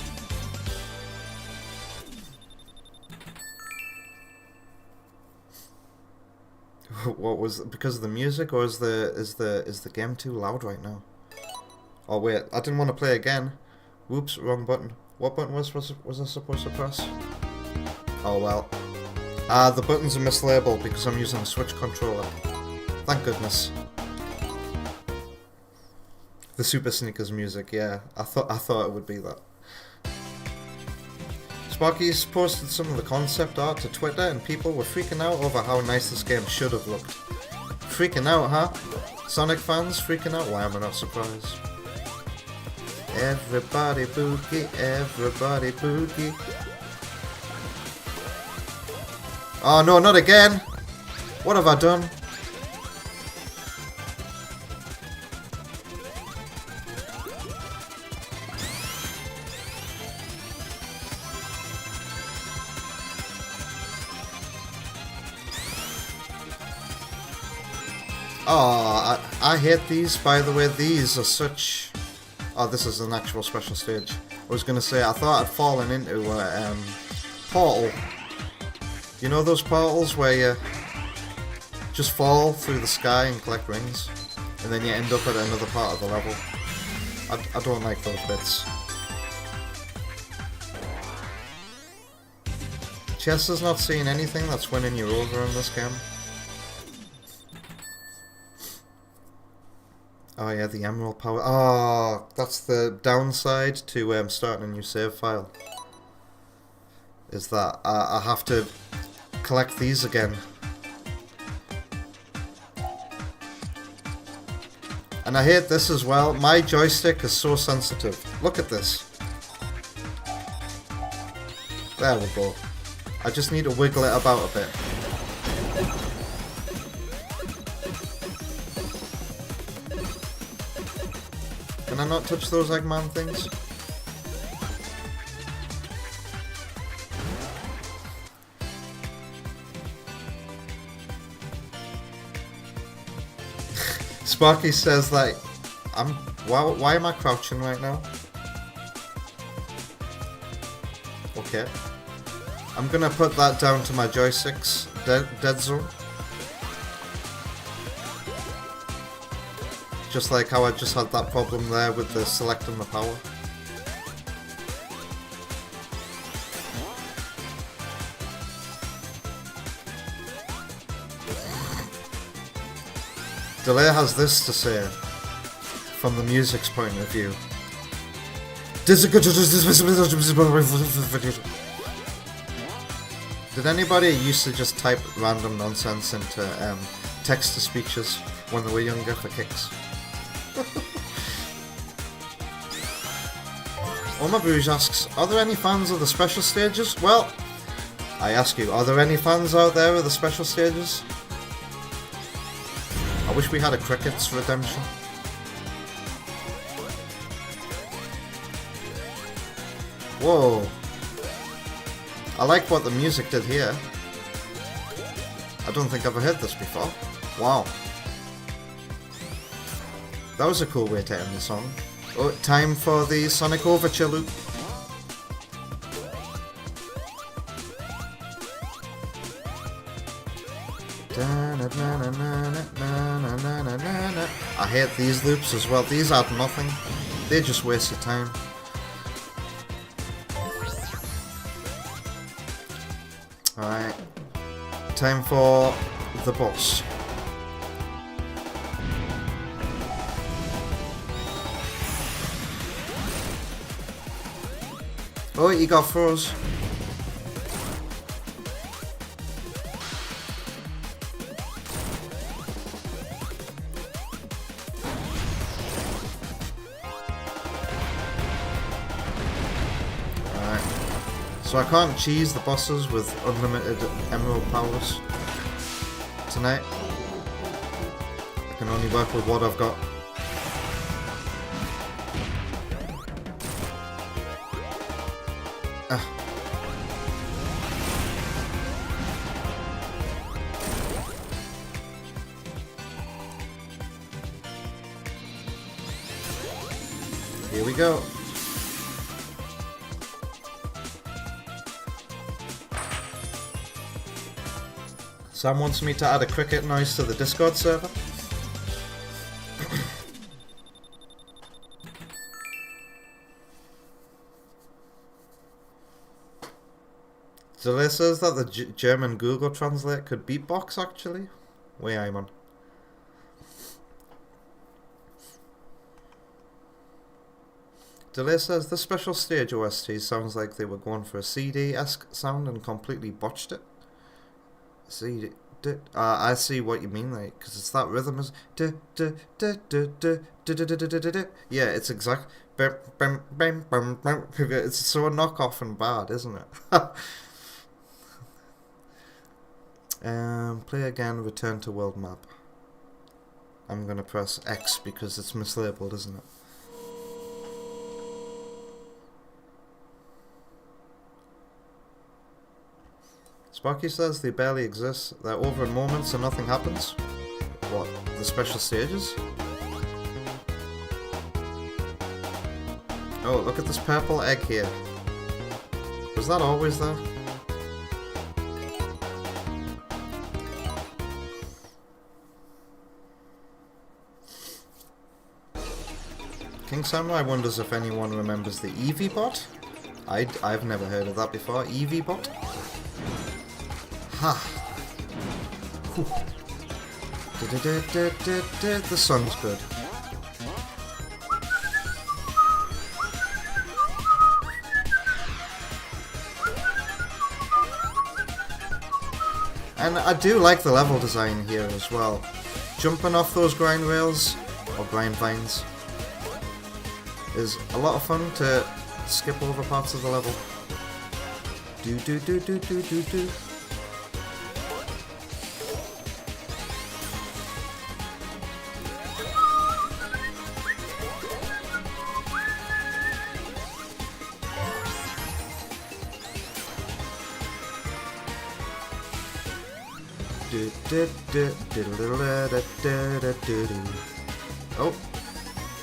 Speaker 1: What was it? Because of the music, or is the game too loud right now? Oh wait, I didn't want to play again. Whoops, wrong button. What button was I supposed to press? Oh well. The buttons are mislabeled because I'm using a Switch controller. Thank goodness. The Super Sneakers music, yeah. I thought it would be that. Sparky's posted some of the concept art to Twitter and people were freaking out over how nice this game should have looked. Freaking out, huh? Sonic fans freaking out? Why am I not surprised? Everybody boogie, everybody boogie. Oh no, not again! What have I done? Oh, I hate these, by the way. These are such... Oh, this is an actual special stage. I was going to say, I thought I'd fallen into a portal. You know those portals where you just fall through the sky and collect rings? And then you end up at another part of the level. I don't like those bits. Chess is not seeing anything that's winning you over in this game. Oh yeah, the emerald power. Oh, that's the downside to starting a new save file. Is that I have to collect these again. And I hate this as well. My joystick is so sensitive. Look at this. There we go. I just need to wiggle it about a bit. Can I not touch those Eggman things? Sparky says like, why am I crouching right now? Okay. I'm gonna put that down to my joysticks dead zone. Just like how I just had that problem there with the selecting the power. Delay has this to say, from the music's point of view. Did anybody used to just type random nonsense into text-to-speeches when they were younger for kicks? Oma Bruges asks, are there any fans of the special stages? Well, I ask you, are there any fans out there of the special stages? I wish we had a Cricket's redemption. Whoa. I like what the music did here. I don't think I've ever heard this before. Wow. That was a cool way to end the song. Oh, time for the Sonic Overture loop. I hate these loops as well. These add nothing. They just waste your time. Alright. Time for the boss. Oh, you got froze. Alright. So I can't cheese the bosses with unlimited emerald powers tonight. I can only work with what I've got. Here we go. Sam wants me to add a cricket noise to the Discord server. Delay says that the German Google Translate could beatbox actually. Way I'm on. Delay says the special stage OST sounds like they were going for a CD-esque sound and completely botched it. CD. I see what you mean, like, because it's that rhythm is. Yeah, it's exact. It's so knockoff and bad, isn't it? Play again. Return to world map. I'm gonna press X because it's mislabeled, isn't it? Sparky says they barely exist. They're over in moments and nothing happens. What? The special stages? Oh, look at this purple egg here. Was that always there? King Samurai wonders if anyone remembers the Eevee bot. I've never heard of that before. Eevee bot? Whew. The song's good. And I do like the level design here as well. Jumping off those grind rails, or grind vines, is a lot of fun to skip over parts of the level. Do do do do do do do. Oh,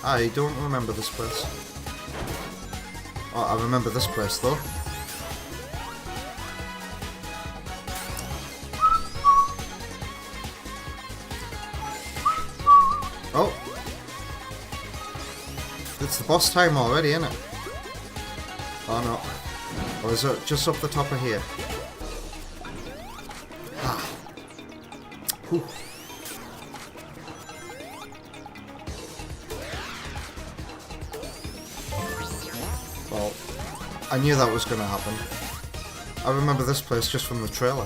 Speaker 1: I don't remember this place. Oh, I remember this place though. Oh, it's the boss time already, isn't it? Oh no. Or is it just up the top of here? Whew. Well, I knew that was going to happen. I remember this place just from the trailer.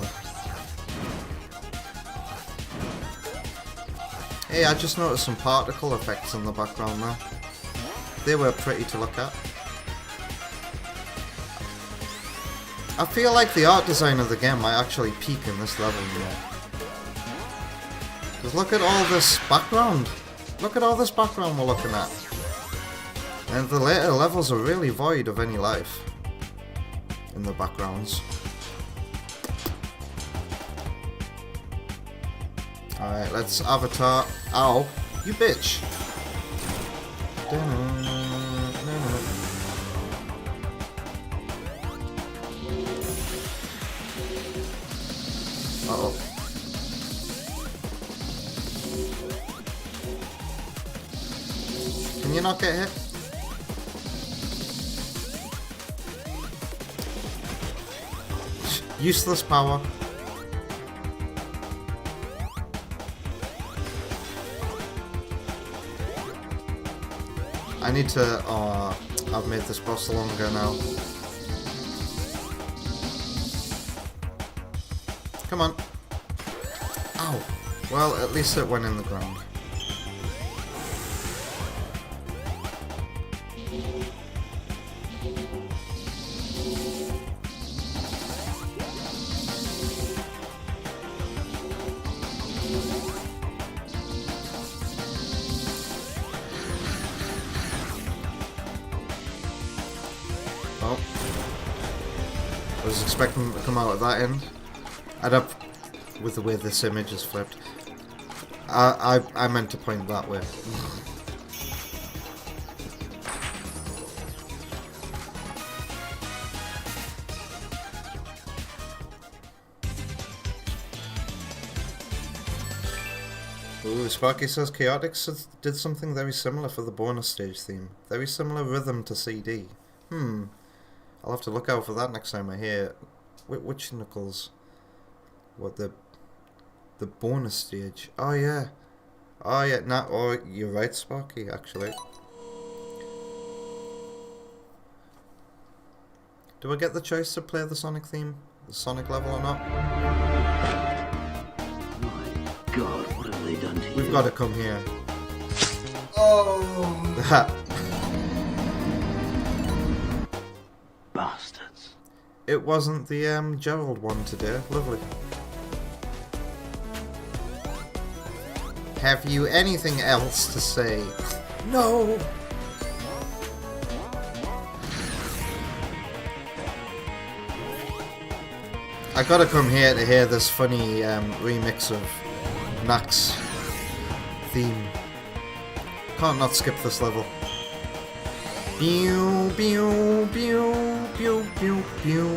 Speaker 1: Hey, I just noticed some particle effects in the background there. They were pretty to look at. I feel like the art design of the game might actually peak in this level, you know. Because look at all this background. Look at all this background we're looking at. And the later levels are really void of any life in the backgrounds. Alright, let's avatar. Ow, you bitch. Uh-oh. Can you not get hit? Useless power. I need to... I've made this boss longer now. Come on. Ow. Well, at least it went in the ground. Oh. I was expecting to come out at that end. I'd up with the way this image is flipped. I meant to point that way. Ooh, Sparky says Chaotix did something very similar for the bonus stage theme. Very similar rhythm to CD. I'll have to look out for that next time I hear which Knuckles. What the bonus stage? Oh yeah, nah, oh you're right, Sparky. Actually, do I get the choice to play the Sonic theme, the Sonic level, or not?
Speaker 4: My God, what have they done to you?
Speaker 1: We've got to come here. Oh.
Speaker 4: Bastards.
Speaker 1: It wasn't the Gerald one today. Lovely. Have you anything else to say? No. I gotta come here to hear this funny remix of Knack's theme. Can't not skip this level. Pew pew pew pew pew pew.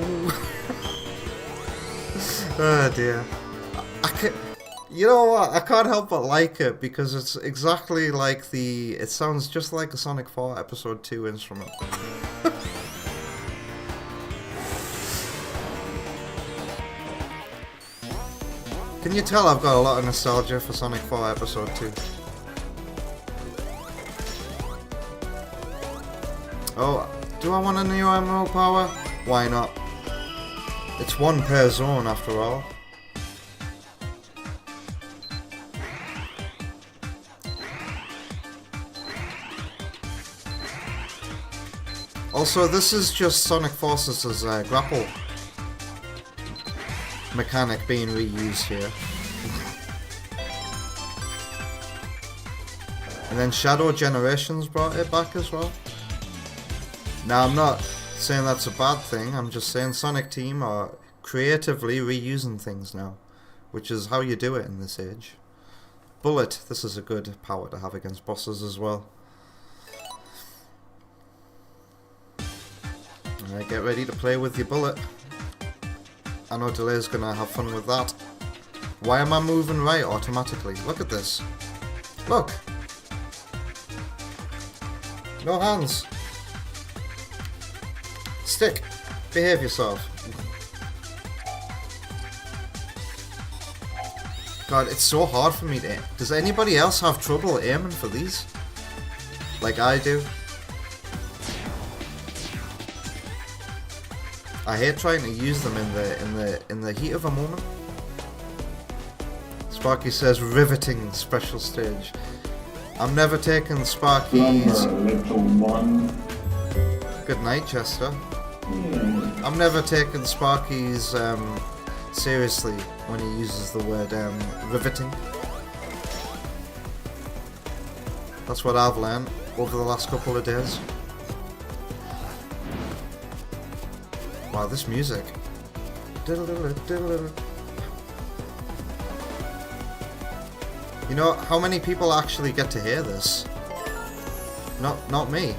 Speaker 1: Oh dear. I can't, you know what? I can't help but like it because it's exactly like the. It sounds just like a Sonic 4 Episode 2 instrument. Can you tell I've got a lot of nostalgia for Sonic 4 Episode 2? Oh, do I want a new Emerald Power? Why not? It's one per zone after all. Also, this is just Sonic Forces' grapple mechanic being reused here. And then Shadow Generations brought it back as well. Now, I'm not saying that's a bad thing, I'm just saying Sonic Team are creatively reusing things now, which is how you do it in this age. Bullet, this is a good power to have against bosses as well. Alright, get ready to play with your bullet. I know Delay's gonna have fun with that. Why am I moving right automatically? Look at this. Look! No hands. Stick. Behave yourself. God, it's so hard for me to aim. Does anybody else have trouble aiming for these? Like I do? I hate trying to use them in the heat of a moment. Sparky says riveting special stage. I'm never taking Sparky's. Good night, Chester. I'm never taking Sparky's seriously when he uses the word riveting. That's what I've learned over the last couple of days. Wow, this music. You know, how many people actually get to hear this? Not me.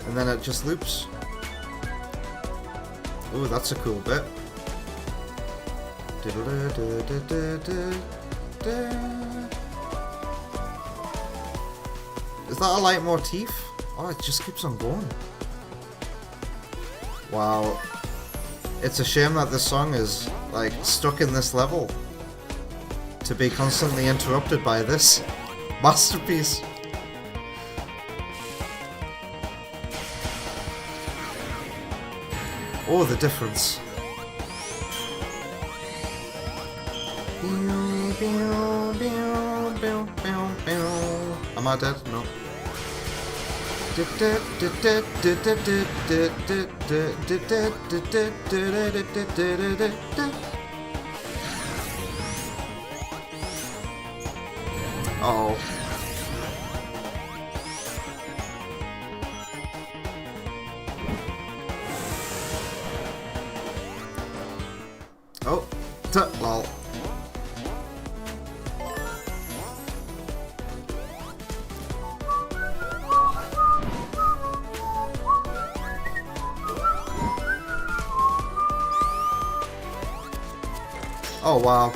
Speaker 1: And then it just loops. Ooh, that's a cool bit. Is that a leitmotif? Oh, it just keeps on going. Wow. It's a shame that this song is, like, stuck in this level. To be constantly interrupted by this masterpiece. Oh, the difference. Am I dead? No. Oh. Oh, lol. Oh wow.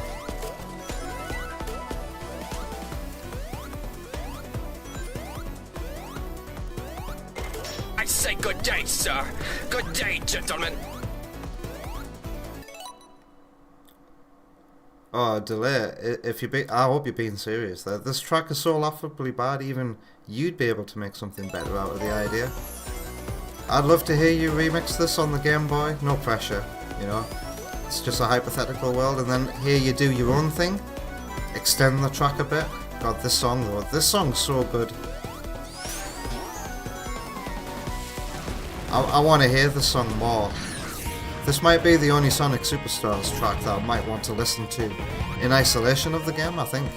Speaker 6: I say good day, sir. Good day, gentlemen.
Speaker 1: Oh, Delay, if you be, I hope you're being serious there. This track is so laughably bad, even you'd be able to make something better out of the idea. I'd love to hear you remix this on the Game Boy, no pressure, you know. It's just a hypothetical world, and then here you do your own thing. Extend the track a bit. God, this song though, this song's so good. I want to hear this song more. This might be the only Sonic Superstars track that I might want to listen to in isolation of the game, I think.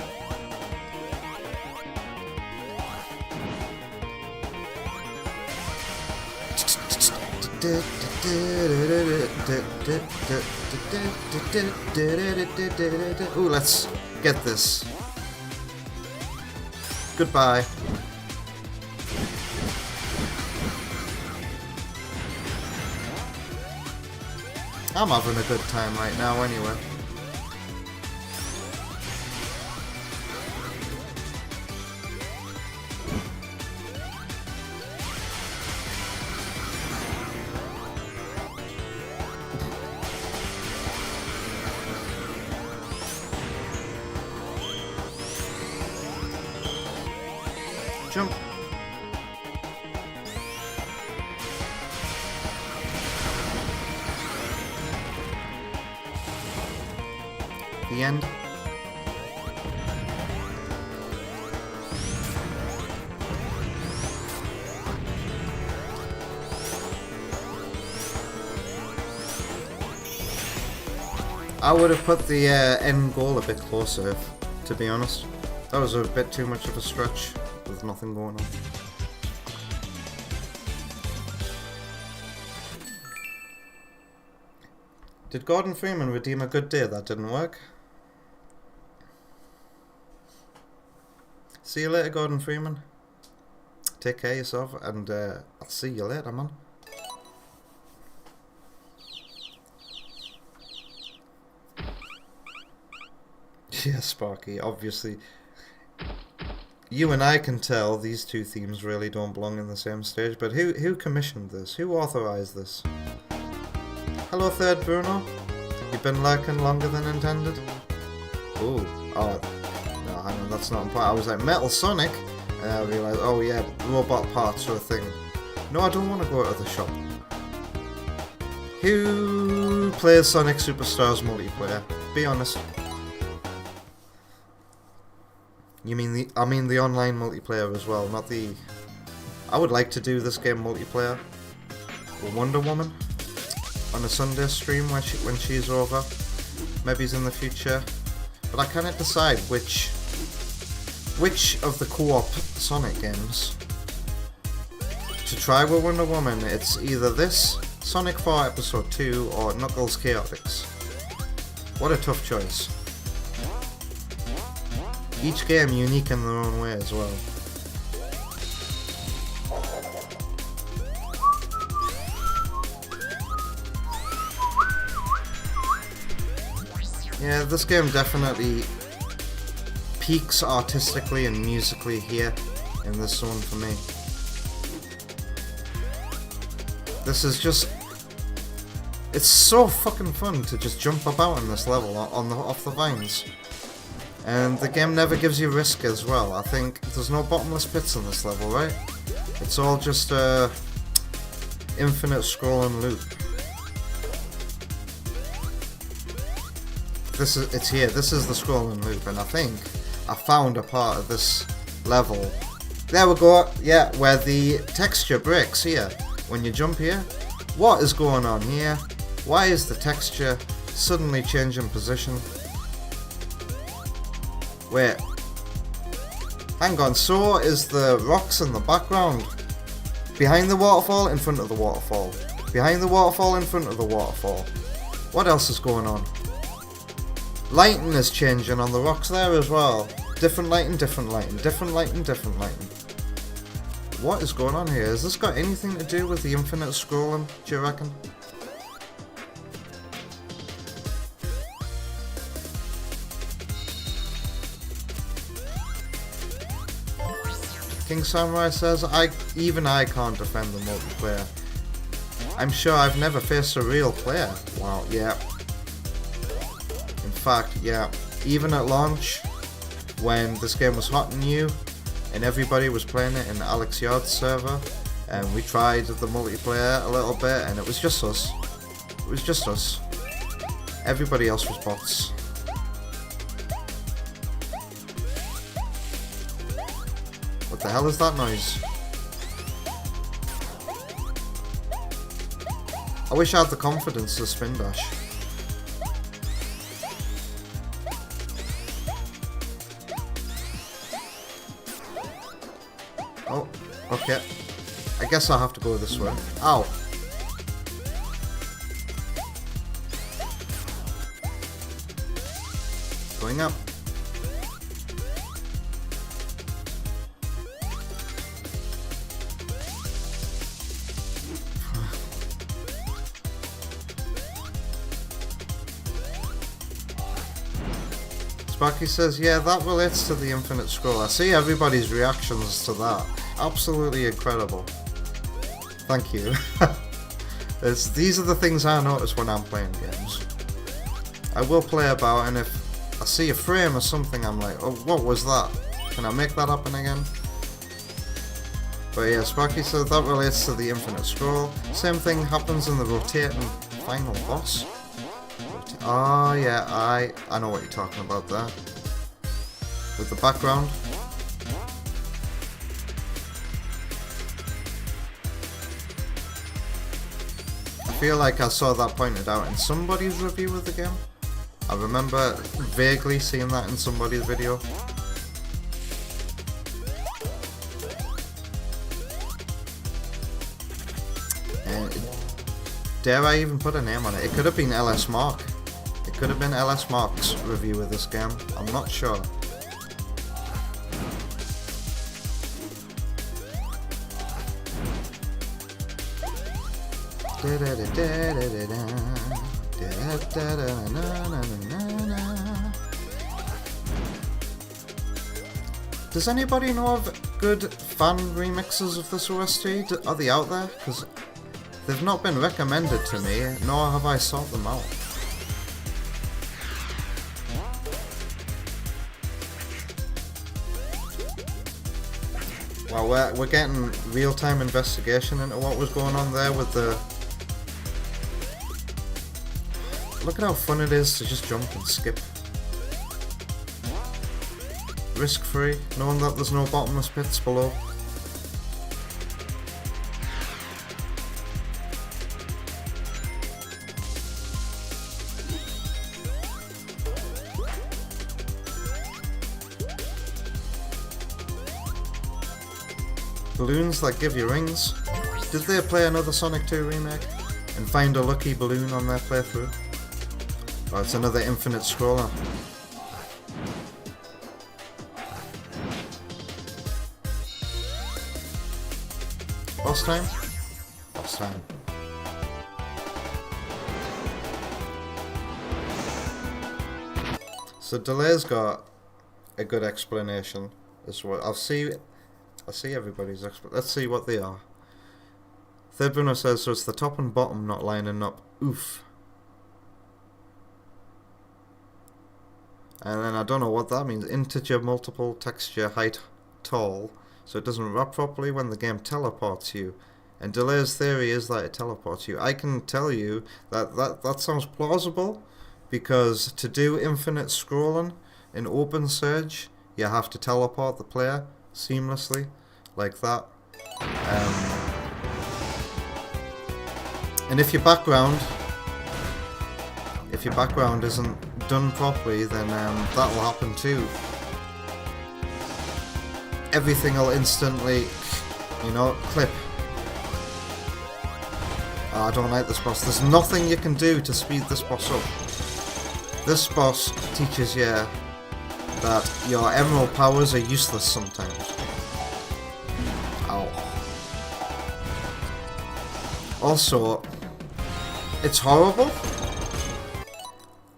Speaker 1: Ooh, let's get this. Goodbye. I'm having a good time right now anyway. Jump. The end. I would have put the end goal a bit closer, to be honest. That was a bit too much of a stretch with nothing going on. Did Gordon Freeman redeem a good day? That didn't work. See you later, Gordon Freeman. Take care of yourself, and I'll see you later, man. Yeah, Sparky, obviously. You and I can tell these two themes really don't belong in the same stage, but who commissioned this? Who authorized this? Hello, Third Bruno. You've been lurking longer than intended? Ooh, oh, no, hang on, that's not important. I was like, Metal Sonic? And I realised, oh yeah, robot parts are a thing. No, I don't want to go to the shop. Who plays Sonic Superstars multiplayer? Be honest. You mean I mean the online multiplayer as well, not the... I would like to do this game multiplayer with Wonder Woman on a Sunday stream when she's over. Maybe it's in the future. But I cannot decide which of the co-op Sonic games to try with Wonder Woman. It's either this, Sonic 4 Episode 2, or Knuckles Chaotix. What a tough choice. Each game unique in their own way as well. Yeah, this game definitely peaks artistically and musically here in this one for me. This is just... It's so fucking fun to just jump about in this level off the vines. And the game never gives you risk as well. I think there's no bottomless pits in this level, right? It's all just a infinite scrolling loop. It's here. This is the scrolling loop, and I think I found a part of this level. There we go. Yeah, where the texture breaks here. When you jump here, what is going on here? Why is the texture suddenly changing position? Wait. Hang on, so is the rocks in the background. Behind the waterfall, in front of the waterfall. Behind the waterfall, in front of the waterfall. What else is going on? Lighting is changing on the rocks there as well. Different lighting, different lighting, different lighting, different lighting. What is going on here? Has this got anything to do with the infinite scrolling, do you reckon? King Samurai says, even I can't defend the multiplayer. I'm sure I've never faced a real player. Wow, yeah. In fact, yeah. Even at launch, when this game was hot and new, and everybody was playing it in Alex Yard's server, and we tried the multiplayer a little bit, and it was just us. It was just us. Everybody else was bots. What the hell is that noise? I wish I had the confidence to spin dash. Oh, okay. I guess I'll have to go this way. Ow. Going up. Sparky says, yeah, that relates to the infinite scroll. I see everybody's reactions to that. Absolutely incredible. Thank you. These are the things I notice when I'm playing games. I will play about, and if I see a frame or something, I'm like, oh, what was that? Can I make that happen again? But yeah, Sparky said that relates to the infinite scroll. Same thing happens in the rotating final boss. Oh yeah, I know what you're talking about there. With the background. I feel like I saw that pointed out in somebody's review of the game. I remember vaguely seeing that in somebody's video. And dare I even put a name on it? It could have been LS Mark. It could have been LS Mark's review of this game. I'm not sure. Does anybody know of good fan remixes of this OST? Are they out there? Because they've not been recommended to me, nor have I sought them out. Well, we're getting real-time investigation into what was going on there with the... Look at how fun it is to just jump and skip. Risk-free, knowing that there's no bottomless pits below. Balloons that give you rings. Did they play another Sonic 2 remake and find a lucky balloon on their playthrough? Oh, it's another infinite scroller. Boss time? Boss time. So Delay's got a good explanation as well. I'll see everybody's let's see what they are. Third Bruno says, so it's the top and bottom not lining up. Oof. And then I don't know what that means. Integer, multiple, texture, height, tall. So it doesn't wrap properly when the game teleports you. And Delay's theory is that it teleports you. I can tell you that sounds plausible, because to do infinite scrolling in Open Surge, you have to teleport the player seamlessly, like that. And if your background isn't done properly, then that will happen too. Everything will instantly, clip. Oh, I don't like this boss. There's nothing you can do to speed this boss up. This boss teaches you that your emerald powers are useless sometimes. Ow. Also, it's horrible.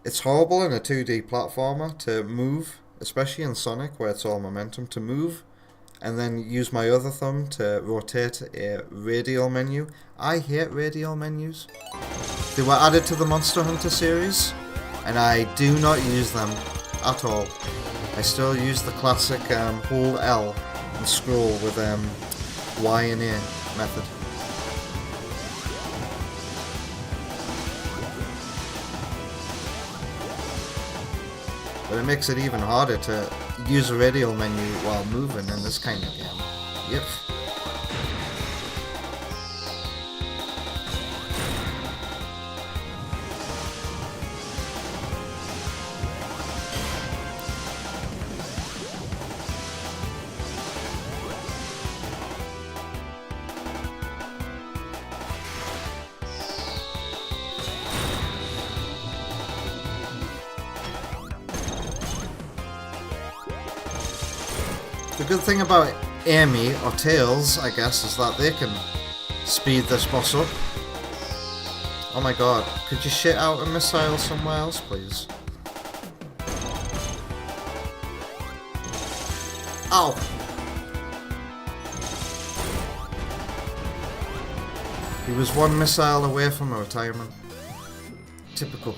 Speaker 1: It's horrible in a 2D platformer to move, especially in Sonic where it's all momentum, to move and then use my other thumb to rotate a radial menu. I hate radial menus. They were added to the Monster Hunter series and I do not use them at all. I still use the classic hold L and scroll with Y and A method. But it makes it even harder to use a radial menu while moving in this kind of game. Yep. The good thing about Amy, or Tails, I guess, is that they can speed this boss up. Oh my god, could you shit out a missile somewhere else, please? Ow! He was one missile away from a retirement. Typical.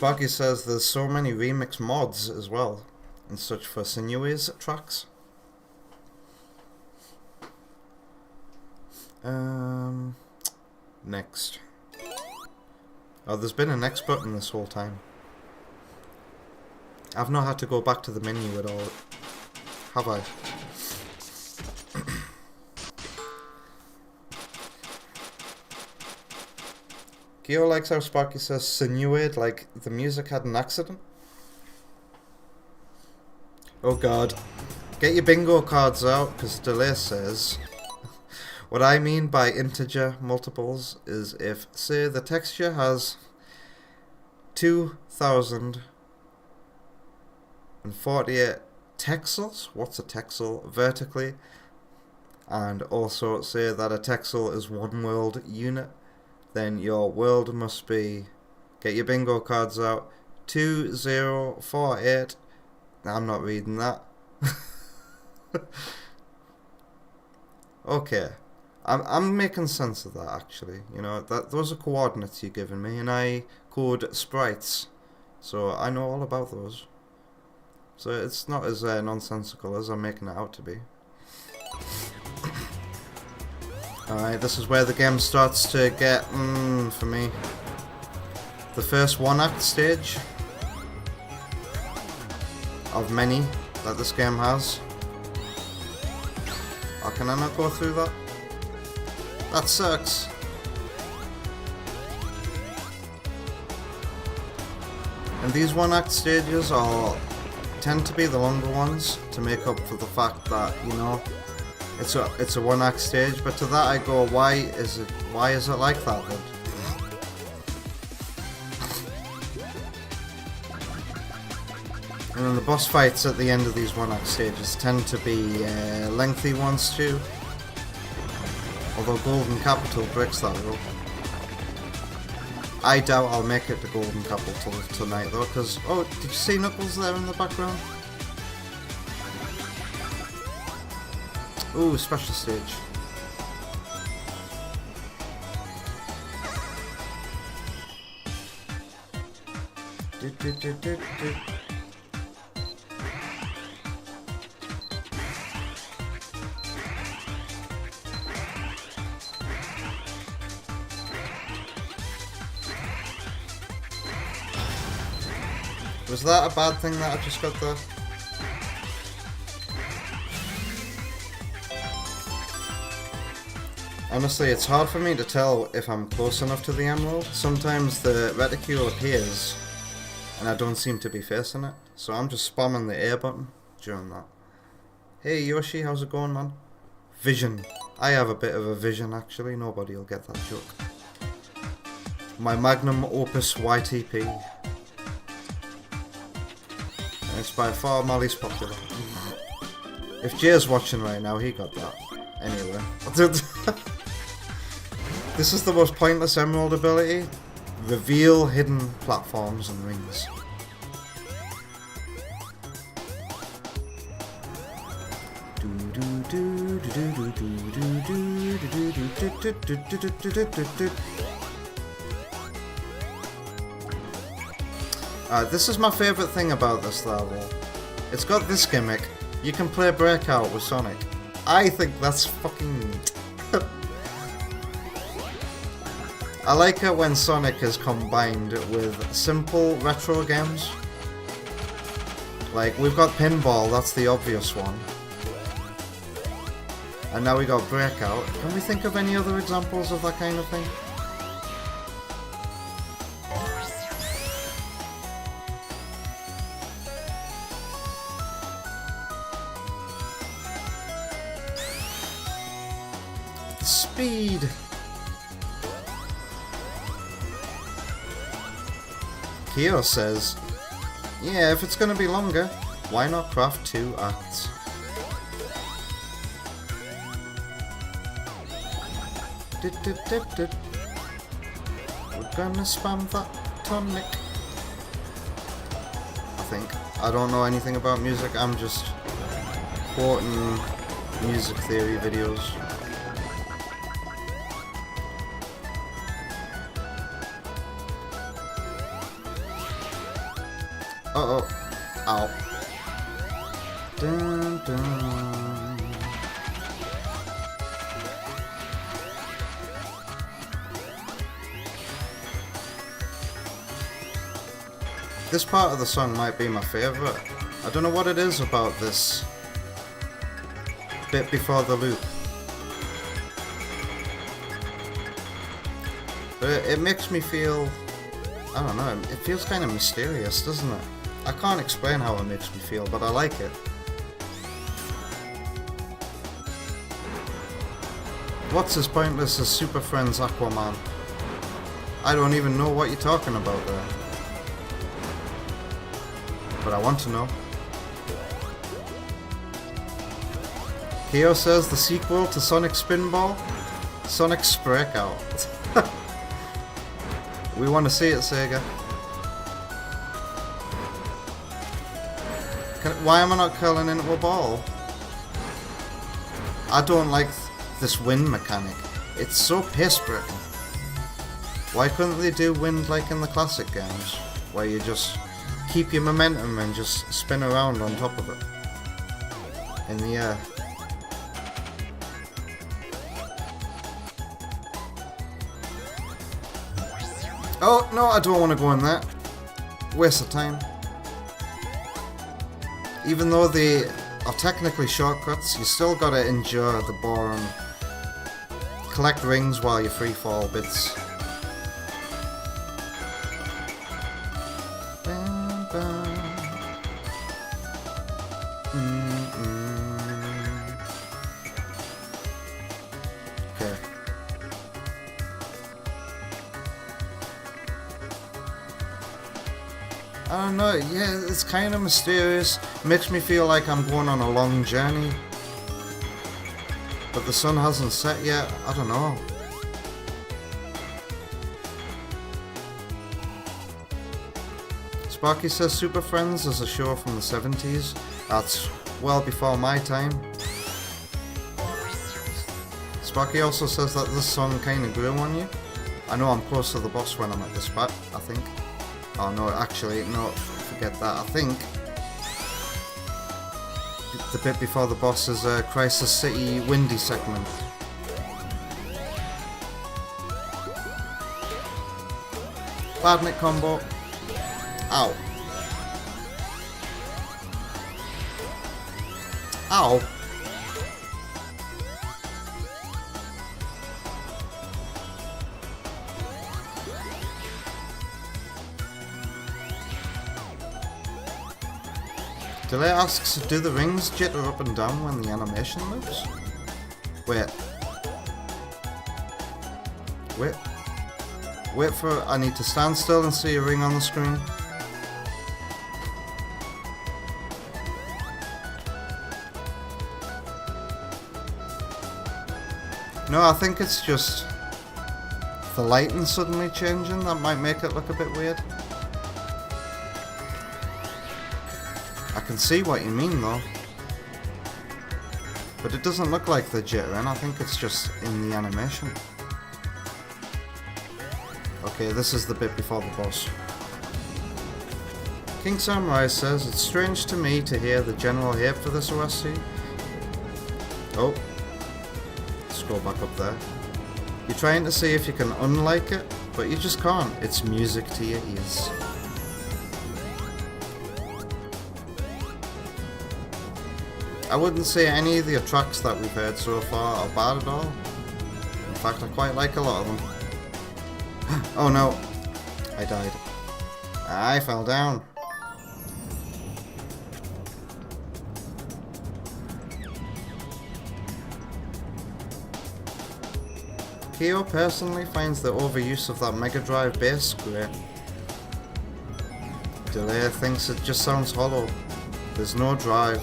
Speaker 1: Sparky says there's so many remix mods as well and such for Sinui's tracks. Next. Oh, there's been a next button this whole time. I've not had to go back to the menu at all, have I? Geo likes how Sparky says Sinuid, like the music had an accident. Oh god. Get your bingo cards out, because Delay says... What I mean by integer multiples is if, say, the texture has 2048 texels, what's a texel, vertically, and also say that a texel is one world unit, then your world must be, get your bingo cards out, 2048, I'm not reading that. Okay. I'm making sense of that, actually. You know, those are coordinates you're giving me, and I code sprites, so I know all about those. So it's not as nonsensical as I'm making it out to be. Alright, this is where the game starts to get, for me, the first one-act stage of many that this game has. Oh, can I not go through that? That sucks. And these one-act stages tend to be the longer ones to make up for the fact that, you know, it's a one-act stage. But to that I go, why is it like that then? And then the boss fights at the end of these one-act stages tend to be lengthy ones too. Although Golden Capital breaks that rule. I doubt I'll make it to Golden Capital tonight though, because... Oh, did you see Knuckles there in the background? Ooh, special stage. Was that a bad thing that I just got there? Honestly, it's hard for me to tell if I'm close enough to the emerald. Sometimes the reticule appears and I don't seem to be facing it, so I'm just spamming the A button during that. Hey Yoshi, how's it going, man? Vision. I have a bit of a vision actually, nobody will get that joke. My magnum opus YTP. It's by far my least popular. If Jay's watching right now, he got that. Anyway. This is the most pointless emerald ability. Reveal hidden platforms and rings. This is my favourite thing about this level. It's got this gimmick. You can play Breakout with Sonic. I think that's fucking... I like it when Sonic is combined with simple retro games. Like, we've got Pinball, that's the obvious one. And now we got Breakout. Can we think of any other examples of that kind of thing? Speed! Kyo says, yeah, if it's gonna be longer, why not craft 2 acts? We're gonna spam that tonic. I think. I don't know anything about music, I'm just quoting music theory videos. Uh-oh. Ow. Dun, dun. This part of the song might be my favourite. I don't know what it is about this bit before the loop. But it makes me feel, I don't know, it feels kind of mysterious, doesn't it? I can't explain how it makes me feel, but I like it. What's as pointless as Super Friends Aquaman? I don't even know what you're talking about there. But I want to know. Keo says the sequel to Sonic Spinball? Sonic's Breakout. We want to see it, Sega. Why am I not curling into a ball? I don't like this wind mechanic. It's so pace-breaking. Why couldn't they do wind like in the classic games? Where you just keep your momentum and just spin around on top of it. In the air. Oh, no, I don't want to go in there. Waste of time. Even though they are technically shortcuts, you still gotta endure the boring collect rings while you free fall bits. Okay. I don't know, yeah, it's kind of mysterious. Makes me feel like I'm going on a long journey. But the sun hasn't set yet, I don't know. Sparky says Super Friends is a show from the 70s. That's well before my time. Sparky also says that this song kinda grew on you. I know I'm close to the boss when I'm at this part, I think. Oh no, actually, no, forget that. I think the bit before the boss is a Crisis City Windy segment. Badnik combo. Ow. Ow. Delay asks, do the rings jitter up and down when the animation moves? Wait. Wait for, I need to stand still and see a ring on the screen. No, I think it's just the lighting suddenly changing. That might make it look a bit weird. I can see what you mean though. But it doesn't look like the jittering, I think it's just in the animation. Okay, this is the bit before the boss. King Samurai says, it's strange to me to hear the general hate for this OST. Oh. Let's go back up there. You're trying to see if you can unlike it, but you just can't. It's music to your ears. I wouldn't say any of the tracks that we've heard so far are bad at all. In fact, I quite like a lot of them. Oh no, I died. I fell down. Keo personally finds the overuse of that Mega Drive bass great. Delay thinks it just sounds hollow. There's no drive.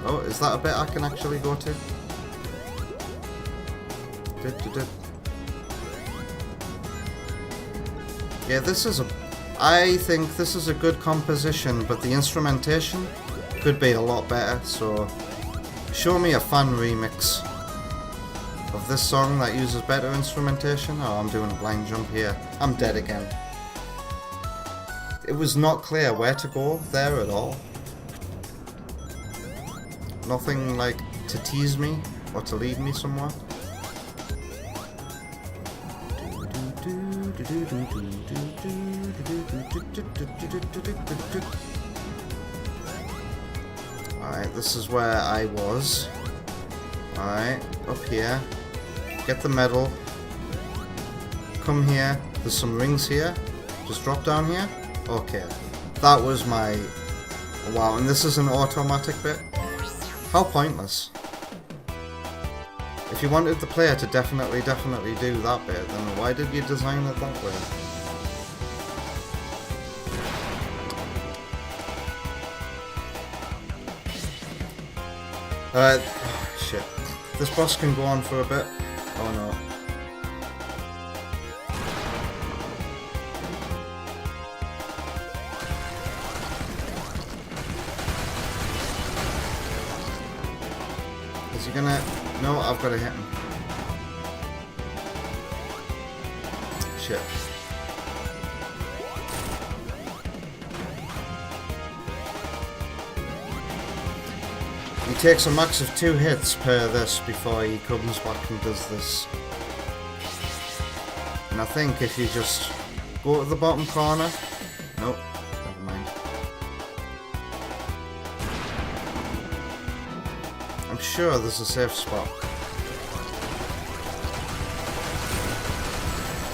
Speaker 1: Oh, is that a bit I can actually go to? Yeah, I think this is a good composition, but the instrumentation could be a lot better, so show me a fan remix of this song that uses better instrumentation. Oh, I'm doing a blind jump here. I'm dead again. It was not clear where to go there at all. Nothing like to tease me or to lead me somewhere. Alright, this is where I was. Alright, up here. Get the medal. Come here. There's some rings here. Just drop down here. Okay. That was my... Wow, and this is an automatic bit. How pointless. If you wanted the player to definitely do that bit, then why did you design it that way? Oh, shit. This boss can go on for a bit. Oh no. Is he gonna... No, I've got to hit him. Shit. He takes a max of 2 hits per this before he comes back and does this. And I think if you just go to the bottom corner... Nope, never mind. I'm sure there's a safe spot.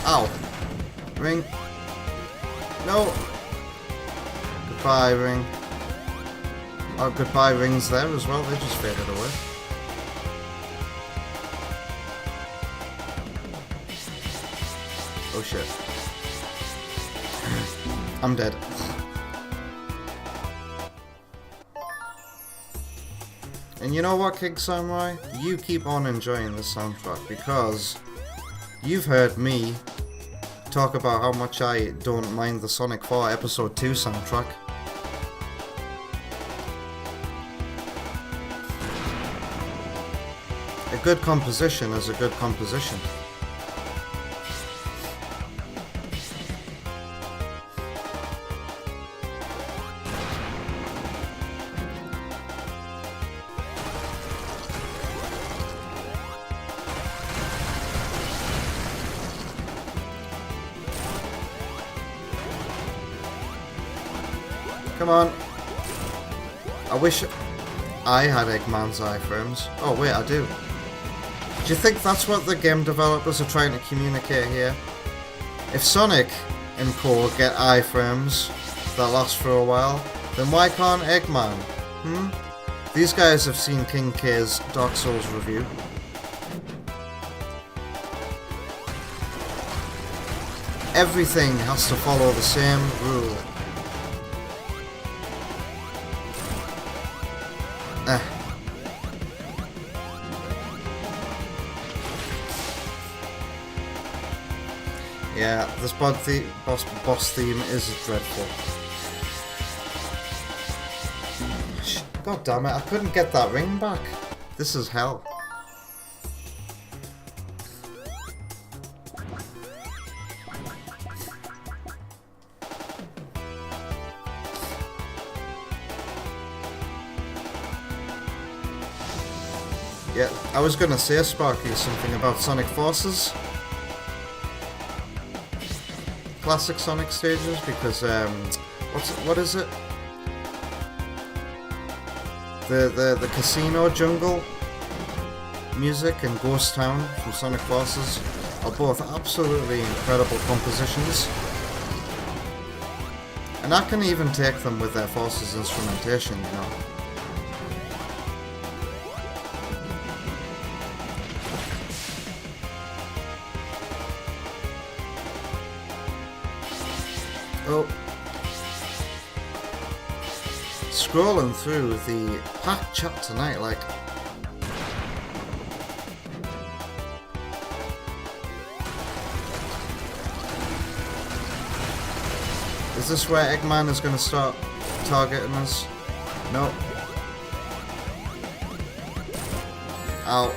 Speaker 1: Ow! Ring! No! Goodbye, ring. Oh, goodbye rings there as well, they just faded away. Oh shit. I'm dead. And you know what, King Samurai? You keep on enjoying this soundtrack because you've heard me talk about how much I don't mind the Sonic 4 Episode 2 soundtrack. A good composition is a good composition. Come on. I wish I had Eggman's iframes. Oh wait, I do. Do you think that's what the game developers are trying to communicate here? If Sonic and Co get iframes that last for a while, then why can't Eggman? These guys have seen King K's Dark Souls review. Everything has to follow the same rule. Yeah, this boss theme is dreadful. God damn it, I couldn't get that ring back. This is hell. Yeah, I was gonna say, Sparky, something about Sonic Forces. Classic Sonic stages, because what is it? The casino jungle music and Ghost Town from Sonic Forces are both absolutely incredible compositions. And I can even take them with their Forces instrumentation, you know. Oh. Scrolling through the packed chat tonight, like... Is this where Eggman is going to start targeting us? No. Ow.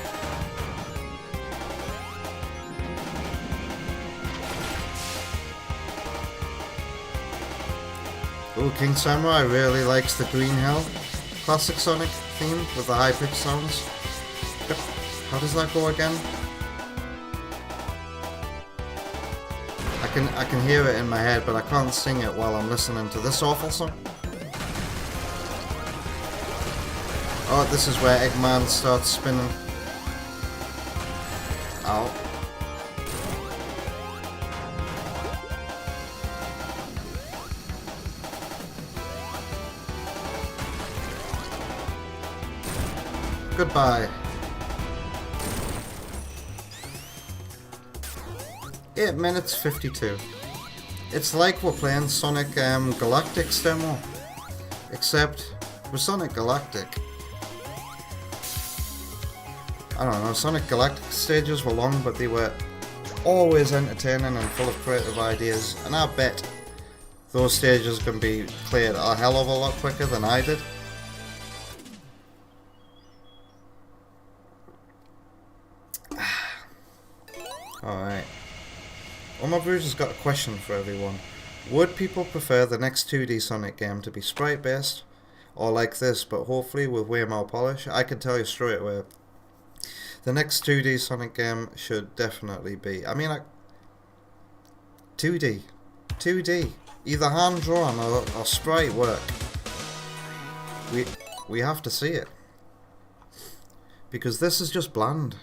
Speaker 1: Ooh, King Samurai really likes the Green Hill classic Sonic theme with the high-pitched sounds. Yep. How does that go again? I can hear it in my head, but I can't sing it while I'm listening to this awful song. Oh, this is where Eggman starts spinning. Ow. Goodbye. 8 minutes 52. It's like we're playing Sonic Galactic's demo, except with Sonic Galactic. I don't know, Sonic Galactic stages were long, but they were always entertaining and full of creative ideas, and I bet those stages can be played a hell of a lot quicker than I did. Alright. Oma Bruce has got a question for everyone. Would people prefer the next 2D Sonic game to be sprite based, or like this, but hopefully with way more polish? I can tell you straight away, the next 2D Sonic game should definitely be, 2D, either hand drawn or sprite work. We have to see it, because this is just bland.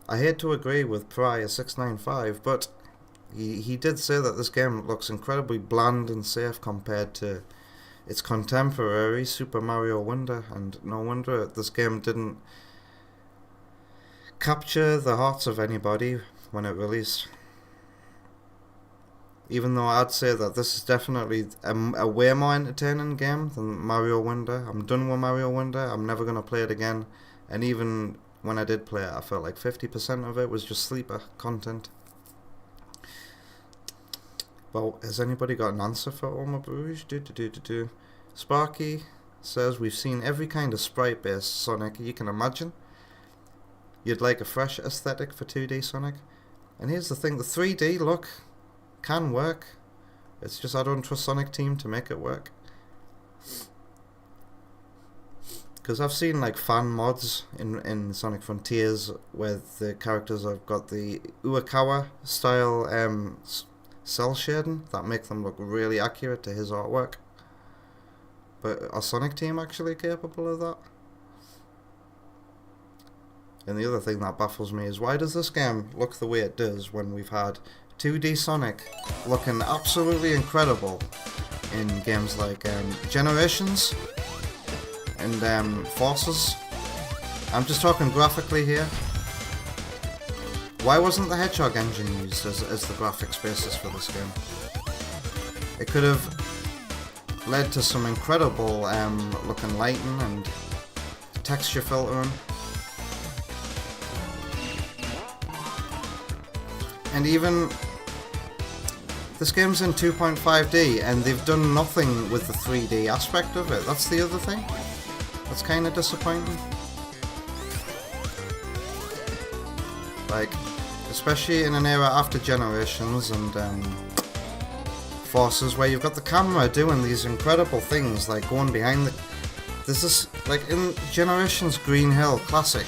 Speaker 1: I hate to agree with Prior695, but he did say that this game looks incredibly bland and safe compared to its contemporary Super Mario Wonder, and no wonder this game didn't capture the hearts of anybody when it released. Even though I'd say that this is definitely a way more entertaining game than Mario Wonder. I'm done with Mario Wonder, I'm never going to play it again, and even when I did play it, I felt like 50% of it was just sleeper content. Well, has anybody got an answer for Oma Bruges? Sparky says, we've seen every kind of sprite-based Sonic you can imagine. You'd like a fresh aesthetic for 2D Sonic? And here's the thing, the 3D look can work. It's just I don't trust Sonic Team to make it work. Because I've seen like fan mods in Sonic Frontiers where the characters have got the Uekawa style cell shading that make them look really accurate to his artwork. But are Sonic Team actually capable of that? And the other thing that baffles me is, why does this game look the way it does when we've had 2D Sonic looking absolutely incredible in games like Generations and Forces? I'm just talking graphically here. Why wasn't the Hedgehog engine used as the graphics basis for this game? It could have led to some incredible looking lighting and texture filtering. And even this game's in 2.5D and they've done nothing with the 3D aspect of it. That's the other thing. That's kind of disappointing. Like, especially in an era after Generations and Forces, where you've got the camera doing these incredible things, like going behind the... There's this, like in Generations Green Hill Classic,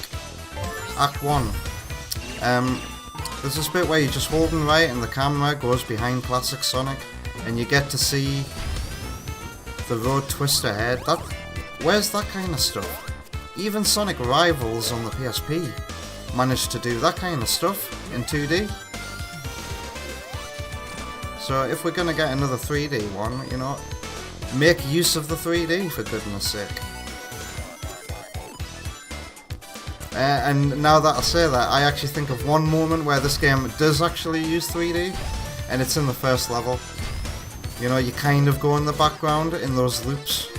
Speaker 1: Act 1, there's this bit where you're just holding right and the camera goes behind Classic Sonic and you get to see the road twist ahead. Where's that kind of stuff? Even Sonic Rivals on the PSP managed to do that kind of stuff in 2D. So if we're gonna get another 3D one, you know, make use of the 3D for goodness sake. And now that I say that, I actually think of one moment where this game does actually use 3D, and it's in the first level. You know, you kind of go in the background in those loops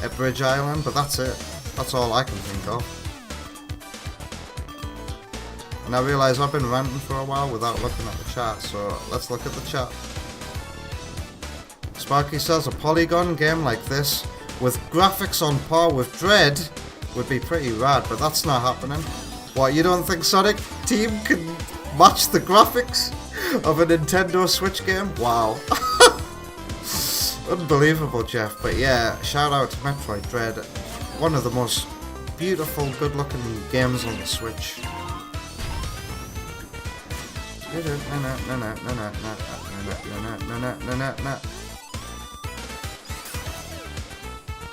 Speaker 1: at Bridge Island, but that's it. That's all I can think of. And I realise I've been ranting for a while without looking at the chat, so let's look at the chat. Sparky says a polygon game like this, with graphics on par with Dread, would be pretty rad, but that's not happening. What, you don't think Sonic Team can match the graphics of a Nintendo Switch game? Wow. Unbelievable, Jeff. But yeah, shout out to Metroid Dread. One of the most beautiful, good-looking games on the Switch.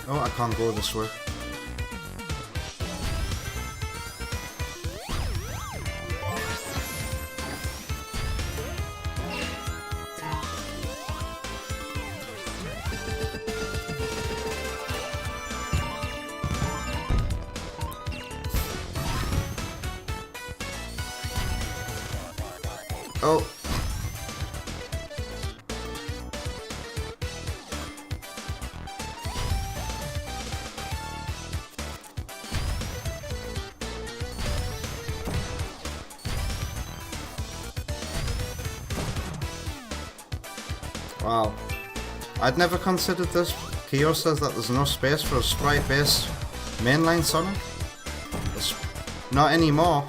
Speaker 1: Oh, I can't go this way. Oh. Wow. I'd never considered this. Kyo says that there's no space for a sprite-based mainline Sonic. Not anymore.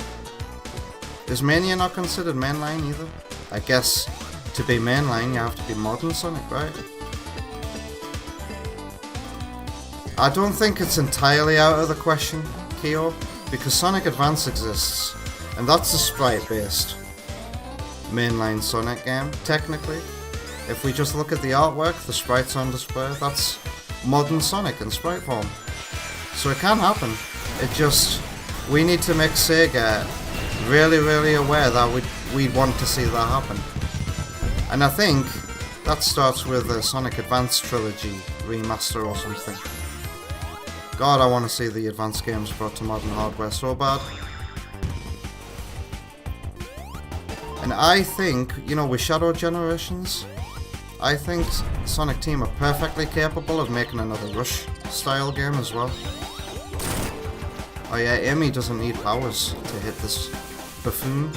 Speaker 1: Is Mania not considered mainline either? I guess to be mainline you have to be modern Sonic, right? I don't think it's entirely out of the question, Kyo, because Sonic Advance exists, and that's a sprite-based mainline Sonic game, technically. If we just look at the artwork, the sprites on display, that's modern Sonic in sprite form. So it can happen. It just, we need to make Sega really aware that we'd want to see that happen. And I think that starts with a Sonic Advance Trilogy remaster or something. God, I want to see the Advance games brought to modern hardware so bad. And I think, you know, with Shadow Generations, I think Sonic Team are perfectly capable of making another Rush style game as well. Oh yeah, Amy doesn't need powers to hit this buffoon.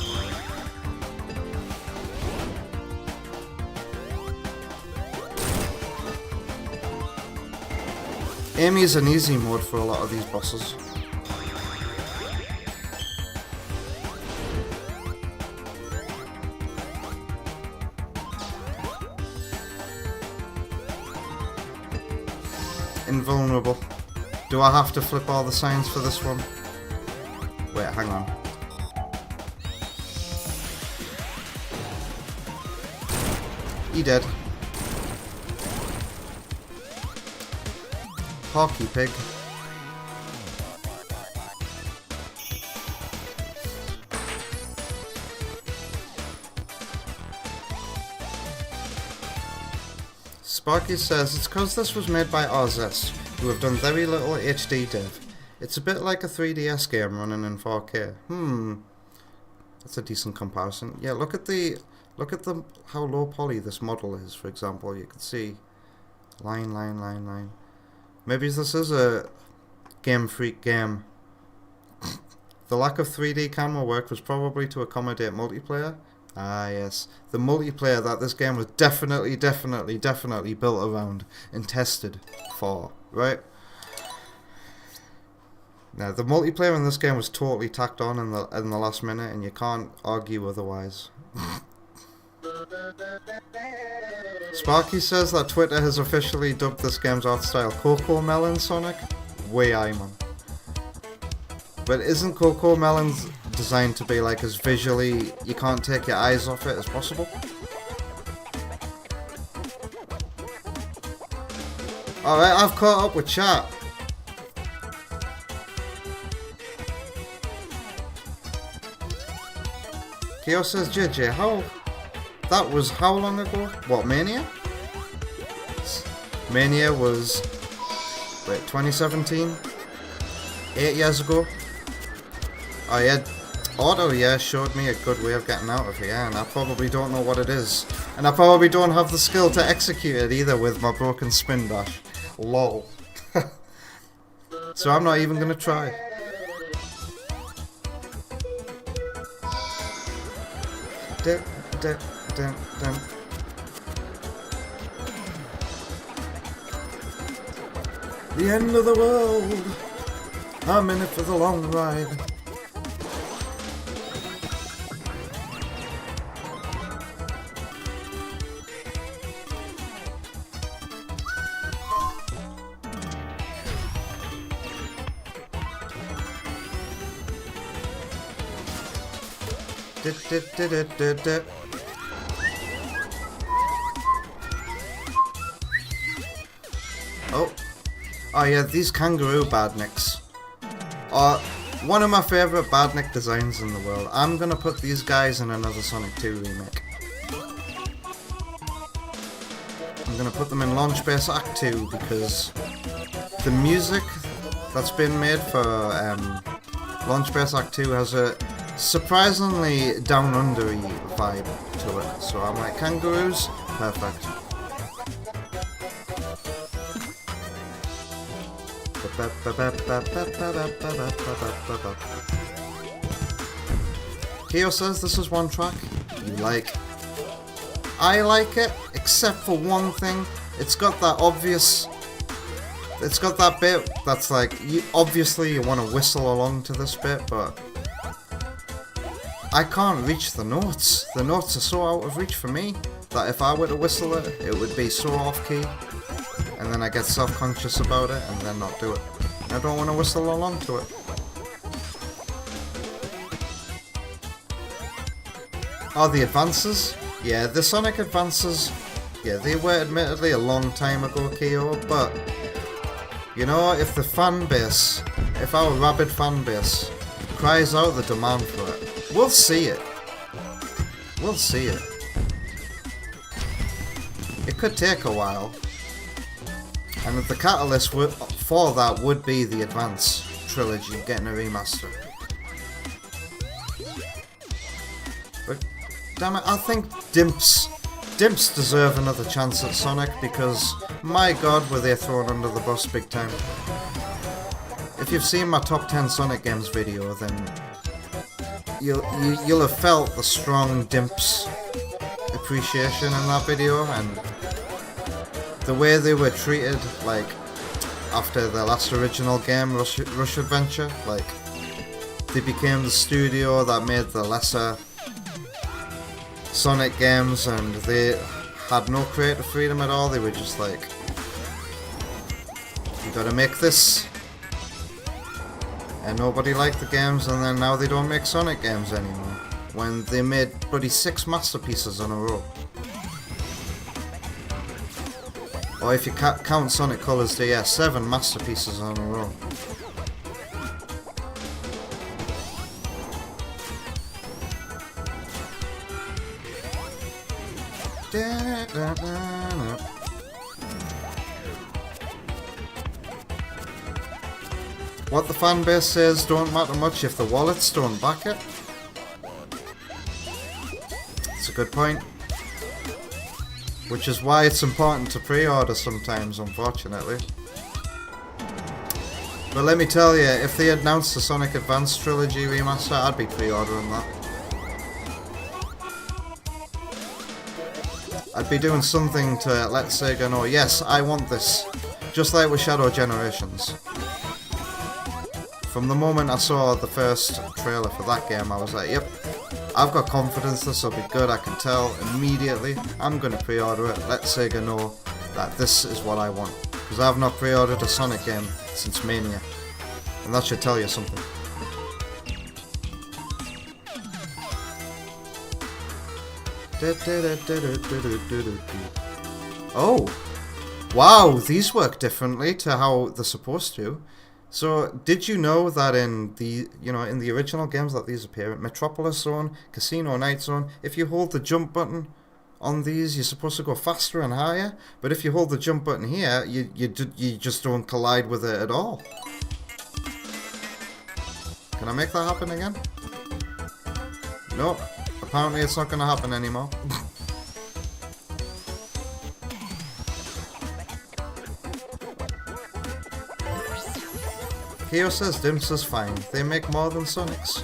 Speaker 1: Amy's an easy mode for a lot of these bosses. Invulnerable. Do I have to flip all the signs for this one? Wait, hang on. He dead. Hockey pig. Sparky says it's cause this was made by RZest, who have done very little HD dev. It's a bit like a 3DS game running in 4K. That's a decent comparison. Yeah, look at the how low poly this model is, for example. You can see line. Maybe this is a Game Freak game. The lack of 3D camera work was probably to accommodate multiplayer. Ah yes, the multiplayer that this game was definitely built around and tested for, right? Now the multiplayer in this game was totally tacked on in the last minute, and you can't argue otherwise. Sparky says that Twitter has officially dubbed this game's art style Coco Melon Sonic. Way aye, man. But isn't Coco Melon's designed to be like as visually, you can't take your eyes off it as possible? Alright, I've caught up with chat. Kyo says, JJ, that was how long ago? What, Mania? Mania was, wait, 2017? 8 years ago? Oh yeah, Auto, yeah, showed me a good way of getting out of here, and I probably don't know what it is. And I probably don't have the skill to execute it either with my broken spin dash. Lol. So I'm not even gonna try. The end of the world. I'm in it for the long ride. Oh. Oh yeah, these kangaroo badniks are one of my favourite badnik designs in the world. I'm gonna put these guys in another Sonic 2 remake. I'm gonna put them in Launch Base Act 2 because the music that's been made for Launch Base Act 2 has a surprisingly down undery vibe to it. So I'm like, kangaroos, perfect. Keo says this is one track you like. I like it, except for one thing. It's got that obvious... It's got that bit that's like, obviously you want to whistle along to this bit, but I can't reach the notes. The notes are so out of reach for me that if I were to whistle it, it would be so off key, and then I get self-conscious about it and then not do it. I don't want to whistle along to it. Oh, the advances? Yeah, the Sonic advances, yeah, they were admittedly a long time ago, KO, but you know, if the fan base, if our rabid fan base cries out the demand for it, we'll see it. We'll see it. It could take a while. And the catalyst for that would be the Advance trilogy getting a remaster. But damn it, I think Dimps deserve another chance at Sonic because my god were they thrown under the bus big time. If you've seen my top 10 Sonic games video, then you'll have felt the strong Dimps appreciation in that video, and the way they were treated, like, after the last original game, Rush Adventure, like, they became the studio that made the lesser Sonic games, and they had no creative freedom at all. They were just like, you gotta make this, and nobody liked the games, and then now they don't make Sonic games anymore, when they made bloody 6 masterpieces in a row. Or if you count Sonic Colors, they are 7 masterpieces in a row. What the fanbase says don't matter much if the wallets don't back it. It's a good point. Which is why it's important to pre-order sometimes, unfortunately. But let me tell you, if they announced the Sonic Advance Trilogy remaster, I'd be pre-ordering that. I'd be doing something to let Sega know, yes, I want this. Just like with Shadow Generations. From the moment I saw the first trailer for that game, I was like, yep, I've got confidence this will be good, I can tell immediately. I'm going to pre-order it, let Sega know that this is what I want. Because I've not pre-ordered a Sonic game since Mania. And that should tell you something. Oh! Wow, these work differently to how they're supposed to. So, did you know that in the original games that these appear in, Metropolis Zone, Casino Night Zone, if you hold the jump button on these, you're supposed to go faster and higher, but if you hold the jump button here, you just don't collide with it at all. Can I make that happen again? No, apparently it's not going to happen anymore. Keo says Dimps is fine. They make more than Sonics.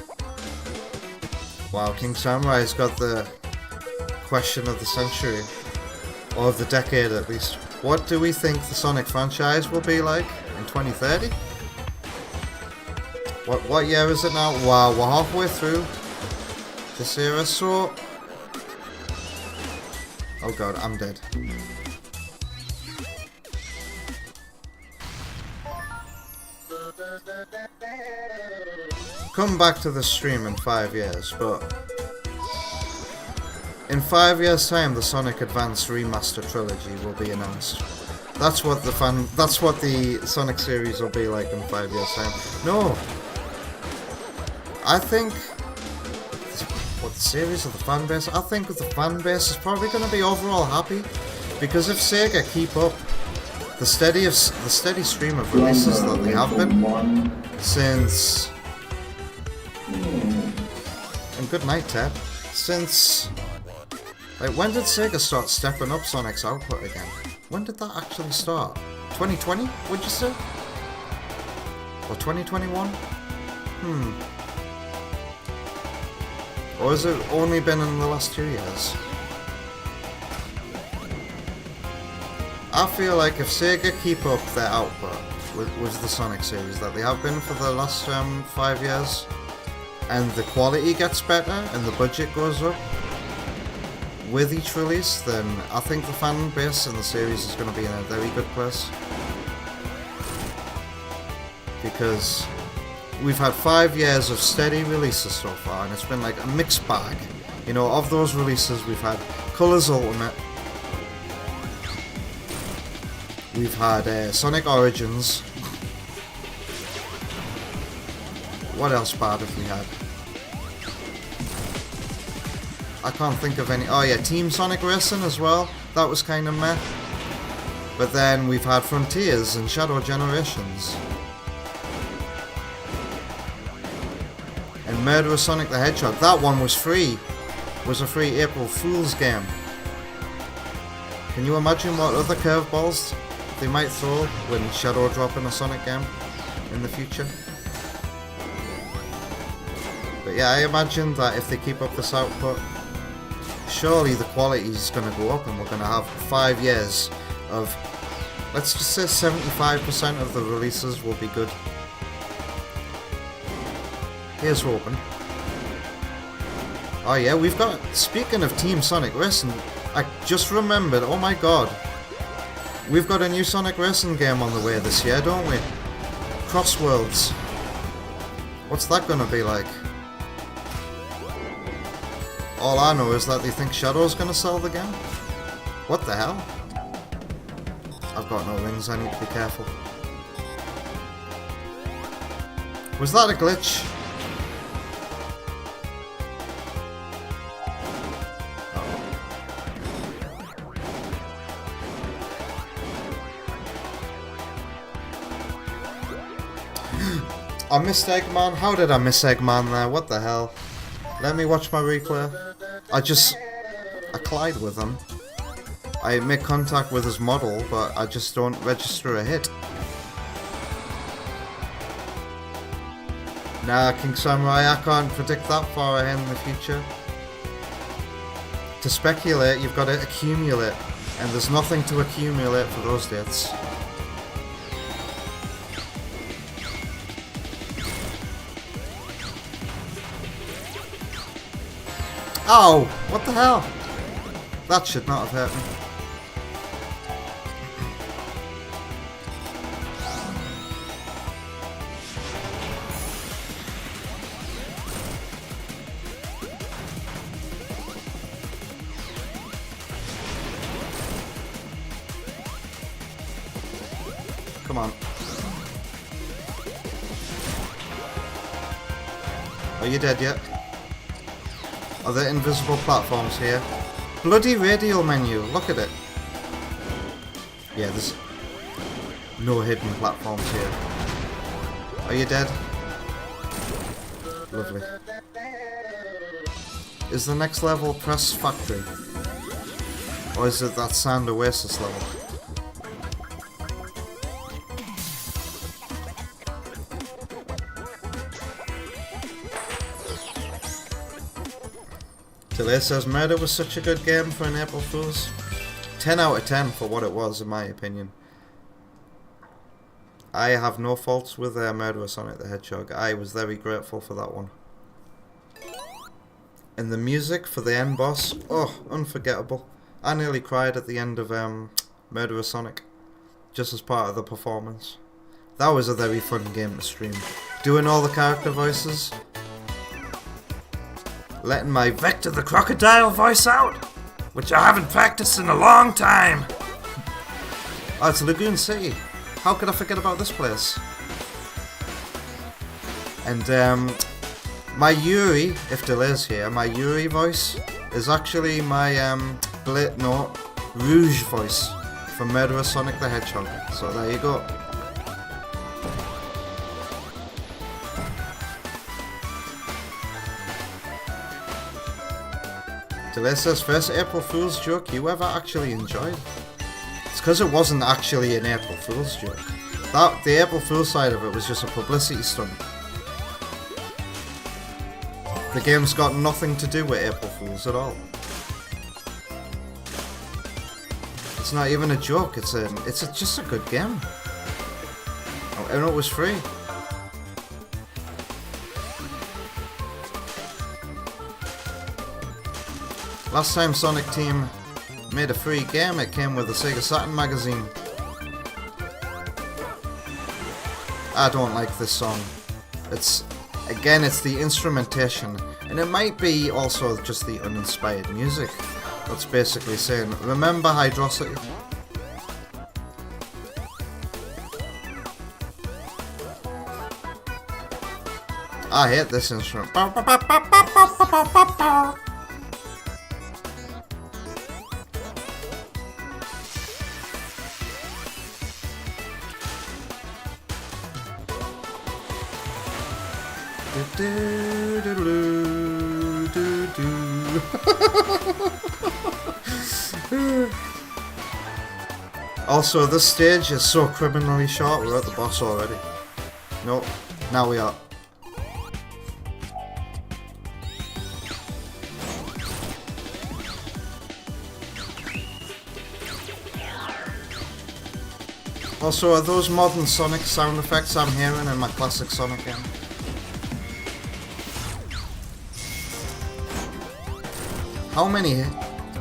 Speaker 1: Wow, King Samurai's got the question of the century. Or of the decade at least. What do we think the Sonic franchise will be like in 2030? What year is it now? Wow, we're halfway through this era, so... Oh god, I'm dead. Come back to the stream in 5 years, but In 5 years' time, the Sonic Advance Remaster trilogy will be announced. That's what the Sonic series will be like in 5 years' time. No, I think what the series of the fan base. I think the fan base is probably going to be overall happy because if Sega keep up the steady stream of releases that they have been since. And good night, Ted. Since. Like, when did Sega start stepping up Sonic's output again? When did that actually start? 2020, would you say? Or 2021? Or has it only been in the last 2 years? I feel like if Sega keep up their output with the Sonic series that they have been for the last 5 years, and the quality gets better and the budget goes up with each release, then I think the fan base in the series is going to be in a very good place. Because we've had 5 years of steady releases so far, and it's been like a mixed bag. You know, of those releases, we've had Colors Ultimate, we've had Sonic Origins. What else bad have we had? I can't think of any. Oh yeah, Team Sonic Racing as well. That was kind of meh. But then we've had Frontiers and Shadow Generations. And Murderous Sonic the Hedgehog. That one was free. Was a free April Fool's game. Can you imagine what other curveballs they might throw when Shadow dropping a Sonic game in the future? But yeah, I imagine that if they keep up this output, surely the quality is going to go up and we're going to have 5 years of, let's just say 75% of the releases will be good. Here's hoping. Oh yeah, we've got, speaking of Team Sonic Racing, I just remembered, oh my god, we've got a new Sonic Racing game on the way this year, don't we? Crossworlds. What's that going to be like? All I know is that they think Shadow's gonna sell the game. What the hell? I've got no rings, I need to be careful. Was that a glitch? I missed Eggman? How did I miss Eggman there? What the hell? Let me watch my replay. I collide with him. I make contact with his model, but I just don't register a hit. Nah, King Samurai, I can't predict that far ahead in the future. To speculate, you've got to accumulate, and there's nothing to accumulate for those dates. Oh, what the hell? That should not have hurt me. Come on. Are you dead yet? Are there invisible platforms here? Bloody radial menu, look at it. Yeah, there's no hidden platforms here. Are you dead? Lovely. Is the next level Press Factory? Or is it that Sand Oasis level? Delay says Murder was such a good game for an April Fool's. 10 out of 10 for what it was, in my opinion. I have no faults with Murder Sonic the Hedgehog. I was very grateful for that one. And the music for the end boss, oh, unforgettable. I nearly cried at the end of Murder Sonic, just as part of the performance. That was a very fun game to stream. Doing all the character voices. letting my Vector the Crocodile voice out, which I haven't practiced in a long time. Oh, it's Lagoon City. How could I forget about this place? And my Yuri, if Delay's here, my Yuri voice is actually my Rouge voice from Murderer Sonic the Hedgehog. So there you go. Delay says, first April Fool's joke you ever actually enjoyed? It's because it wasn't actually an April Fool's joke. The April Fool's side of it was just a publicity stunt. The game's got nothing to do with April Fools at all. It's not even a joke, it's just a good game. Oh, and it was free. Last time Sonic Team made a free game, it came with a Sega Saturn magazine. I don't like this song. It's the instrumentation, and it might be also just the uninspired music that's basically saying, remember Hydrosity? I hate this instrument. Also, this stage is so criminally short, we're at the boss already. Nope, now we are. Also, are those modern Sonic sound effects I'm hearing in my classic Sonic game? How many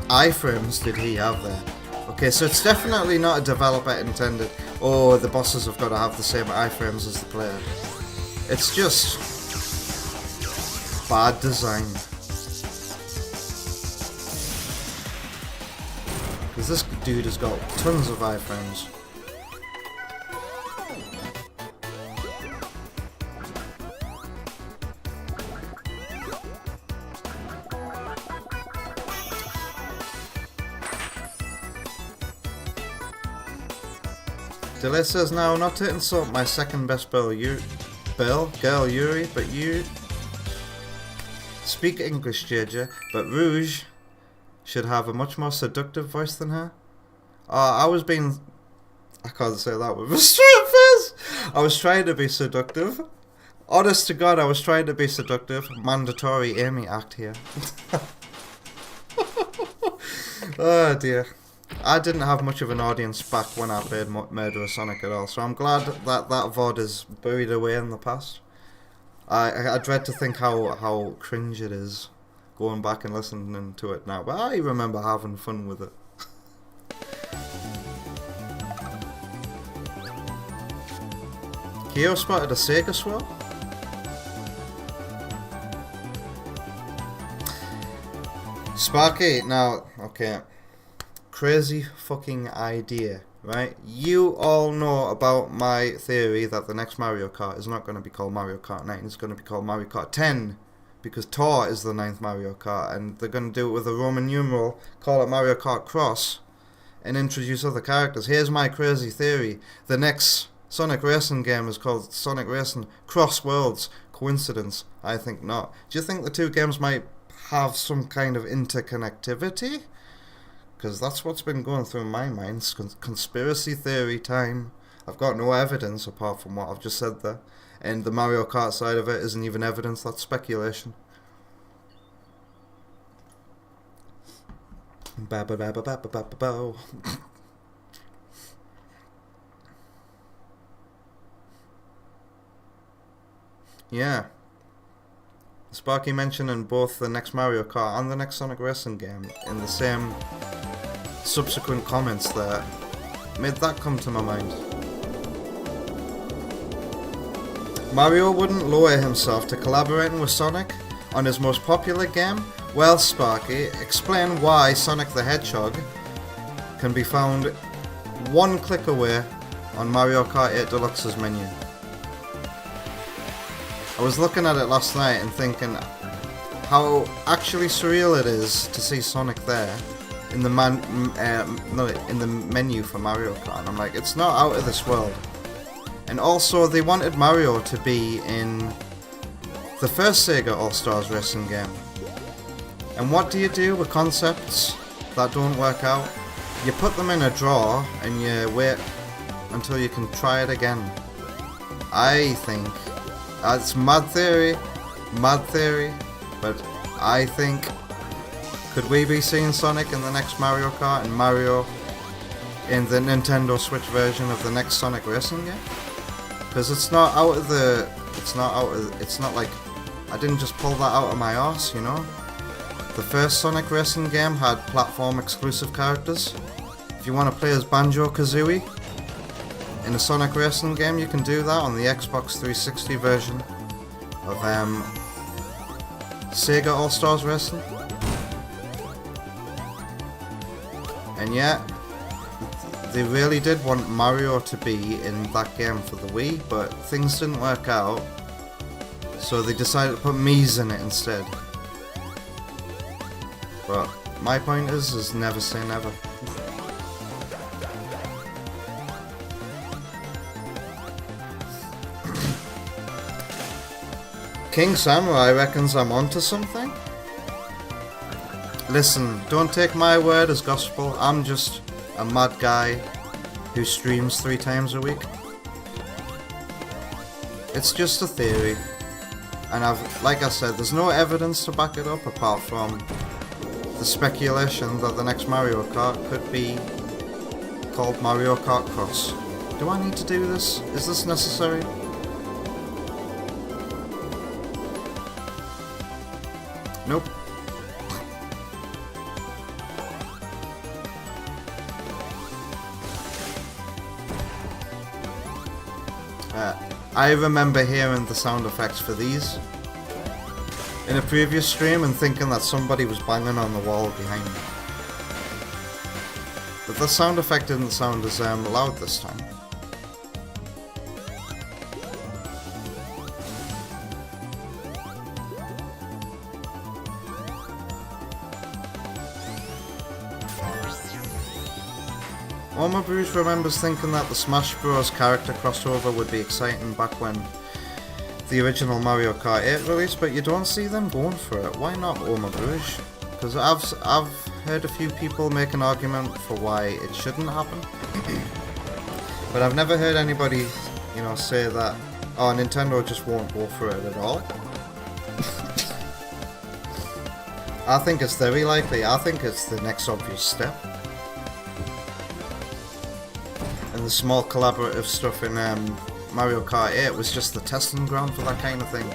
Speaker 1: iframes did he have there? Okay, so it's definitely not a developer intended, oh, the bosses have got to have the same iframes as the player. It's just bad design. Because this dude has got tons of iframes. Delay says now, not to insult my second best girl Yuri, but you speak English, JJ, but Rouge should have a much more seductive voice than her. I can't say that with a straight face. I was trying to be seductive. Honest to God, I was trying to be seductive. Mandatory Amy act here. Oh dear. I didn't have much of an audience back when I played Murderer Sonic at all, so I'm glad that VOD is buried away in the past. I dread to think how cringe it is going back and listening to it now, but I remember having fun with it. Kyo spotted a Sega swirl? Sparky, now, okay. Crazy fucking idea, right? You all know about my theory that the next Mario Kart is not going to be called Mario Kart 9, it's going to be called Mario Kart 10, because Tor is the 9th Mario Kart, and they're going to do it with a Roman numeral, call it Mario Kart Cross, and introduce other characters. Here's my crazy theory. The next Sonic Racing game is called Sonic Racing Cross Worlds. Coincidence? I think not. Do you think the two games might have some kind of interconnectivity? Because that's what's been going through my mind. It's conspiracy theory time. I've got no evidence apart from what I've just said there. And the Mario Kart side of it isn't even evidence, that's speculation. Ba-ba-ba-ba-ba-ba-ba-ba. Yeah. Sparky mentioned in both the next Mario Kart and the next Sonic Racing game in the same subsequent comments there made that come to my mind. Mario wouldn't lower himself to collaborating with Sonic on his most popular game? Well, Sparky, explain why Sonic the Hedgehog can be found one click away on Mario Kart 8 Deluxe's menu. I was looking at it last night and thinking how actually surreal it is to see Sonic there in the in the menu for Mario Kart. And I'm like, it's not out of this world. And also, they wanted Mario to be in the first Sega All-Stars Racing game. And what do you do with concepts that don't work out? You put them in a drawer and you wait until you can try it again. I think that's mad theory, but I think, could we be seeing Sonic in the next Mario Kart and Mario in the Nintendo Switch version of the next Sonic Racing game? Because it's not like I didn't just pull that out of my arse, you know? The first Sonic Racing game had platform exclusive characters. If you want to play as Banjo-Kazooie in a Sonic Racing game, you can do that on the Xbox 360 version of Sega All-Stars Racing. And yeah, they really did want Mario to be in that game for the Wii, but things didn't work out, so they decided to put Mii's in it instead. But my point is never say never. King Samurai reckons I'm onto something? Listen, don't take my word as gospel. I'm just a mad guy who streams 3 times a week. It's just a theory, and like I said, there's no evidence to back it up apart from the speculation that the next Mario Kart could be called Mario Kart Cross. Do I need to do this? Is this necessary? Nope. I remember hearing the sound effects for these in a previous stream and thinking that somebody was banging on the wall behind me. But the sound effect didn't sound as loud this time. Oma Bruce remembers thinking that the Smash Bros. Character crossover would be exciting back when the original Mario Kart 8 released, but you don't see them going for it. Why not, Oma Bruce? Because I've heard a few people make an argument for why it shouldn't happen, but I've never heard anybody, you know, say that, oh, Nintendo just won't go for it at all. I think it's very likely. I think it's the next obvious step. And the small collaborative stuff in Mario Kart 8 was just the testing ground for that kind of thing.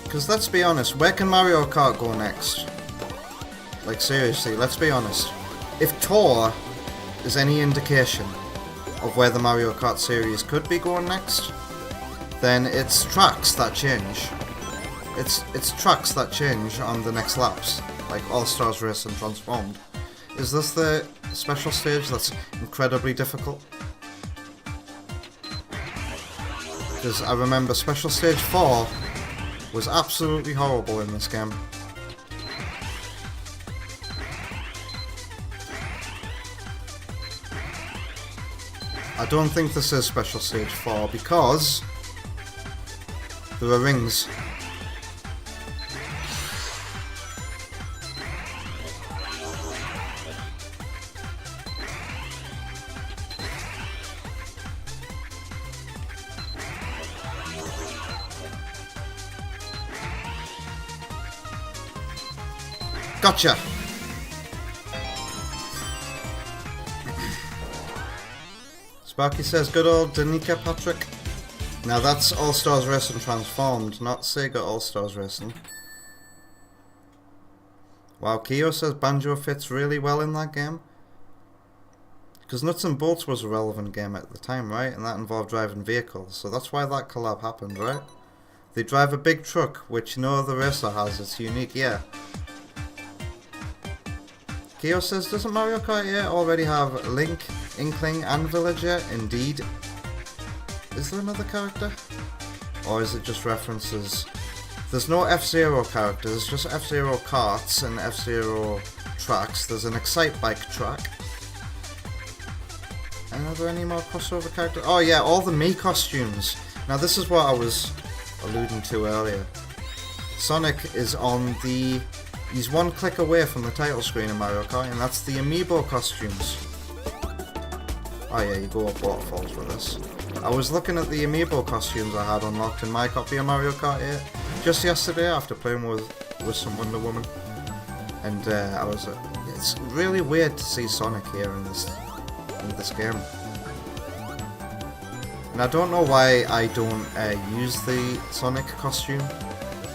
Speaker 1: Because let's be honest, where can Mario Kart go next? Like seriously, let's be honest. If Tour is any indication of where the Mario Kart series could be going next, then it's tracks that change. It's tracks that change on the next laps, like All-Stars Racing Transformed. Is this the special stage that's incredibly difficult? Because I remember Special Stage 4 was absolutely horrible in this game. I don't think this is Special Stage 4 because there are rings. Gotcha! Sparky says, good old Danica Patrick. Now that's All-Stars Racing Transformed, not Sega All-Stars Racing. Wow, Kyo says Banjo fits really well in that game. Because Nuts and Bolts was a relevant game at the time, right? And that involved driving vehicles, so that's why that collab happened, right? They drive a big truck, which no other racer has. It's unique, yeah. Kyo says, doesn't Mario Kart 8 already have Link, Inkling, and Villager? Indeed. Is there another character? Or is it just references? There's no F-Zero characters, just F-Zero karts and F-Zero tracks. There's an Excite Bike track. And are there any more crossover characters? Oh yeah, all the Mii costumes. Now this is what I was alluding to earlier. Sonic is on the... He's one click away from the title screen in Mario Kart, and that's the Amiibo costumes. Oh yeah, you go up waterfalls with this. I was looking at the Amiibo costumes I had unlocked in my copy of Mario Kart 8 just yesterday after playing with some Wonder Woman. And I was... it's really weird to see Sonic here in this game. And I don't know why I don't use the Sonic costume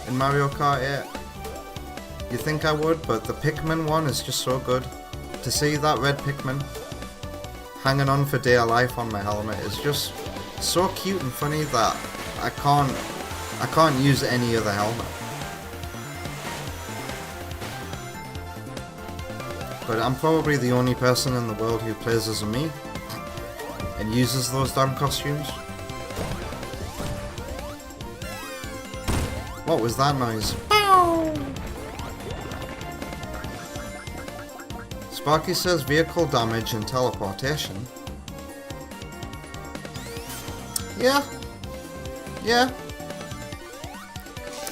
Speaker 1: in Mario Kart 8. You'd think I would, but the Pikmin one is just so good. To see that red Pikmin hanging on for dear life on my helmet is just so cute and funny that I can't use any other helmet. But I'm probably the only person in the world who plays as a Mii and uses those damn costumes. What was that noise? Sparky says vehicle damage and teleportation. Yeah. Yeah.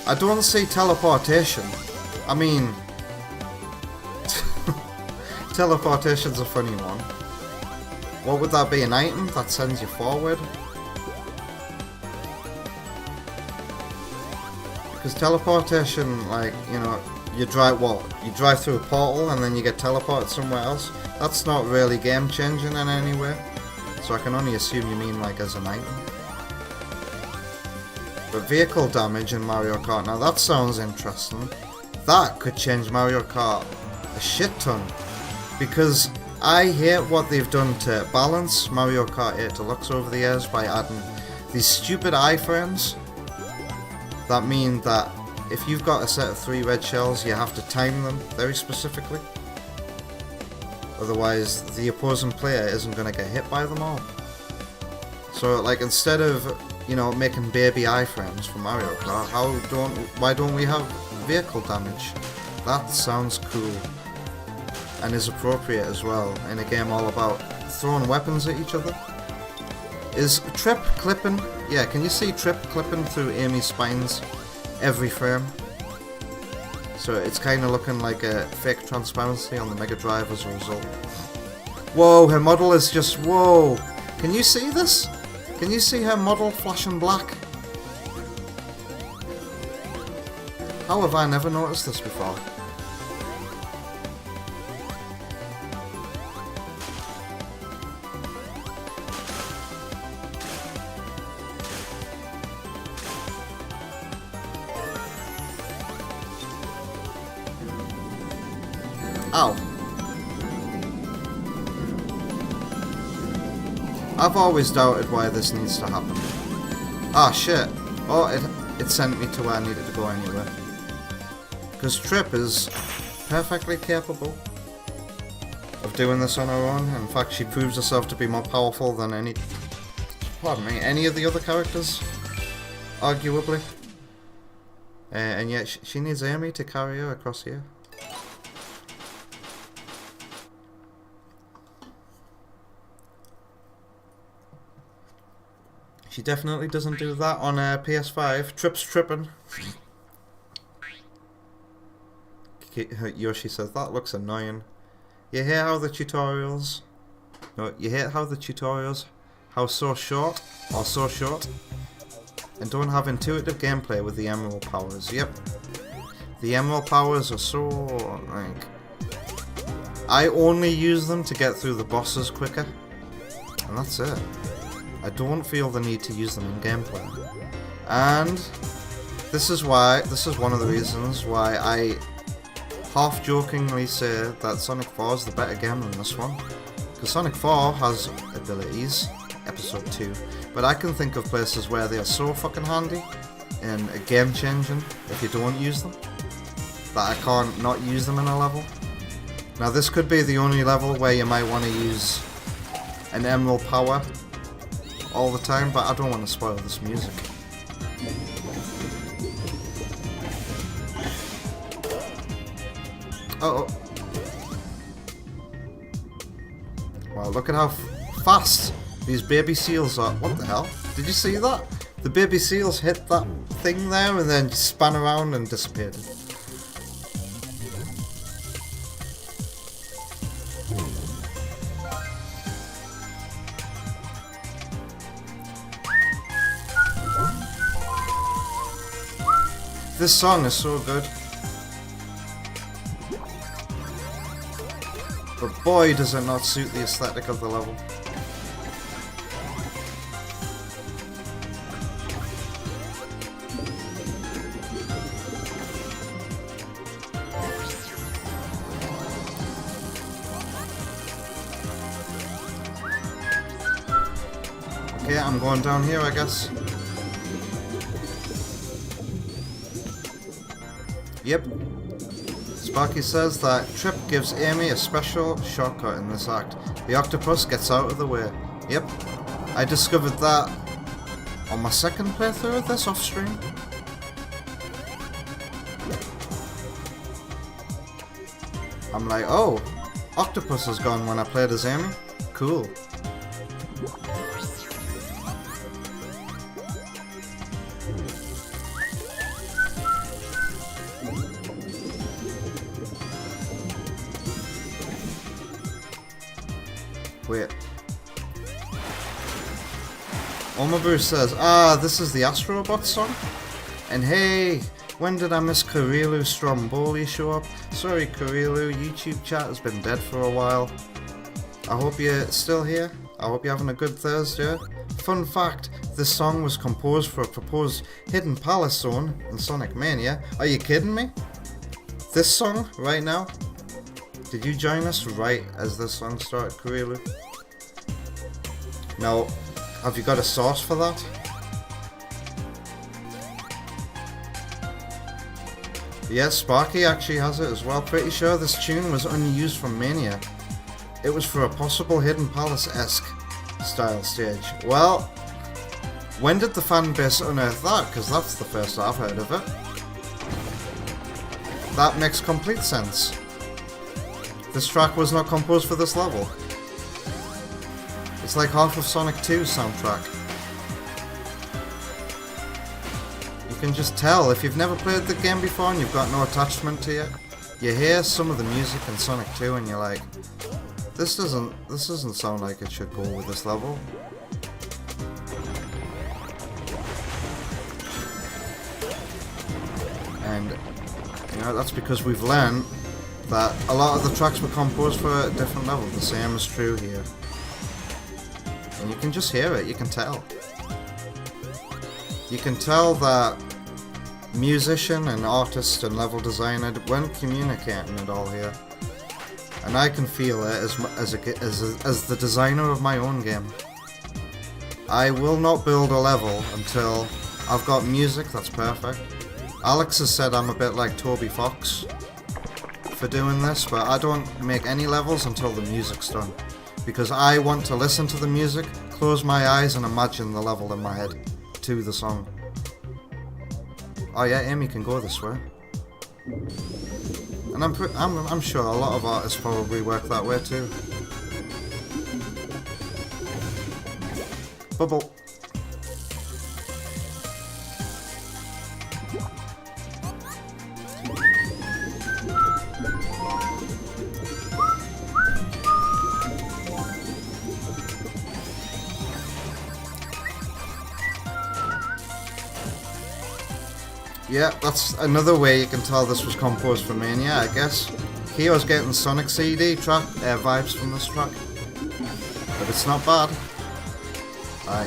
Speaker 1: I don't see teleportation. I mean... teleportation's a funny one. What would that be, an item that sends you forward? Because teleportation, like, you know, you drive through a portal and then you get teleported somewhere else. That's not really game changing in any way. So I can only assume you mean like as an item. But vehicle damage in Mario Kart, now that sounds interesting. That could change Mario Kart a shit ton. Because I hate what they've done to balance Mario Kart 8 Deluxe over the years by adding these stupid iframes that mean that if you've got a set of 3 red shells, you have to time them very specifically. Otherwise, the opposing player isn't going to get hit by them all. So, like, instead of, you know, making baby iframes for Mario Kart, why don't we have vehicle damage? That sounds cool. And is appropriate as well in a game all about throwing weapons at each other. Is Trip clipping? Yeah, can you see Trip clipping through Amy's spines every frame? So it's kind of looking like a fake transparency on the Mega Drive as a result. Whoa, her model is just... Whoa! Can you see this? Can you see her model flashing black? How have I never noticed this before? Ow. I've always doubted why this needs to happen. Ah, shit. Oh, it sent me to where I needed to go anyway. Because Trip is perfectly capable of doing this on her own. In fact, she proves herself to be more powerful than any of the other characters, arguably. And yet she needs Amy to carry her across here. She definitely doesn't do that on PS5. Trip's tripping. Yoshi says, that looks annoying. You hear how the tutorials... No, you hear how the tutorials... How so short, and don't have intuitive gameplay with the Emerald powers. Yep. The Emerald powers are so... like... I only use them to get through the bosses quicker. And that's it. I don't feel the need to use them in gameplay. And this is one of the reasons why I half-jokingly say that Sonic 4 is the better game than this one. Because Sonic 4 has abilities, Episode 2, but I can think of places where they are so fucking handy and game changing if you don't use them, that I can't not use them in a level. Now this could be the only level where you might want to use an Emerald Power all the time, but I don't want to spoil this music. Uh oh. Wow, look at how fast these baby seals are. What the hell? Did you see that? The baby seals hit that thing there and then span around and disappeared. This song is so good. But boy, does it not suit the aesthetic of the level. Okay, I'm going down here, I guess. Yep. Sparky says that Trip gives Amy a special shortcut in this act. The octopus gets out of the way. Yep. I discovered that on my second playthrough of this off stream. I'm like, oh, octopus is gone when I played as Amy. Cool. Wait. Omabru says, this is the Astrobot song? And hey, when did I miss Kurilu Stromboli show up? Sorry Kurilu, YouTube chat has been dead for a while. I hope you're still here. I hope you're having a good Thursday. Fun fact, this song was composed for a proposed Hidden Palace zone in Sonic Mania. Are you kidding me? This song, right now? Did you join us right as this song started, Kurilu? Now, have you got a source for that? Yes, Sparky actually has it as well. Pretty sure this tune was unused from Mania. It was for a possible Hidden Palace-esque style stage. Well, when did the fanbase unearth that? Because that's the first I've heard of it. That makes complete sense. This track was not composed for this level. It's like half of Sonic 2's soundtrack. You can just tell if you've never played the game before and you've got no attachment to it. You hear some of the music in Sonic 2 and you're like, this doesn't sound like it should go with this level. And you know, that's because we've learned that a lot of the tracks were composed for a different level. The same is true here. And you can just hear it, you can tell. You can tell that musician and artist and level designer weren't communicating at all here. And I can feel it as the designer of my own game. I will not build a level until I've got music that's perfect. Alex has said I'm a bit like Toby Fox for doing this, but I don't make any levels until the music's done. Because I want to listen to the music, close my eyes and imagine the level in my head to the song. Oh yeah, Amy can go this way. And I'm sure a lot of artists probably work that way too. Bubble. Yeah, that's another way you can tell this was composed for Mania, I guess. Kyo's getting Sonic CD track vibes from this track, but it's not bad.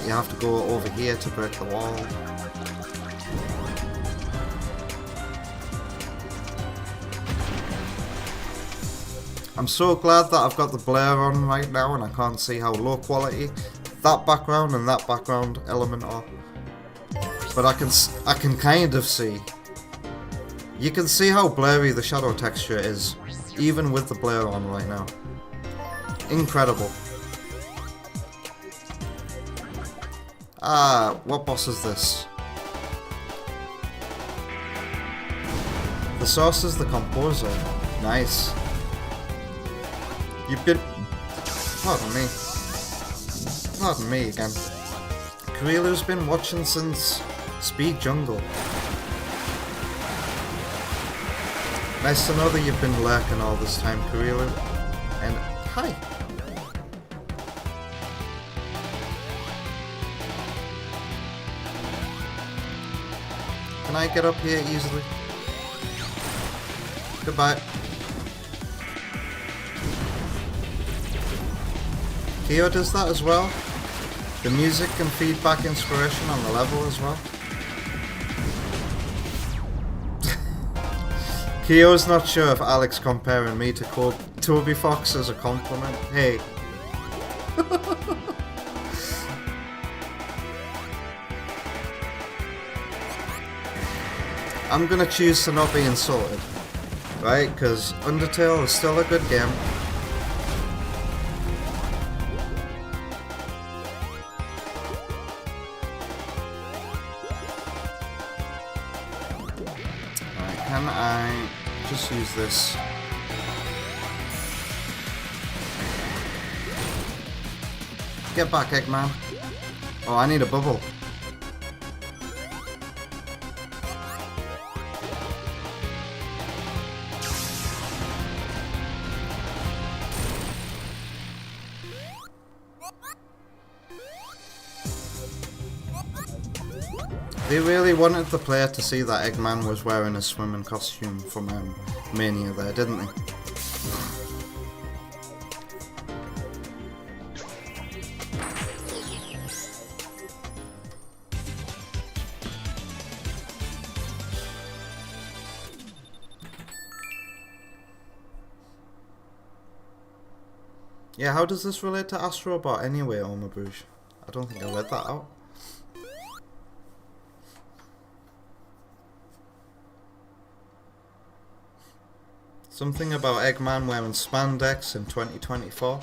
Speaker 1: You have to go over here to break the wall. I'm so glad that I've got the blur on right now and I can't see how low quality that background and that background element are. But I can kind of see. You can see how blurry the shadow texture is, even with the blur on right now. Incredible. Ah, what boss is this? The source is the composer. Nice. You've been... Pardon me. Pardon me again. Kurilu's been watching since Speed Jungle. Nice to know that you've been lurking all this time, Kurilu. And hi. Can I get up here easily? Goodbye. Kyo does that as well. The music can feed back inspiration on the level as well. Kyo's not sure if Alex comparing me to Toby Fox is a compliment. Hey. I'm gonna choose to not be insulted, right? Because Undertale is still a good game. Alright, can I just use this? Get back, Eggman. Oh, I need a bubble. They really wanted the player to see that Eggman was wearing a swimming costume from Mania there, didn't they? Yeah, how does this relate to Astrobot anyway, Omabouche? I don't think I read that out. Something about Eggman wearing spandex in 2024.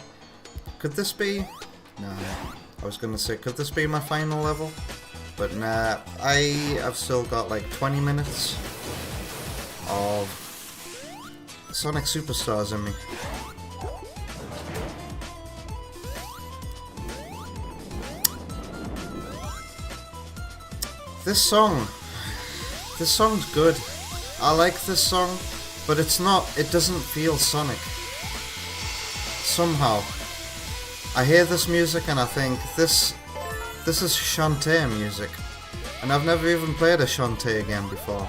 Speaker 1: Could this be... Nah, I was gonna say, could this be my final level? But nah, I have still got like 20 minutes of Sonic Superstars in me. This song's good. I like this song. But it's not, it doesn't feel Sonic. Somehow. I hear this music and I think, this is Shantae music. And I've never even played a Shantae game before.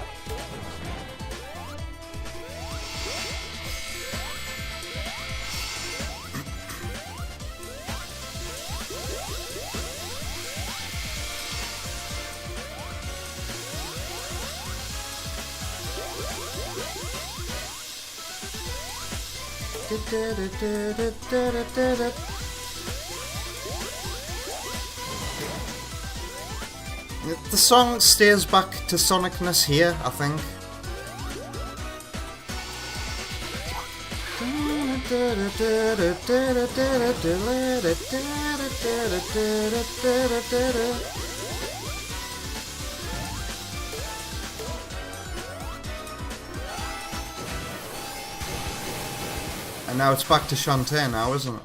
Speaker 1: The song stays back to Sonicness here, I think. And now it's back to Shantae now, isn't it?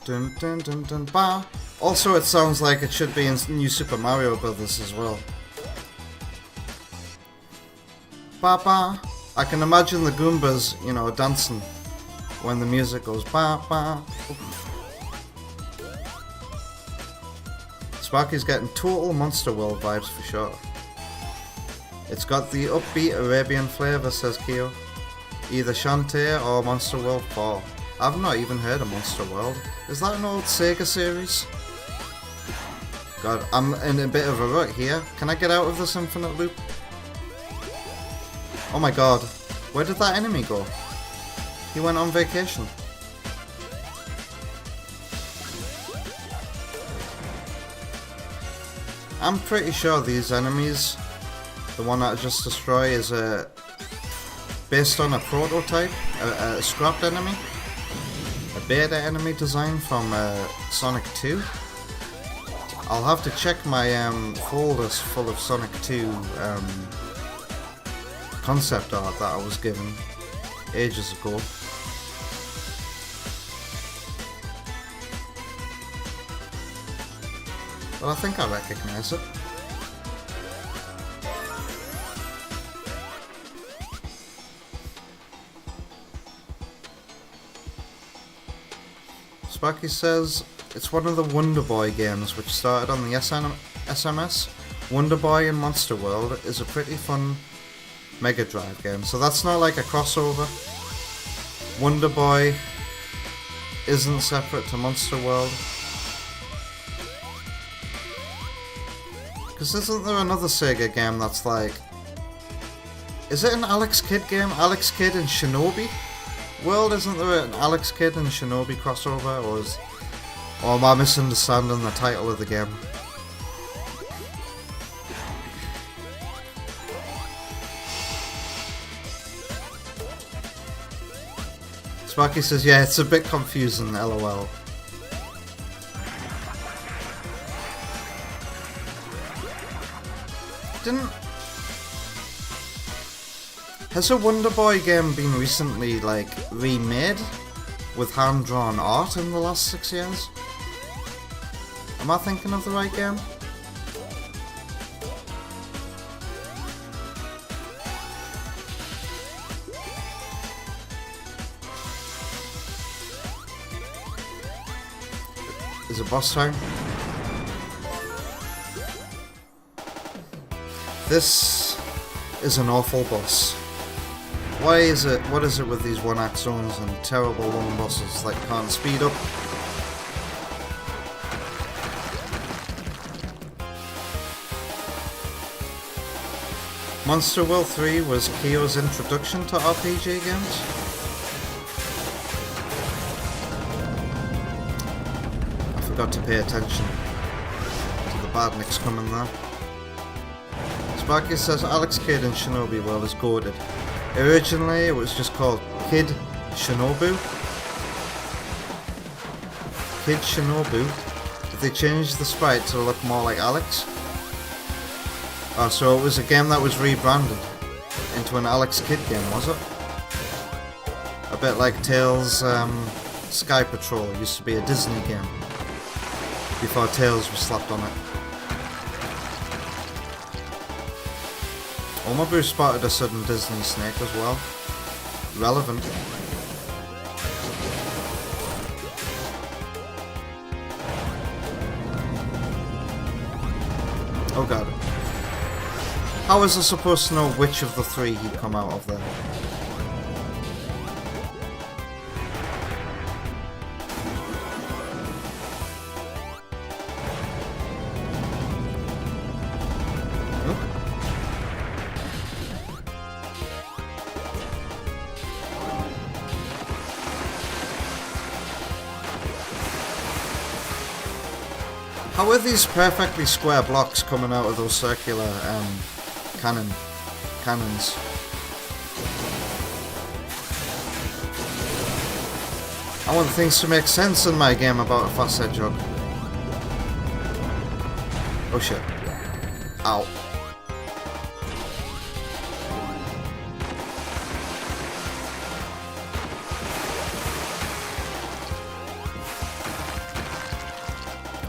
Speaker 1: Dun dun dun dun ba. Also, it sounds like it should be in New Super Mario Brothers as well. Ba ba. I can imagine the Goombas, you know, dancing when the music goes ba ba. Sparky's getting total Monster World vibes for sure. It's got the upbeat Arabian flavour, says Kyo. Either Shantae or Monster World 4. I've not even heard of Monster World. Is that an old Sega series? God, I'm in a bit of a rut here. Can I get out of this infinite loop? Oh my god. Where did that enemy go? He went on vacation. I'm pretty sure these enemies, the one that I just destroyed, is based on a prototype, a scrapped enemy, a beta enemy design from Sonic 2. I'll have to check my folders full of Sonic 2 concept art that I was given ages ago. But I think I recognise it. Sparky says it's one of the Wonder Boy games which started on the SMS. Wonder Boy and Monster World is a pretty fun Mega Drive game, so that's not like a crossover. Wonder Boy isn't separate to Monster World. Because isn't there another Sega game that's like... Is it an Alex Kidd game? Alex Kidd and Shinobi World? Isn't there an Alex Kidd and Shinobi crossover? Or am I misunderstanding the title of the game? Sparky says, yeah, it's a bit confusing, lol. Has a Wonder Boy game been recently, like, remade with hand-drawn art in the last 6 years? Am I thinking of the right game? Is it boss time? This is an awful boss. Why is it, what is it with these one-act zones and terrible lone bosses that can't speed up? Monster World 3 was Kyo's introduction to RPG games. I forgot to pay attention to the badniks coming there. Sparky says Alex Kidd in Shinobi World is goated. Originally it was just called Kid Shinobu. Kid Shinobu. But they changed the sprite to look more like Alex. Oh, so it was a game that was rebranded into an Alex Kidd game, was it? A bit like Tails Sky Patrol. It used to be a Disney game before Tails was slapped on it. Omabu spotted a sudden Disney snake as well. Relevant. Oh god. How is I supposed to know which of the three he'd come out of there? How are these perfectly square blocks coming out of those circular cannons? I want things to make sense in my game about a fast hedgehog. Oh shit. Ow.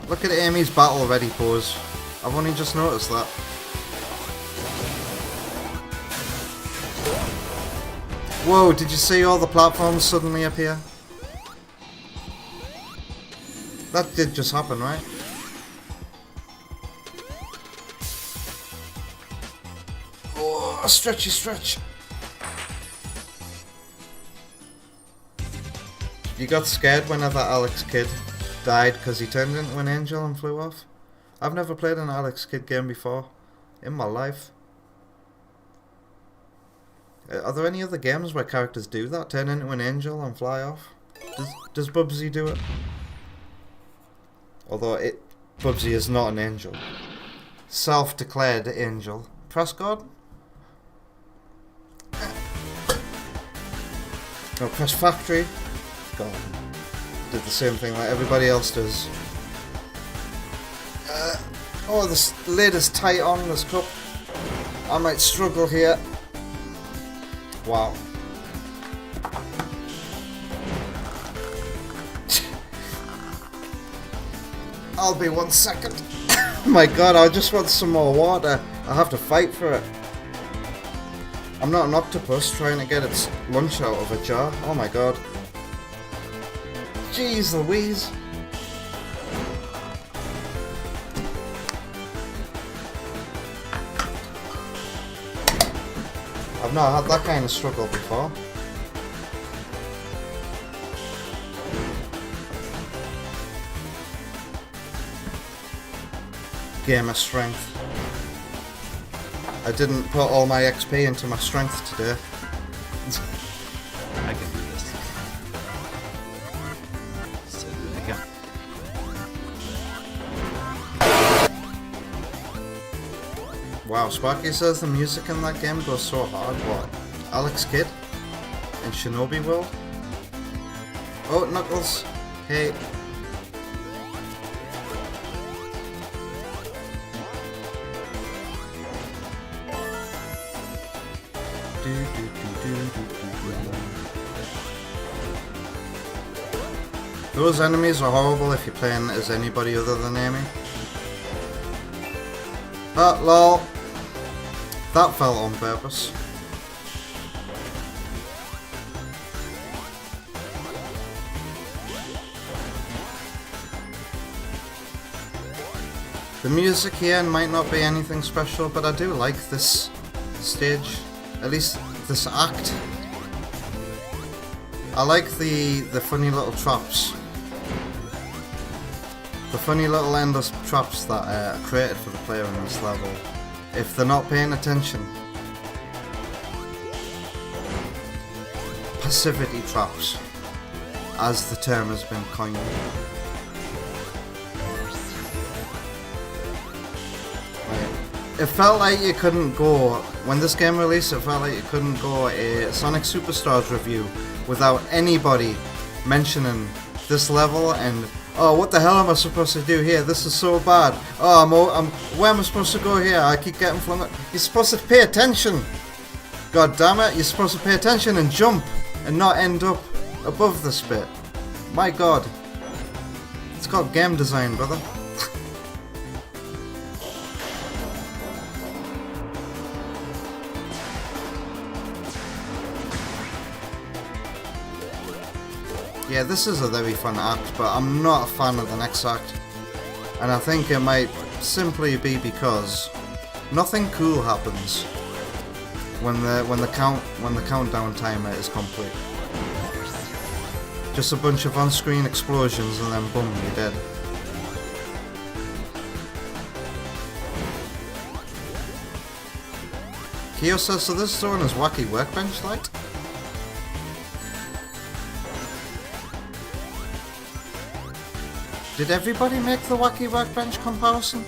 Speaker 1: Look at Amy's battle ready pose. I've only just noticed that. Whoa, did you see all the platforms suddenly appear? That did just happen, right? Oh, stretchy stretch. You got scared whenever Alex Kidd died because he turned into an angel and flew off? I've never played an Alex Kidd game before in my life. Are there any other games where characters do that? Turn into an angel and fly off? Does Bubsy do it? Although Bubsy is not an angel. Self-declared angel. Press God? No, press factory. God. Did the same thing like everybody else does. Oh, this lid is tight on this cup. I might struggle here. Wow. I'll be 1 second. Oh my god, I just want some more water. I have to fight for it. I'm not an octopus trying to get its lunch out of a jar. Oh my god. Jeez Louise. I've not had that kind of struggle before. Gamer strength. I didn't put all my XP into my strength today.
Speaker 7: I can do this. So there we go.
Speaker 1: Wow, Sparky says the music in that game goes so hard. What? Alex Kidd? In Shinobi World? Oh, Knuckles. Hey. Those enemies are horrible if you're playing as anybody other than Amy. Ah, lol. That fell on purpose. The music here might not be anything special, but I do like this stage. At least this act. I like the funny little traps. The funny little endless traps that are created for the player in this level. If they're not paying attention. Passivity traps, as the term has been coined. It felt like you couldn't go, when this game released, it felt like you couldn't go a Sonic Superstars review without anybody mentioning this level and, oh, what the hell am I supposed to do here? This is so bad. Oh, where am I supposed to go here? I keep getting flung up. You're supposed to pay attention. God damn it, you're supposed to pay attention and jump and not end up above this bit. My god. It's called game design, brother. Yeah, this is a very fun act, but I'm not a fan of the next act. And I think it might simply be because nothing cool happens when the countdown timer is complete. Just a bunch of on-screen explosions and then boom, you're dead. Kyo says, so this zone is wacky workbench light? Did everybody make the wacky workbench comparison?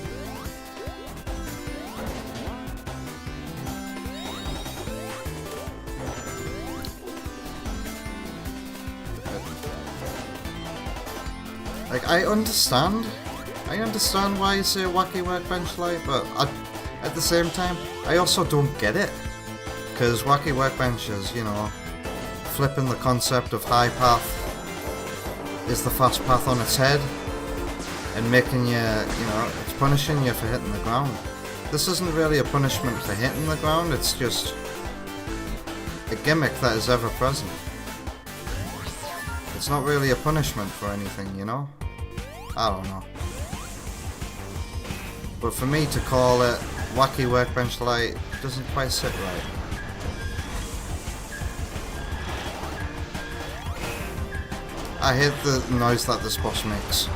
Speaker 1: Like, I understand why you say wacky workbench light, but at the same time, I also don't get it. Because wacky workbench is, you know, flipping the concept of high path is the fast path on its head. And making you know, it's punishing you for hitting the ground. This isn't really a punishment for hitting the ground, it's just a gimmick that is ever present. It's not really a punishment for anything, you know? I don't know. But for me to call it wacky workbench light doesn't quite sit right. I hate the noise that this boss makes.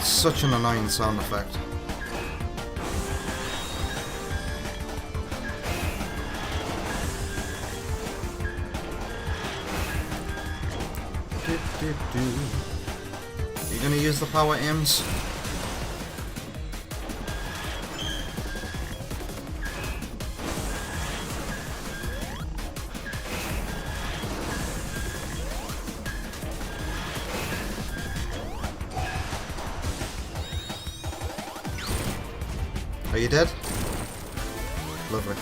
Speaker 1: Such an annoying sound effect. Are you gonna use the power aims? Are you dead? Lovely.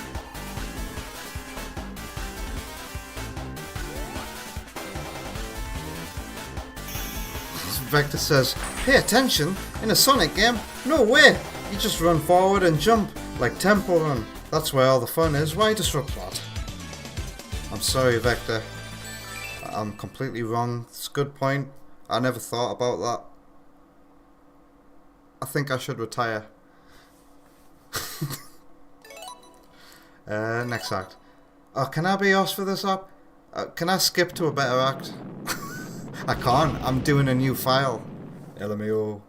Speaker 1: Vector says, "Pay attention! In a Sonic game? No way! You just run forward and jump, like Temple Run. That's where all the fun is. Why disrupt that?" I'm sorry, Vector. I'm completely wrong. It's a good point. I never thought about that. I think I should retire. Next act. Oh, can I be asked for this app? Can I skip to a better act? I can't. I'm doing a new file. LMAO.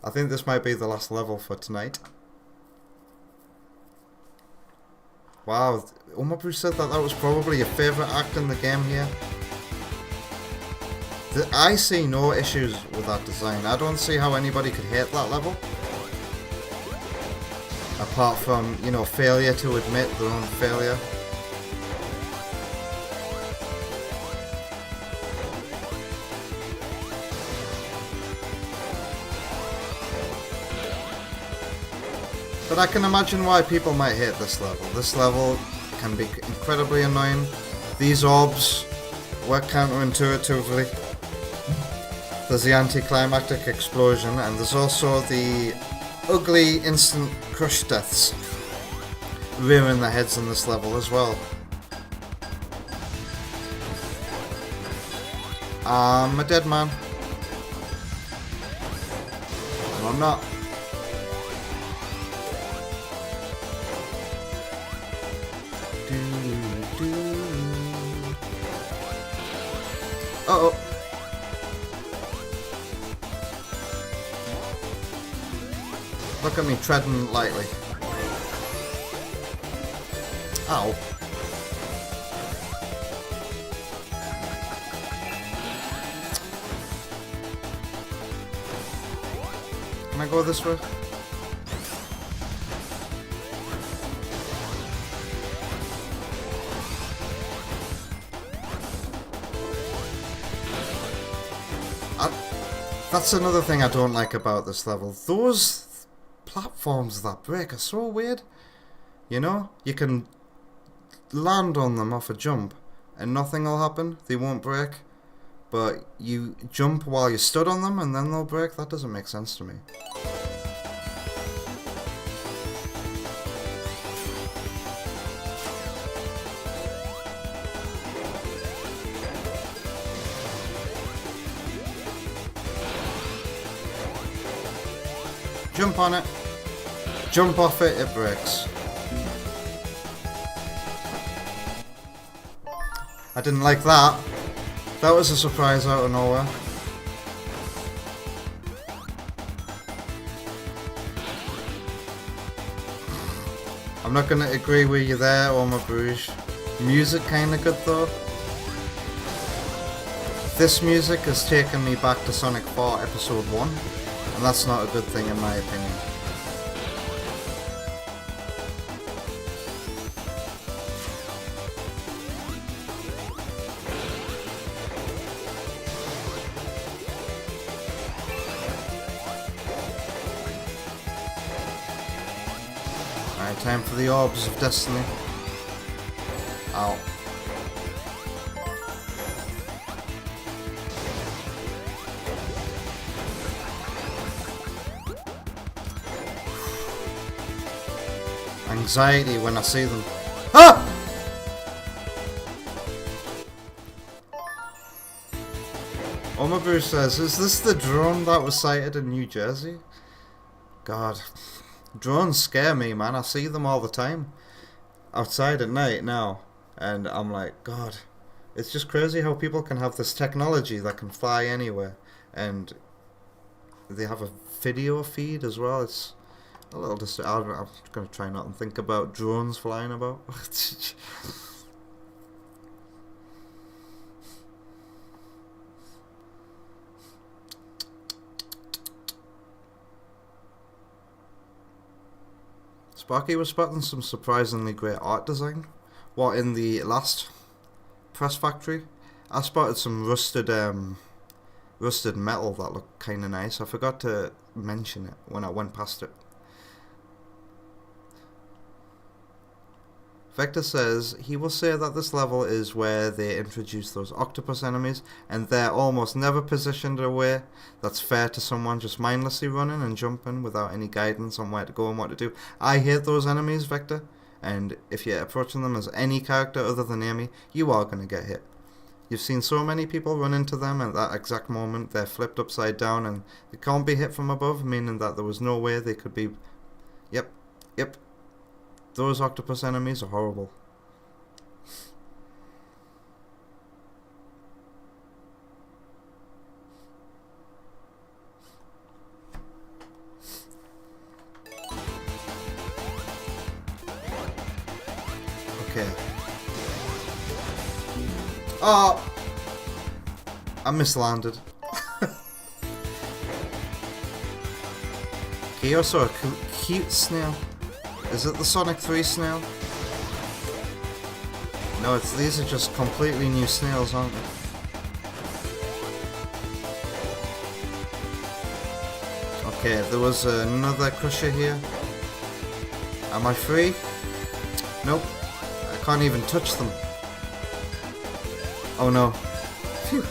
Speaker 1: I think this might be the last level for tonight. Wow. Umabu said that was probably your favourite act in the game here. I see no issues with that design. I don't see how anybody could hate that level. Apart from, you know, failure to admit their own failure. But I can imagine why people might hate this level. This level can be incredibly annoying. These orbs work counterintuitively. There's the anticlimactic explosion, and there's also the ugly instant crush deaths rearing their heads in this level as well. I'm a dead man. No, I'm not. Uh-oh. Look at me treading lightly. Ow. Can I go this way? That's another thing I don't like about this level. Those platforms that break are so weird. You know, you can land on them off a jump and nothing will happen. They won't break. But you jump while you stood on them and then they'll break. That doesn't make sense to me. Jump on it. Jump off it, it breaks. I didn't like that. That was a surprise out of nowhere. I'm not gonna agree with you there, Oma Bruges. Music kinda good though. This music has taken me back to Sonic 4 Episode 1, and that's not a good thing in my opinion. Alright, time for the Orbs of Destiny. Ow. Anxiety when I see them. Ah! Omabu says, is this the drone that was sighted in New Jersey? God. Drones scare me, man. I see them all the time. Outside at night now. And I'm like, God. It's just crazy how people can have this technology that can fly anywhere. And they have a video feed as well. It's a little I'm going to try not and think about drones flying about. Sparky was spotting some surprisingly great art design. What, in the last press factory? I spotted some rusted metal that looked kind of nice. I forgot to mention it when I went past it. Vector says he will say that this level is where they introduce those octopus enemies, and they're almost never positioned in a way that's fair to someone just mindlessly running and jumping without any guidance on where to go and what to do. I hate those enemies, Vector, and if you're approaching them as any character other than Amy, you are going to get hit. You've seen so many people run into them at that exact moment. They're flipped upside down and they can't be hit from above, meaning that there was no way they could be... Yep. Those octopus enemies are horrible. Okay. Oh! I mislanded. Okay, you're also a cute snail. Is it the Sonic 3 snail? No, these are just completely new snails, aren't they? Okay, there was another crusher here. Am I free? Nope. I can't even touch them. Oh no. Phew.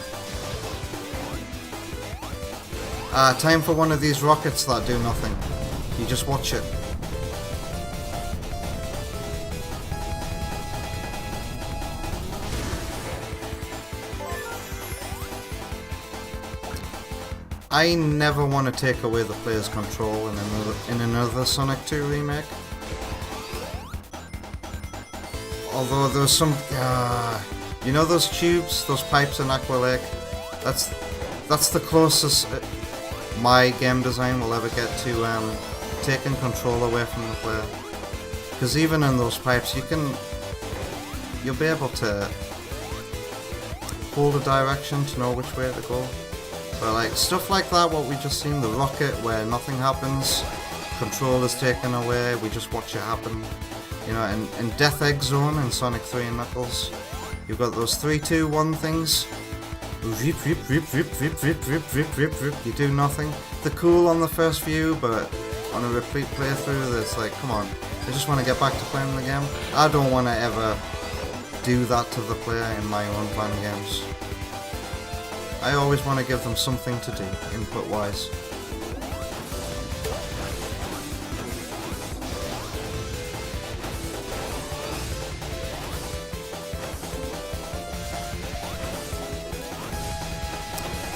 Speaker 1: Time for one of these rockets that do nothing. You just watch it. I never want to take away the player's control in another Sonic 2 remake. Although there's some... you know those tubes, those pipes in Aqua Lake? That's the closest my game design will ever get to taking control away from the player. Because even in those pipes, you'll be able to hold a direction to know which way to go. But like stuff like that, what we just seen, the rocket where nothing happens, control is taken away, we just watch it happen. You know, and Death Egg Zone in Sonic 3 and Knuckles, you've got those 3, 2, 1 things. Rip, rip, rip, rip, rip, rip, rip, rip, rip, rip. You do nothing. They're cool on the first view, but on a repeat playthrough, it's like, come on, I just want to get back to playing the game. I don't want to ever do that to the player in my own fan games. I always want to give them something to do, input-wise.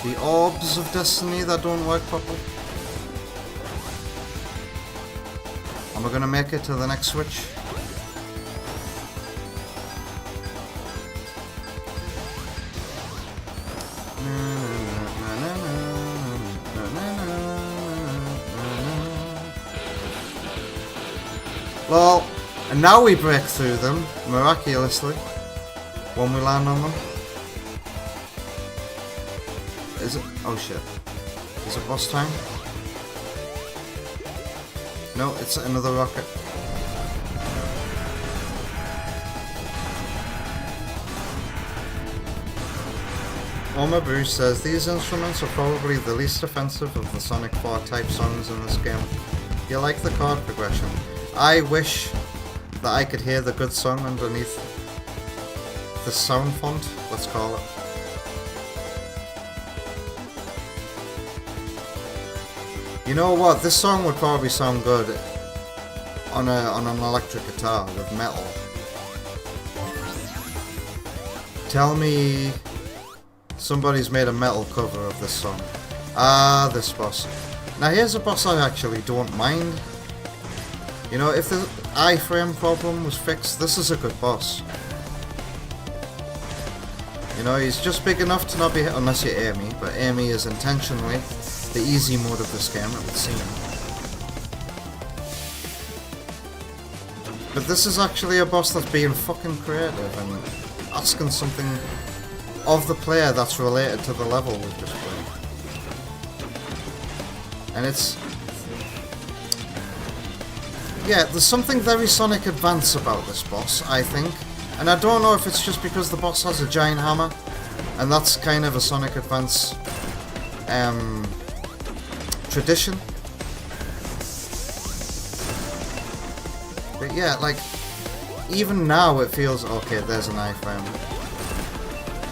Speaker 1: The orbs of destiny that don't work properly. Am I gonna make it to the next switch? Well, and now we break through them, miraculously, when we land on them. Is it? Oh shit. Is it boss time? No, it's another rocket. Oma Bruce says, these instruments are probably the least offensive of the Sonic 4 type songs in this game. You like the chord progression. I wish that I could hear the good song underneath the sound font, let's call it. You know what, this song would probably sound good on an electric guitar with metal. Tell me somebody's made a metal cover of this song. This boss. Now here's a boss I actually don't mind. You know, if the iframe problem was fixed, this is a good boss. You know, he's just big enough to not be hit unless you're Amy, but Amy is intentionally the easy mode of this game, it would seem. But this is actually a boss that's being fucking creative and asking something of the player that's related to the level we've just played. And yeah, there's something very Sonic Advance about this boss, I think. And I don't know if it's just because the boss has a giant hammer, and that's kind of a Sonic Advance tradition. But yeah, like, even now it feels... Okay, there's an iframe.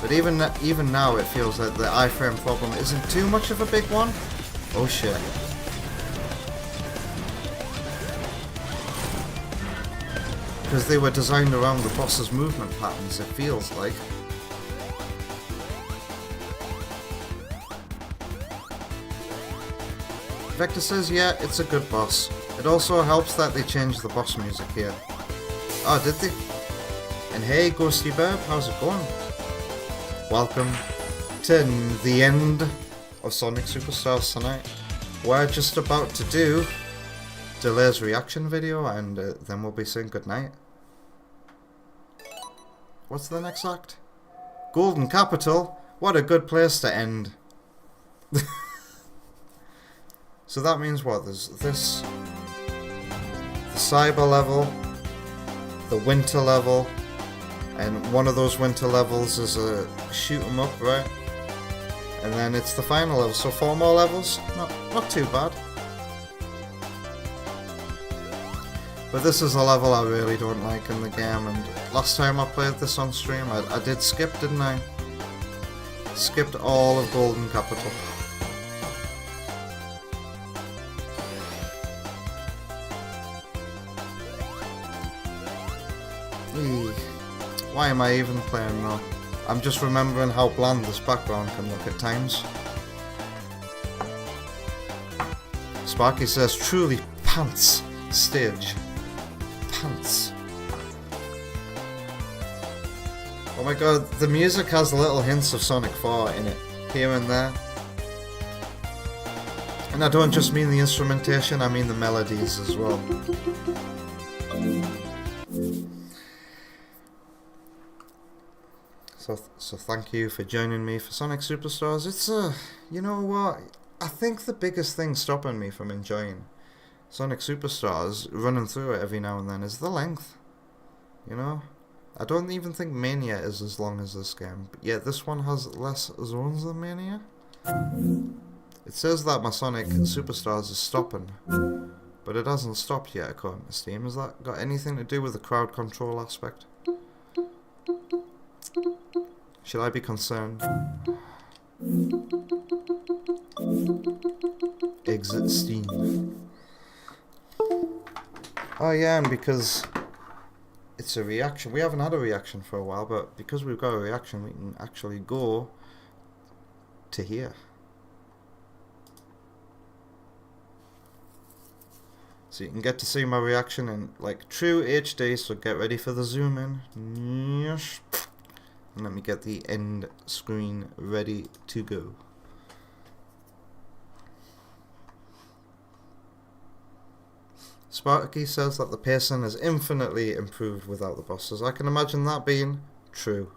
Speaker 1: But even now it feels like the iframe problem isn't too much of a big one. Oh shit. Because they were designed around the boss's movement patterns, it feels like. Vector says, yeah, it's a good boss. It also helps that they changed the boss music here. Oh, did they? And hey, Ghosty Burb, how's it going? Welcome to the end of Sonic Superstars tonight. We're just about to do Delay's reaction video, and then we'll be saying goodnight. What's the next act? Golden Capital? What a good place to end. So that means what? There's this, the cyber level, the winter level, and one of those winter levels is a shoot 'em up, right? And then it's the final level, so 4 more levels? Not too bad. But this is a level I really don't like in the game, and last time I played this on stream, I did skip, didn't I? Skipped all of Golden Capital. Eee. Why am I even playing now? I'm just remembering how bland this background can look at times. Sparky says, truly pants stage. Pants. Oh my god, the music has little hints of Sonic 4 in it, here and there. And I don't just mean the instrumentation, I mean the melodies as well. So thank you for joining me for Sonic Superstars. It's you know what? I think the biggest thing stopping me from enjoying Sonic Superstars, running through it every now and then, is the length. You know? I don't even think Mania is as long as this game, but yet this one has less zones than Mania. It says that my Sonic Superstars is stopping, but it hasn't stopped yet according to Steam. Has that got anything to do with the crowd control aspect? Should I be concerned? Exit Steam. Oh yeah, and because it's a reaction, we haven't had a reaction for a while, but because we've got a reaction, we can actually go to here. So you can get to see my reaction in like true HD, so get ready for the zoom in. Yes. And let me get the end screen ready to go. Sparky says that the pacing is infinitely improved without the bosses. I can imagine that being true.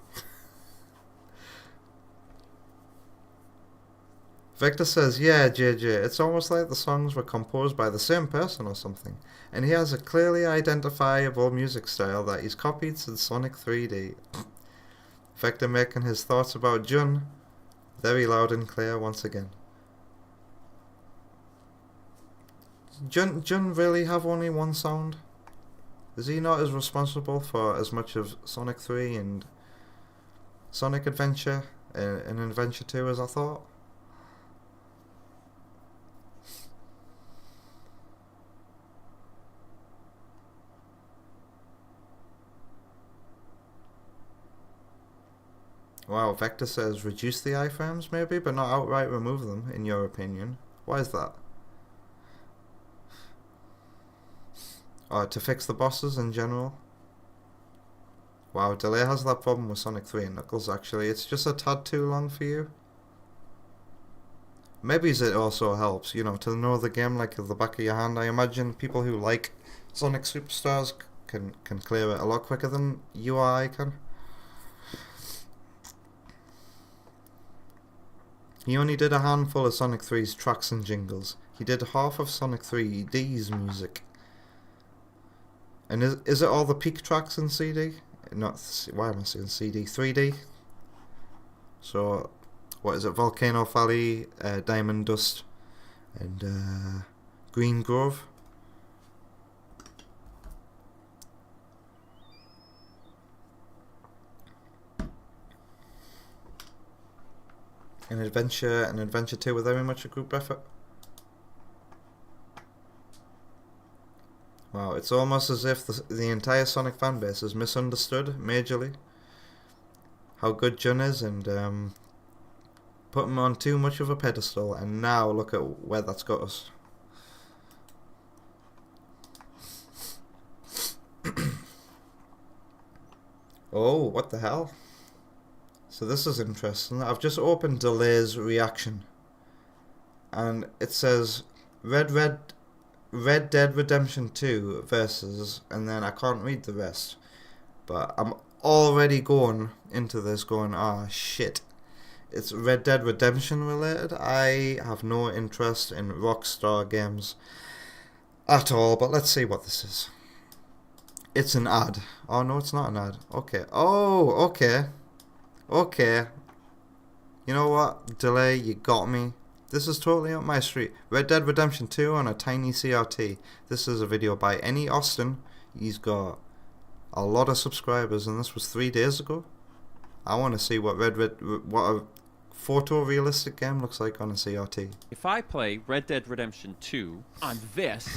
Speaker 1: Victor says, yeah, JJ, it's almost like the songs were composed by the same person or something, and he has a clearly identifiable music style that he's copied since Sonic 3D. Victor making his thoughts about Jun very loud and clear once again. Jun really have only one sound? Is he not as responsible for as much of Sonic 3 and Sonic Adventure and Adventure 2 as I thought? Wow, Vector says reduce the iframes maybe, but not outright remove them, in your opinion. Why is that? To fix the bosses in general? Wow, Delay has that problem with Sonic 3 and Knuckles actually. It's just a tad too long for you. Maybe it also helps, you know, to know the game like at the back of your hand. I imagine people who like Sonic Superstars can clear it a lot quicker than you or I can. He only did a handful of Sonic 3's tracks and jingles. He did half of Sonic 3D's music. And is it all the peak tracks in CD? Not why am I saying CD? 3D. So, what is it? Volcano Valley, Diamond Dust, and Green Grove. An Adventure 2 with very much a group effort. Wow, it's almost as if the entire Sonic fanbase is misunderstood majorly how good Jun is, and put him on too much of a pedestal, and now look at where that's got us. Oh, what the hell? So this is interesting. I've just opened Delay's reaction, and it says Red Dead Redemption 2 versus, and then I can't read the rest, but I'm already going into this going, ah, shit, it's Red Dead Redemption related. I have no interest in Rockstar games at all, but let's see what this is. It's an ad. Oh no, it's not an ad. Okay. Oh, okay. Okay. You know what? Delay, you got me. This is totally up my street. Red Dead Redemption 2 on a tiny CRT. This is a video by Any Austin. He's got a lot of subscribers, and this was 3 days ago. I want to see what what a photorealistic game looks like on a CRT.
Speaker 8: If I play Red Dead Redemption 2 on this,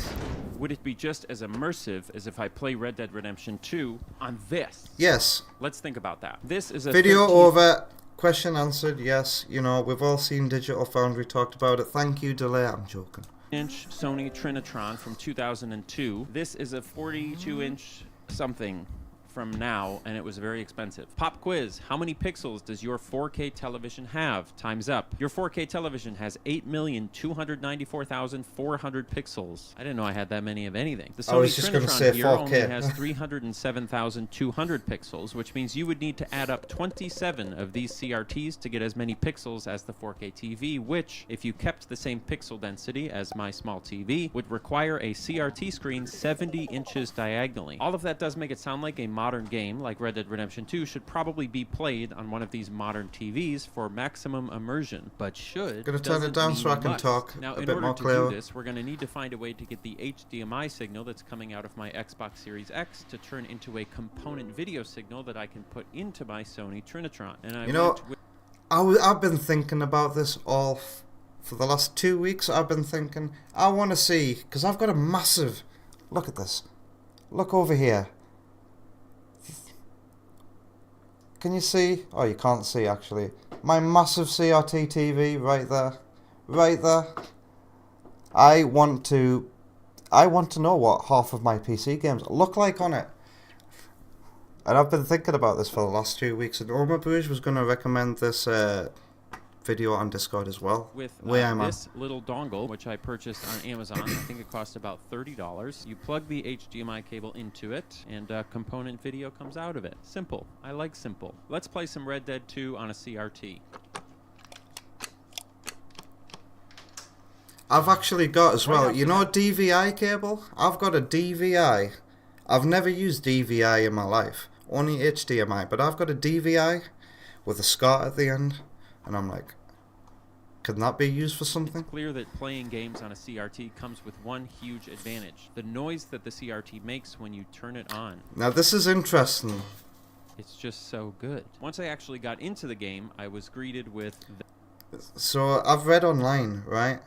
Speaker 8: would it be just as immersive as if I play Red Dead Redemption 2 on this?
Speaker 1: Yes.
Speaker 8: Let's think about that. This is a
Speaker 1: Video
Speaker 8: 13
Speaker 1: over. Question answered. Yes. You know, we've all seen Digital Foundry talked about it. Thank you, Delay. I'm joking.
Speaker 8: inch Sony Trinitron from 2002. This is a 42-inch something from now, and it was very expensive. Pop quiz. How many pixels does your 4K television have? Time's up. Your 4K television has 8,294,400 pixels. I didn't know I had that many of anything. The
Speaker 1: I was
Speaker 8: Sony
Speaker 1: just gonna
Speaker 8: Trinitron
Speaker 1: say
Speaker 8: here
Speaker 1: 4K.
Speaker 8: only has 307,200 pixels, which means you would need to add up 27 of these CRTs to get as many pixels as the 4K TV, which, if you kept the same pixel density as my small TV, would require a CRT screen 70 inches diagonally. All of that does make it sound like a modern game like Red Dead Redemption 2 should probably be played on one of these modern TVs for maximum immersion, but should
Speaker 1: Gonna turn it down so I can talk
Speaker 8: now,
Speaker 1: a
Speaker 8: in
Speaker 1: bit
Speaker 8: order
Speaker 1: more
Speaker 8: to
Speaker 1: clear.
Speaker 8: do this, we're going to need to find a way to get the HDMI signal that's coming out of my Xbox Series X to turn into a component video signal that I can put into my Sony Trinitron. And
Speaker 1: You know, I've been thinking about this all for the last 2 weeks. I've been thinking, I want to see, because I've got a massive, look at this, look over here. Can you see? Oh, you can't see actually. My massive CRT TV right there. Right there. I want to know what half of my PC games look like on it. And I've been thinking about this for the last 2 weeks, and Oma Bruges was going to recommend this video on Discord as well.
Speaker 8: With
Speaker 1: I'm
Speaker 8: this little dongle, which I purchased on Amazon, I think it cost about $30. You plug the HDMI cable into it, and component video comes out of it. Simple. I like simple. Let's play some Red Dead 2 on a CRT.
Speaker 1: I've actually got as well, you know, DVI cable? I've got a DVI. I've never used DVI in my life, only HDMI, but I've got a DVI with a SCART at the end, and I'm like, can that be used for something?
Speaker 8: It's clear that playing games on a CRT comes with one huge advantage: the noise that the CRT makes when you turn it on.
Speaker 1: Now this is interesting.
Speaker 8: It's just so good. Once I actually got into the game, I was greeted with...
Speaker 1: So I've read online, right?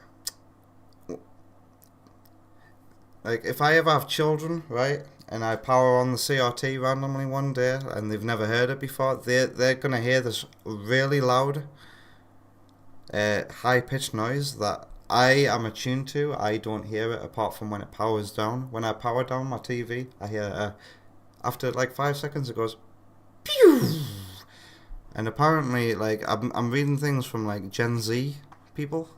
Speaker 1: Like, if I ever have children, right, and I power on the CRT randomly one day, and they've never heard it before, they're gonna hear this really loud, high-pitched noise that I am attuned to. I don't hear it apart from when it powers down. When I power down my TV, I hear, after like 5 seconds, it goes, pew! And apparently, like, I'm reading things from like Gen Z people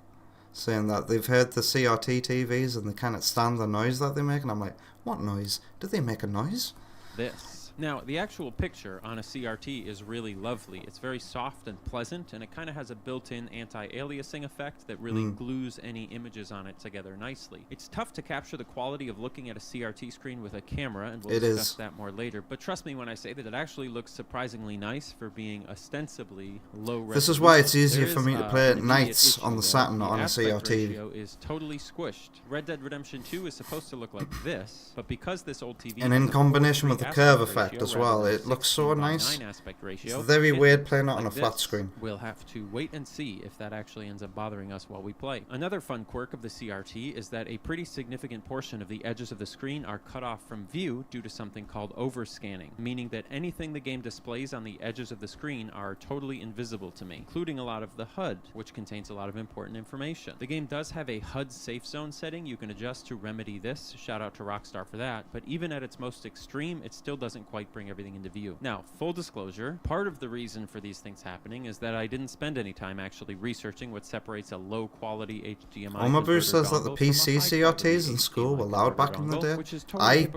Speaker 1: saying that they've heard the CRT TVs and they cannot stand the noise that they make, and I'm like, what noise? Do they make a noise?
Speaker 8: this. Now, the actual picture on a CRT is really lovely. It's very soft and pleasant, and it kind of has a built-in anti-aliasing effect that really glues any images on it together nicely. It's tough to capture the quality of looking at a CRT screen with a camera, and we'll discuss that more later. But trust me when I say that it actually looks surprisingly nice for being ostensibly low resolution.
Speaker 1: This is why it's easier for me to play at nights on the Saturn, not on a CRT.
Speaker 8: Ratio is totally squished. Red Dead Redemption 2 is supposed to look like this, but because this old TV
Speaker 1: and in combination with the curve effect as well, it looks so nice. It's very weird playing it on a flat screen.
Speaker 8: We'll have to wait and see if that actually ends up bothering us while we play. Another fun quirk of the CRT is that a pretty significant portion of the edges of the screen are cut off from view due to something called overscanning, meaning that anything the game displays on the edges of the screen are totally invisible to me, including a lot of the HUD, which contains a lot of important information. The game does have a HUD safe zone setting you can adjust to remedy this. Shout out to Rockstar for that, but even at its most extreme, it still doesn't quite bring everything into view. Now, full disclosure, part of the reason for these things happening is that I didn't spend any time actually researching what separates a low-quality HDMI
Speaker 1: Omaboo says that the PC CRTs in school were loud back in the day. I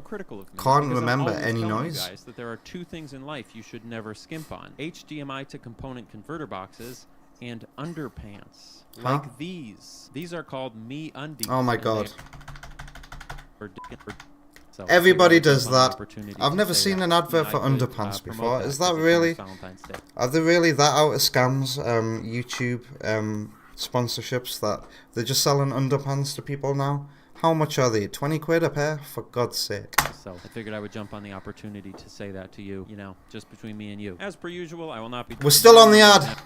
Speaker 1: can't remember any noise.
Speaker 8: Guys, that there are two things in life you should never skimp on: HDMI to component converter boxes and underpants. Like these. These are called MeUndies.
Speaker 1: Oh my god.
Speaker 8: So
Speaker 1: everybody does that. I've never seen an advert for underpants before. Is that really? Are they really that out of scams? YouTube sponsorships that they're just selling underpants to people now? How much are they? 20 quid a pair? For God's sake.
Speaker 8: So I figured I would jump on the opportunity to say that to you, you know, just between me and you. As per usual, I will not be...
Speaker 1: We're still on the ad.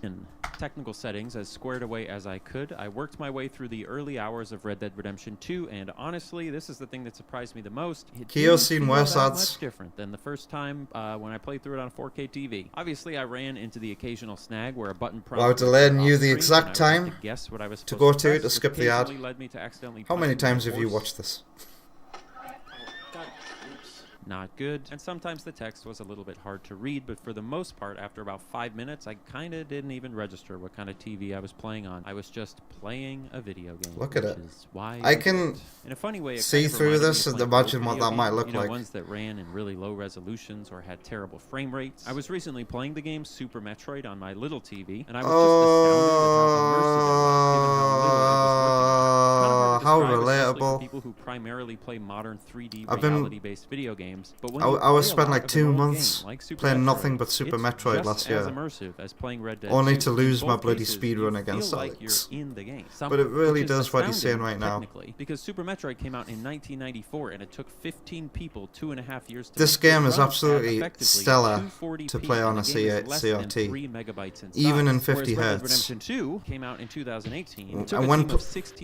Speaker 8: In technical settings, as squared away as I could, I worked my way through the early hours of Red Dead Redemption 2, and honestly, this is the thing that surprised me the most.
Speaker 1: Keo's seen worse ads.
Speaker 8: Much different than the first time when I played through it on 4K TV. Obviously, I ran into the occasional snag where a button prompt...
Speaker 1: Wow, Delaney knew the exact time to go to it to skip the ad. How many times have you watched this?
Speaker 8: Not good, and sometimes the text was a little bit hard to read, but for the most part, after about 5 minutes, I kind of didn't even register what kind of TV I was playing on. I was just playing a video game.
Speaker 1: Look at it.
Speaker 8: Why
Speaker 1: I can
Speaker 8: in a funny way,
Speaker 1: see through this and imagine what that might look like.
Speaker 8: Ones that ran in really low resolutions or had terrible frame rates. I was recently playing the game Super Metroid on my little TV, and I was just astounded at how immersive it was, given how little it was working on.
Speaker 1: how relatable.
Speaker 8: For people who primarily play modern 3D reality-based video games. But when
Speaker 1: I was spent like 2 months playing nothing but Super Metroid last year,
Speaker 8: as playing Red Dead
Speaker 1: only
Speaker 8: 2.
Speaker 1: to lose my bloody speedrun against Alex. But it really does what he's saying right now.
Speaker 8: Because Super Metroid came out in 1994, and it took 15 people 2.5 years to
Speaker 1: this game is absolutely stellar to play on a CRT, even in 50 Hz.
Speaker 8: Redemption 2 came out in 2018.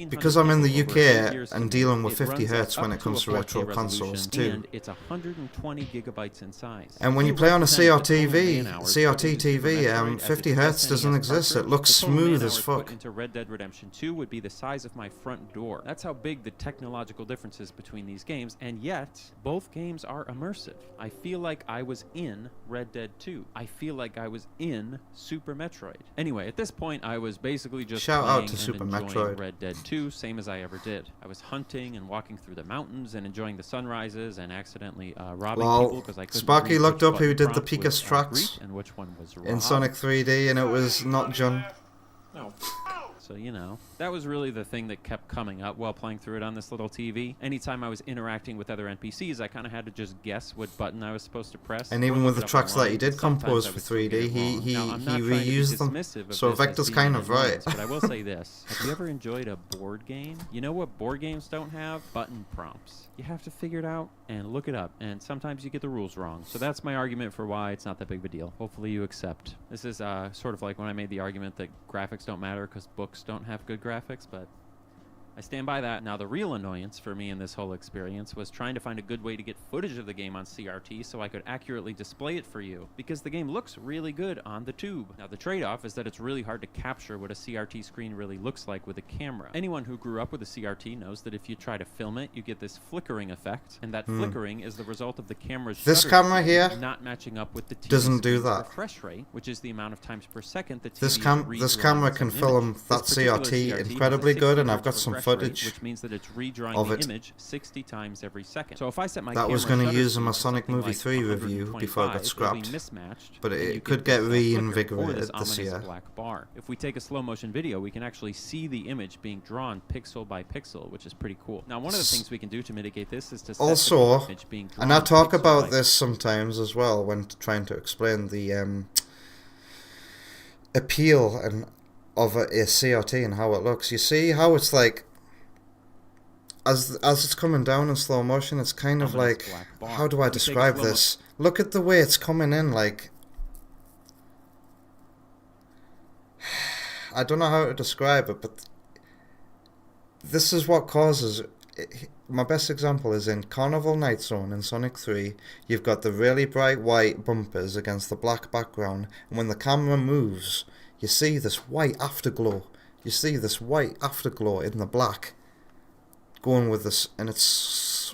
Speaker 1: Because I'm in the UK and dealing with 50 Hz when it comes to retro consoles too.
Speaker 8: And it's 120 gigabytes in size.
Speaker 1: And when you play on a CRT TV, 50 Hz doesn't exist. It looks smooth as fuck.
Speaker 8: Into Red Dead Redemption 2 would be the size of my front door. That's how big the technological differences between these games, and yet both games are immersive. I feel like I was in Red Dead 2. I feel like I was in Super Metroid. Anyway, at this point, I was basically just
Speaker 1: shout
Speaker 8: playing
Speaker 1: out to
Speaker 8: and
Speaker 1: Super
Speaker 8: enjoying
Speaker 1: Metroid.
Speaker 8: Red Dead 2, same as I ever did. I was hunting and walking through the mountains and enjoying the sunrises and accidentally robbing people because I couldn't
Speaker 1: Sparky
Speaker 8: read
Speaker 1: looked
Speaker 8: which
Speaker 1: up who
Speaker 8: button
Speaker 1: did the
Speaker 8: prompt
Speaker 1: Pika
Speaker 8: was
Speaker 1: Strats
Speaker 8: and which one was
Speaker 1: in
Speaker 8: rob.
Speaker 1: Sonic 3D, and it was not John.
Speaker 5: No.
Speaker 8: So, you know, that was really the thing that kept coming up while playing through it on this little TV. Anytime I was interacting with other NPCs, I kind of had to just guess what button I was supposed to press.
Speaker 1: And even with the tracks that he did compose for 3D, he reused them. So Vector's kind of right.
Speaker 8: But I will say this. Have you ever enjoyed a board game? You know what board games don't have? Button prompts. You have to figure it out and look it up. And sometimes you get the rules wrong. So that's my argument for why it's not that big of a deal. Hopefully you accept. This is sort of like when I made the argument that graphics don't matter because books don't have good graphics, but I stand by that. Now, the real annoyance for me in this whole experience was trying to find a good way to get footage of the game on CRT so I could accurately display it for you, because the game looks really good on the tube. Now, the trade-off is that it's really hard to capture what a CRT screen really looks like with a camera. Anyone who grew up with a CRT knows that if you try to film it, you get this flickering effect, and that flickering is the result of the camera's
Speaker 1: this camera here
Speaker 8: not matching up with the TV
Speaker 1: doesn't do that.
Speaker 8: refresh rate, which is the amount of times per second the TV
Speaker 1: This camera can film that CRT incredibly good, and I've got some
Speaker 8: refresh
Speaker 1: footage
Speaker 8: rate, which means that it's redrawing
Speaker 1: of
Speaker 8: the
Speaker 1: it.
Speaker 8: image 60 times every second. So if I set my
Speaker 1: That was
Speaker 8: camera
Speaker 1: going to
Speaker 8: shutter
Speaker 1: use in my
Speaker 8: speed to
Speaker 1: Sonic
Speaker 8: something
Speaker 1: Movie
Speaker 8: like
Speaker 1: 3 review before it got
Speaker 8: 125, it'll
Speaker 1: scrapped.
Speaker 8: be mismatched,
Speaker 1: But
Speaker 8: and you
Speaker 1: it could
Speaker 8: this,
Speaker 1: get
Speaker 8: flicker or this
Speaker 1: reinvigorated this
Speaker 8: ominous
Speaker 1: year.
Speaker 8: black bar. If we take a slow motion video, we can actually see the image being drawn pixel by pixel, which is pretty cool. Now, one of the things we can do to mitigate this is to set
Speaker 1: Also,
Speaker 8: the image being drawn
Speaker 1: and I talk
Speaker 8: pixel
Speaker 1: about
Speaker 8: by
Speaker 1: this sometimes as well when trying to explain the appeal and of a CRT and how it looks. You see how it's like, as it's coming down in slow motion, it's kind of
Speaker 8: ominous
Speaker 1: like,
Speaker 8: black bar.
Speaker 1: how do I
Speaker 8: If we take a
Speaker 1: describe
Speaker 8: slow mo-
Speaker 1: this? Look at the way it's coming in, like, I don't know how to describe it, but this is what causes my best example is in Carnival Night Zone in Sonic 3. You've got the really bright white bumpers against the black background, and when the camera moves, you see this white afterglow. You see this white afterglow in the black going with this, and it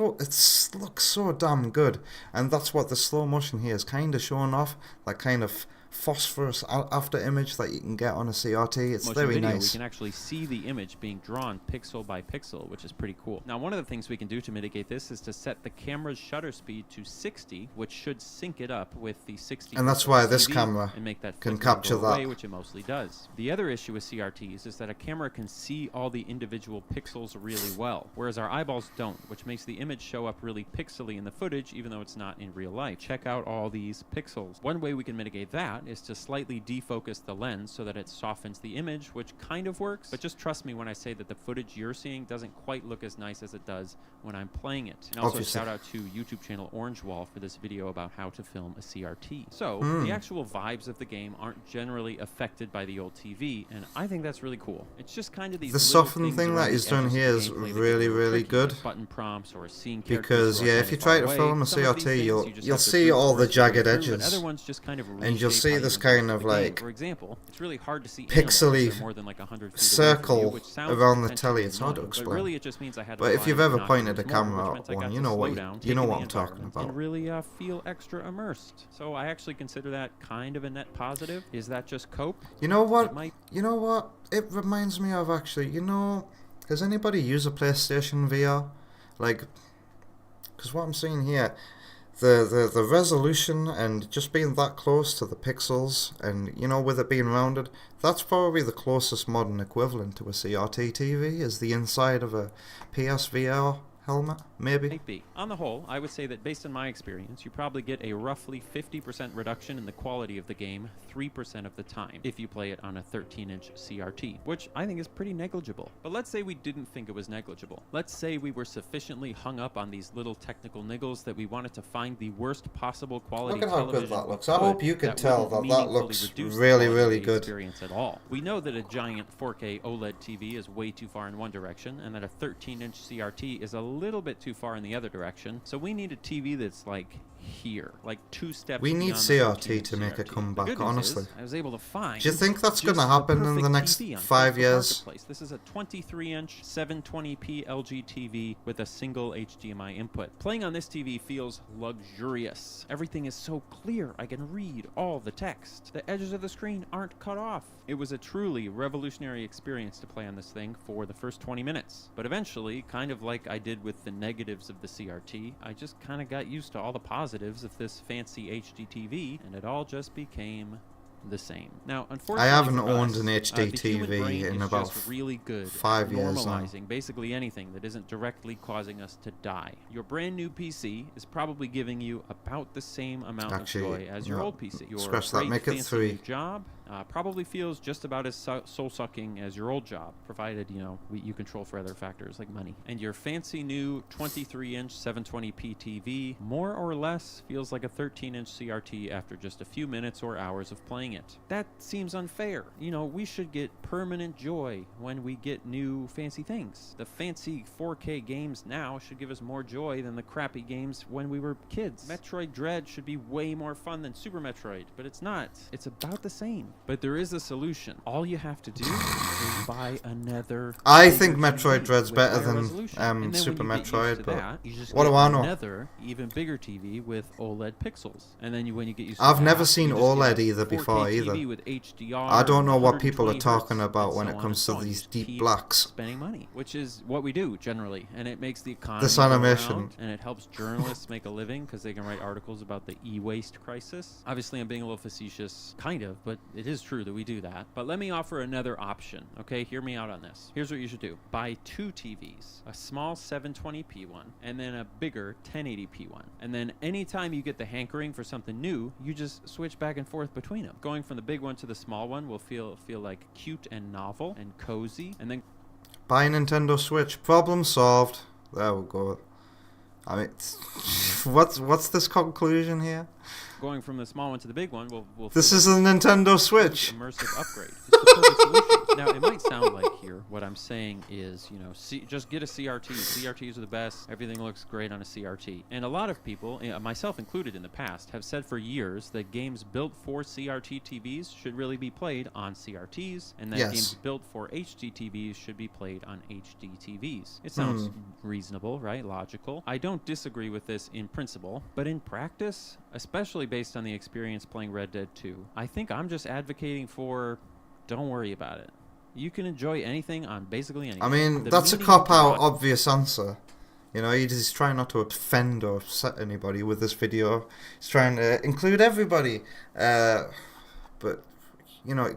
Speaker 1: looks so damn good. And that's what the slow motion here is kind of showing off, that kind of phosphorus after image that you can get on a CRT. It's
Speaker 8: motion
Speaker 1: very
Speaker 8: video,
Speaker 1: nice.
Speaker 8: we can actually see the image being drawn pixel by pixel, which is pretty cool. Now, one of the things we can do to mitigate this is to set the camera's shutter speed to 60, which should sync it up with the 60.
Speaker 1: And that's why this
Speaker 8: TV
Speaker 1: camera
Speaker 8: and make that
Speaker 1: can
Speaker 8: flicker
Speaker 1: capture
Speaker 8: go away,
Speaker 1: that.
Speaker 8: which it mostly does. The other issue with CRTs is that a camera can see all the individual pixels really well, whereas our eyeballs don't, which makes the image show up really pixely in the footage, even though it's not in real life. Check out all these pixels. One way we can mitigate that is to slightly defocus the lens so that it softens the image, which kind of works, but just trust me when I say that the footage you're seeing doesn't quite look as nice as it does when I'm playing it. And also
Speaker 1: Obviously.
Speaker 8: shout out to YouTube channel Orange Wall for this video about how to film a CRT. So the actual vibes of the game aren't generally affected by the old TV, and I think that's really cool. It's just kind of these
Speaker 1: The
Speaker 8: little
Speaker 1: soften
Speaker 8: things
Speaker 1: thing
Speaker 8: around
Speaker 1: that
Speaker 8: the
Speaker 1: he's done
Speaker 8: edges of
Speaker 1: here
Speaker 8: the
Speaker 1: is
Speaker 8: gameplay that get
Speaker 1: really,
Speaker 8: a little
Speaker 1: really
Speaker 8: tricky,
Speaker 1: good.
Speaker 8: like button prompts or seeing characters
Speaker 1: Because
Speaker 8: who are
Speaker 1: yeah,
Speaker 8: kind
Speaker 1: if you
Speaker 8: of
Speaker 1: try
Speaker 8: far
Speaker 1: to
Speaker 8: away.
Speaker 1: film a
Speaker 8: Some of these
Speaker 1: CRT,
Speaker 8: things
Speaker 1: you'll
Speaker 8: you just
Speaker 1: you'll
Speaker 8: have to
Speaker 1: see
Speaker 8: brute
Speaker 1: all the
Speaker 8: force your way
Speaker 1: jagged
Speaker 8: through, but
Speaker 1: edges,
Speaker 8: other ones just kind of
Speaker 1: and you'll
Speaker 8: reshape
Speaker 1: see
Speaker 8: how
Speaker 1: this
Speaker 8: you
Speaker 1: kind
Speaker 8: interact
Speaker 1: of
Speaker 8: with the game.
Speaker 1: like
Speaker 8: For example, it's really hard to see
Speaker 1: pixely
Speaker 8: animals that are more than like 100 feet away from you,
Speaker 1: circle
Speaker 8: which sounds
Speaker 1: around the
Speaker 8: potentially
Speaker 1: telly. It's hard to
Speaker 8: annoying,
Speaker 1: explain.
Speaker 8: But really, it just means I had to
Speaker 1: But if
Speaker 8: rely
Speaker 1: you've
Speaker 8: on
Speaker 1: ever
Speaker 8: binoculars
Speaker 1: pointed a
Speaker 8: more,
Speaker 1: camera
Speaker 8: which meant I
Speaker 1: at one,
Speaker 8: got
Speaker 1: you
Speaker 8: to
Speaker 1: know
Speaker 8: slow
Speaker 1: what
Speaker 8: down,
Speaker 1: you know
Speaker 8: take in
Speaker 1: what
Speaker 8: the
Speaker 1: I'm talking
Speaker 8: environment,
Speaker 1: about.
Speaker 8: and really feel extra immersed. So I actually consider that kind of a net positive. Is that just cope?
Speaker 1: You know what?
Speaker 8: It might.
Speaker 1: You know what? It reminds me of actually. You know, does anybody use a PlayStation VR? Like, because what I'm seeing here, the resolution and just being that close to the pixels, and you know, with it being rounded, that's probably the closest modern equivalent to a CRT TV. Is the inside of a PSVR helmet, maybe?
Speaker 8: Might be. On the whole, I would say that based on my experience, you probably get a roughly 50% reduction in the quality of the game 3% of the time if you play it on a 13-inch CRT, which I think is pretty negligible. But let's say we didn't think it was negligible. Let's say we were sufficiently hung up on these little technical niggles that we wanted to find the worst possible quality
Speaker 1: Look at how good
Speaker 8: television
Speaker 1: that
Speaker 8: we
Speaker 1: looks. I hope you could
Speaker 8: that
Speaker 1: tell
Speaker 8: wouldn't
Speaker 1: that that
Speaker 8: meaningfully
Speaker 1: looks
Speaker 8: reduce the
Speaker 1: really,
Speaker 8: quality of
Speaker 1: really
Speaker 8: the
Speaker 1: good.
Speaker 8: experience at all. We know that a giant 4K OLED TV is way too far in one direction, and that a 13-inch CRT is a little bit too far in the other direction. So we need a TV that's like here, like 2 steps.
Speaker 1: We need
Speaker 8: beyond the
Speaker 1: CRT
Speaker 8: 13-inch
Speaker 1: to make a
Speaker 8: CRT.
Speaker 1: comeback,
Speaker 8: The good news
Speaker 1: honestly.
Speaker 8: is, I was able to find.
Speaker 1: Do you think that's
Speaker 8: just
Speaker 1: gonna
Speaker 8: the
Speaker 1: happen in the
Speaker 8: perfect
Speaker 1: next
Speaker 8: TV on
Speaker 1: 5
Speaker 8: Facebook
Speaker 1: years?
Speaker 8: Marketplace. This is a 23-inch 720p LG TV with a single HDMI input. Playing on this TV feels luxurious. Everything is so clear. I can read all the text. The edges of the screen aren't cut off. It was a truly revolutionary experience to play on this thing for the first 20 minutes. But eventually, kind of like I did with the negatives of the CRT, I just kind of got used to all the positives of this fancy HD TV, and it all just became the same. Now, unfortunately,
Speaker 1: I haven't
Speaker 8: for
Speaker 1: owned
Speaker 8: us,
Speaker 1: an HD
Speaker 8: the human
Speaker 1: TV
Speaker 8: brain
Speaker 1: in
Speaker 8: is
Speaker 1: about
Speaker 8: just really good
Speaker 1: 5
Speaker 8: at
Speaker 1: years now.
Speaker 8: normalizing basically anything that isn't directly causing us to die. Your brand new PC is probably giving you about the same amount
Speaker 1: Actually,
Speaker 8: of joy as your
Speaker 1: no.
Speaker 8: old PC. Your
Speaker 1: Scratch that,
Speaker 8: great
Speaker 1: make it
Speaker 8: fancy
Speaker 1: 3.
Speaker 8: new job probably feels just about as soul-sucking as your old job, provided, you know, you control for other factors like money. And your fancy new 23-inch 720p TV more or less feels like a 13-inch CRT after just a few minutes or hours of playing it. That seems unfair. You know, we should get permanent joy when we get new fancy things. The fancy 4K games now should give us more joy than the crappy games when we were kids. Metroid Dread should be way more fun than Super Metroid, but it's not. It's about the same. But there is a solution. All you have to do is buy another.
Speaker 1: I
Speaker 8: bigger
Speaker 1: think Metroid
Speaker 8: TV
Speaker 1: Dread's
Speaker 8: with
Speaker 1: better
Speaker 8: higher
Speaker 1: than
Speaker 8: resolution. And then
Speaker 1: Super
Speaker 8: when you get
Speaker 1: Metroid,
Speaker 8: used to
Speaker 1: but
Speaker 8: that, you just
Speaker 1: what
Speaker 8: get
Speaker 1: do I know?
Speaker 8: another even bigger TV with OLED pixels. And then when you get used to
Speaker 1: I've
Speaker 8: that,
Speaker 1: never seen
Speaker 8: you just get
Speaker 1: OLED
Speaker 8: a
Speaker 1: either
Speaker 8: 4K
Speaker 1: before
Speaker 8: TV
Speaker 1: either.
Speaker 8: with HDR,
Speaker 1: I don't know what people are
Speaker 8: 120
Speaker 1: talking
Speaker 8: hertz,
Speaker 1: about
Speaker 8: and
Speaker 1: when
Speaker 8: so
Speaker 1: it
Speaker 8: on
Speaker 1: comes
Speaker 8: and so
Speaker 1: to
Speaker 8: on. You
Speaker 1: these
Speaker 8: just
Speaker 1: deep
Speaker 8: keep
Speaker 1: blacks.
Speaker 8: spending money, which is what we do generally, and it makes the economy
Speaker 1: This
Speaker 8: go
Speaker 1: animation.
Speaker 8: around, and it helps journalists make a living because they can write articles about the e-waste crisis. Obviously, I'm being a little facetious, kind of, but it is true that we do that. But let me offer another option, okay? Hear me out on this. Here's what you should do. Buy two TVs, a small 720p one, and then a bigger 1080p one. And then anytime you get the hankering for something new, you just switch back and forth between them. Going from the big one to the small one will feel like cute and novel and cozy, and then
Speaker 1: Buy a Nintendo Switch. Problem solved. There we go. I mean, what's this conclusion here?
Speaker 8: going from the small one to the big one will
Speaker 1: This
Speaker 8: feel
Speaker 1: is a Nintendo
Speaker 8: huge
Speaker 1: Switch.
Speaker 8: immersive upgrade. It's the perfect solution. Now, it might sound like here, what I'm saying is, you know, just get a CRT. CRTs are the best. Everything looks great on a CRT. And a lot of people, myself included in the past, have said for years that games built for CRT TVs should really be played on CRTs, and that
Speaker 1: Yes.
Speaker 8: games built for HD TVs should be played on HD TVs. It sounds reasonable, right? Logical. I don't disagree with this in principle, but in practice, especially based on the experience playing Red Dead 2, I think I'm just advocating for don't worry about it. You can enjoy anything on basically anything.
Speaker 1: I mean,
Speaker 8: The
Speaker 1: that's a
Speaker 8: meaning
Speaker 1: cop-out,
Speaker 8: of
Speaker 1: obvious answer. You know, he's trying not to offend or upset anybody with this video. He's trying to include everybody. But, you know,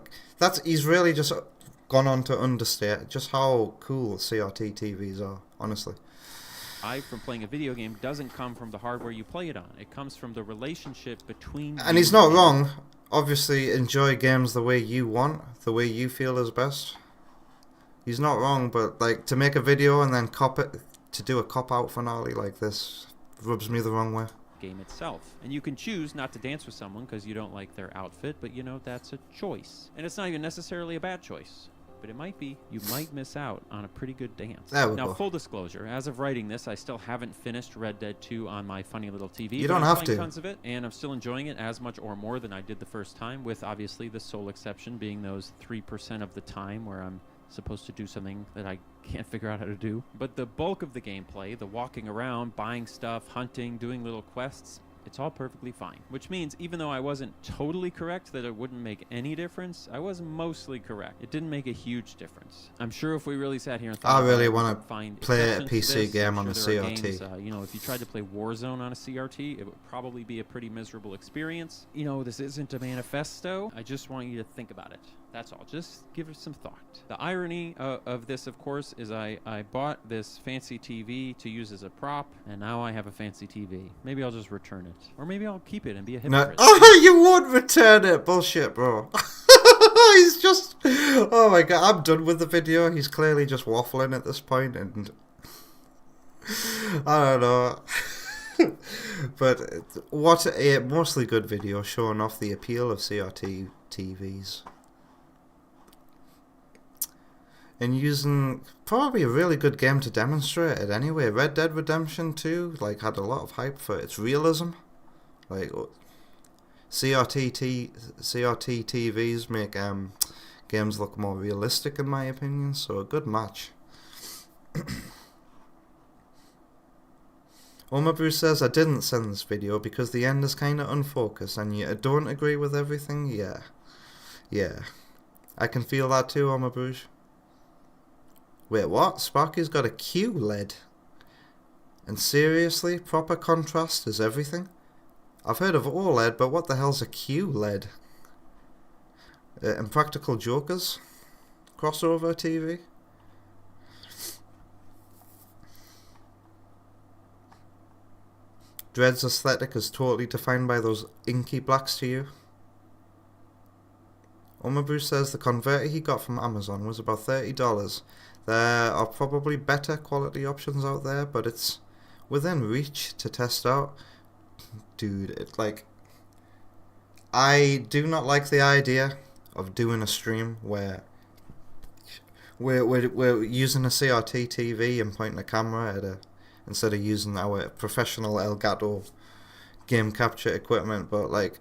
Speaker 1: he's really just gone on to understate just how cool CRT TVs are, honestly.
Speaker 8: from playing a video game doesn't come from the hardware you play it on. It comes from the relationship between
Speaker 1: And
Speaker 8: you
Speaker 1: he's not
Speaker 8: and
Speaker 1: wrong. Obviously, enjoy games the way you want, the way you feel is best. He's not wrong, but like to make a video and then to do a cop-out finale like this rubs me the wrong way.
Speaker 8: game itself. And you can choose not to dance with someone because you don't like their outfit, but you know, that's a choice. And it's not even necessarily a bad choice. But it might be. You might miss out on a pretty good dance.
Speaker 1: There we
Speaker 8: now,
Speaker 1: go.
Speaker 8: full disclosure, as of writing this, I still haven't finished Red Dead 2 on my funny little TV.
Speaker 1: You
Speaker 8: but
Speaker 1: don't
Speaker 8: I'm
Speaker 1: have
Speaker 8: playing
Speaker 1: to.
Speaker 8: tons of it, and I'm still enjoying it as much or more than I did the first time, with obviously the sole exception being those 3% of the time where I'm supposed to do something that I can't figure out how to do. But the bulk of the gameplay, the walking around, buying stuff, hunting, doing little quests, it's all perfectly fine. Which means even though I wasn't totally correct that it wouldn't make any difference, I was mostly correct. It didn't make a huge difference. I'm sure if we really sat here and thought
Speaker 1: I
Speaker 8: about
Speaker 1: really
Speaker 8: it, we
Speaker 1: wanna
Speaker 8: could find
Speaker 1: play a
Speaker 8: exceptions to
Speaker 1: PC
Speaker 8: this.
Speaker 1: game
Speaker 8: I'm
Speaker 1: on a
Speaker 8: sure there are
Speaker 1: CRT.
Speaker 8: games, you know, if you tried to play Warzone on a CRT, it would probably be a pretty miserable experience. You know, this isn't a manifesto. I just want you to think about it. That's all. Just give it some thought. The irony of this, of course, is I bought this fancy TV to use as a prop, and now I have a fancy TV. Maybe I'll just return it. Or maybe I'll keep it and be a
Speaker 1: No,
Speaker 8: hypocrite.
Speaker 1: oh, you won't return it. Bullshit, bro. He's just... Oh my god, I'm done with the video. He's clearly just waffling at this point, and... I don't know. But what a mostly good video showing off the appeal of CRT TVs. And using probably a really good game to demonstrate it anyway. Red Dead Redemption 2 like had a lot of hype for its realism. Like CRT TVs make games look more realistic in my opinion, so a good match. Oma Bruce says, I didn't send this video because the end is kinda unfocused and you don't agree with everything? Yeah. I can feel that too, Oma Bruce. Wait, what? Sparky's got a QLED? And seriously, proper contrast is everything? I've heard of OLED, but what the hell's a QLED? Impractical Jokers? Crossover TV? Dread's aesthetic is totally defined by those inky blacks to you. Omabu says the converter he got from Amazon was about $30. There are probably better quality options out there, but it's within reach to test out. Dude, I do not like the idea of doing a stream where we're using a CRT TV and pointing a camera at instead of using our professional Elgato game capture equipment, but like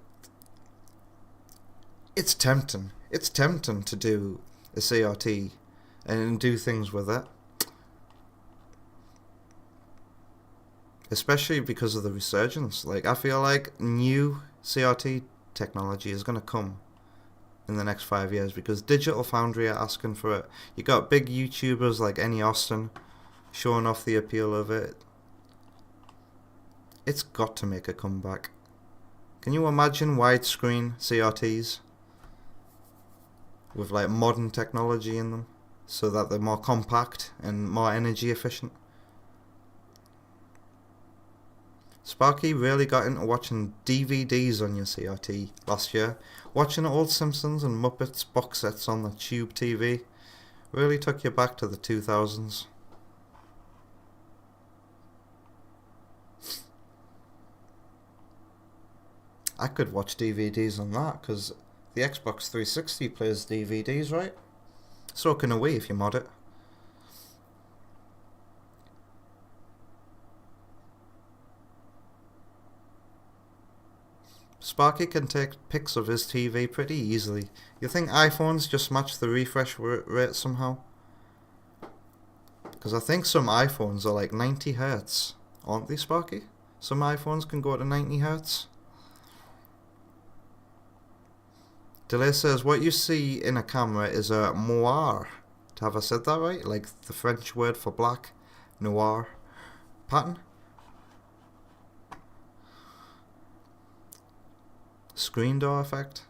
Speaker 1: it's tempting. It's tempting to do a CRT and do things with it. Especially because of the resurgence. Like, I feel like new CRT technology is going to come in the next 5 years because Digital Foundry are asking for it. You got big YouTubers like Any Austin showing off the appeal of it. It's got to make a comeback. Can you imagine widescreen CRTs with like modern technology in them so that they're more compact and more energy efficient? Sparky really got into watching DVDs on your CRT last year. Watching old Simpsons and Muppets box sets on the Tube TV really took you back to the 2000s. I could watch DVDs on that because the Xbox 360 plays DVDs, right? So can a Wii if you mod it. Sparky can take pics of his TV pretty easily. You think iPhones just match the refresh rate somehow? Because I think some iPhones are like 90 Hz, aren't they, Sparky? Some iPhones can go to 90 Hz. Delay says, what you see in a camera is a moire. Have I said that right? Like the French word for black? Noir. Pattern? Screen door effect?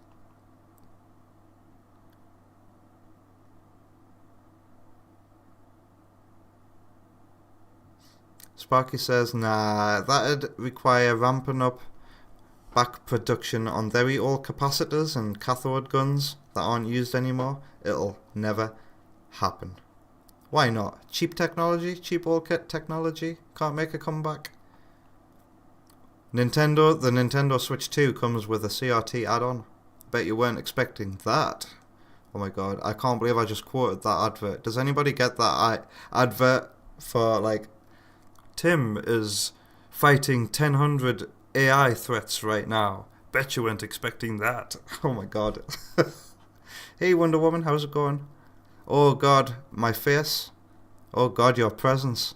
Speaker 1: Sparky says, nah, that'd require ramping up back production on very old capacitors and cathode guns that aren't used anymore. It'll never happen. Why not? Cheap technology, cheap old kit technology can't make a comeback. The Nintendo Switch 2 comes with a CRT add-on. Bet you weren't expecting that. Oh my god, I can't believe I just quoted that advert. Does anybody get that advert for like, Tim is fighting 1000 AI threats right now. Bet you weren't expecting that. Oh my god. Hey Wonder Woman, how's it going? Oh god, my face. Oh god, your presence.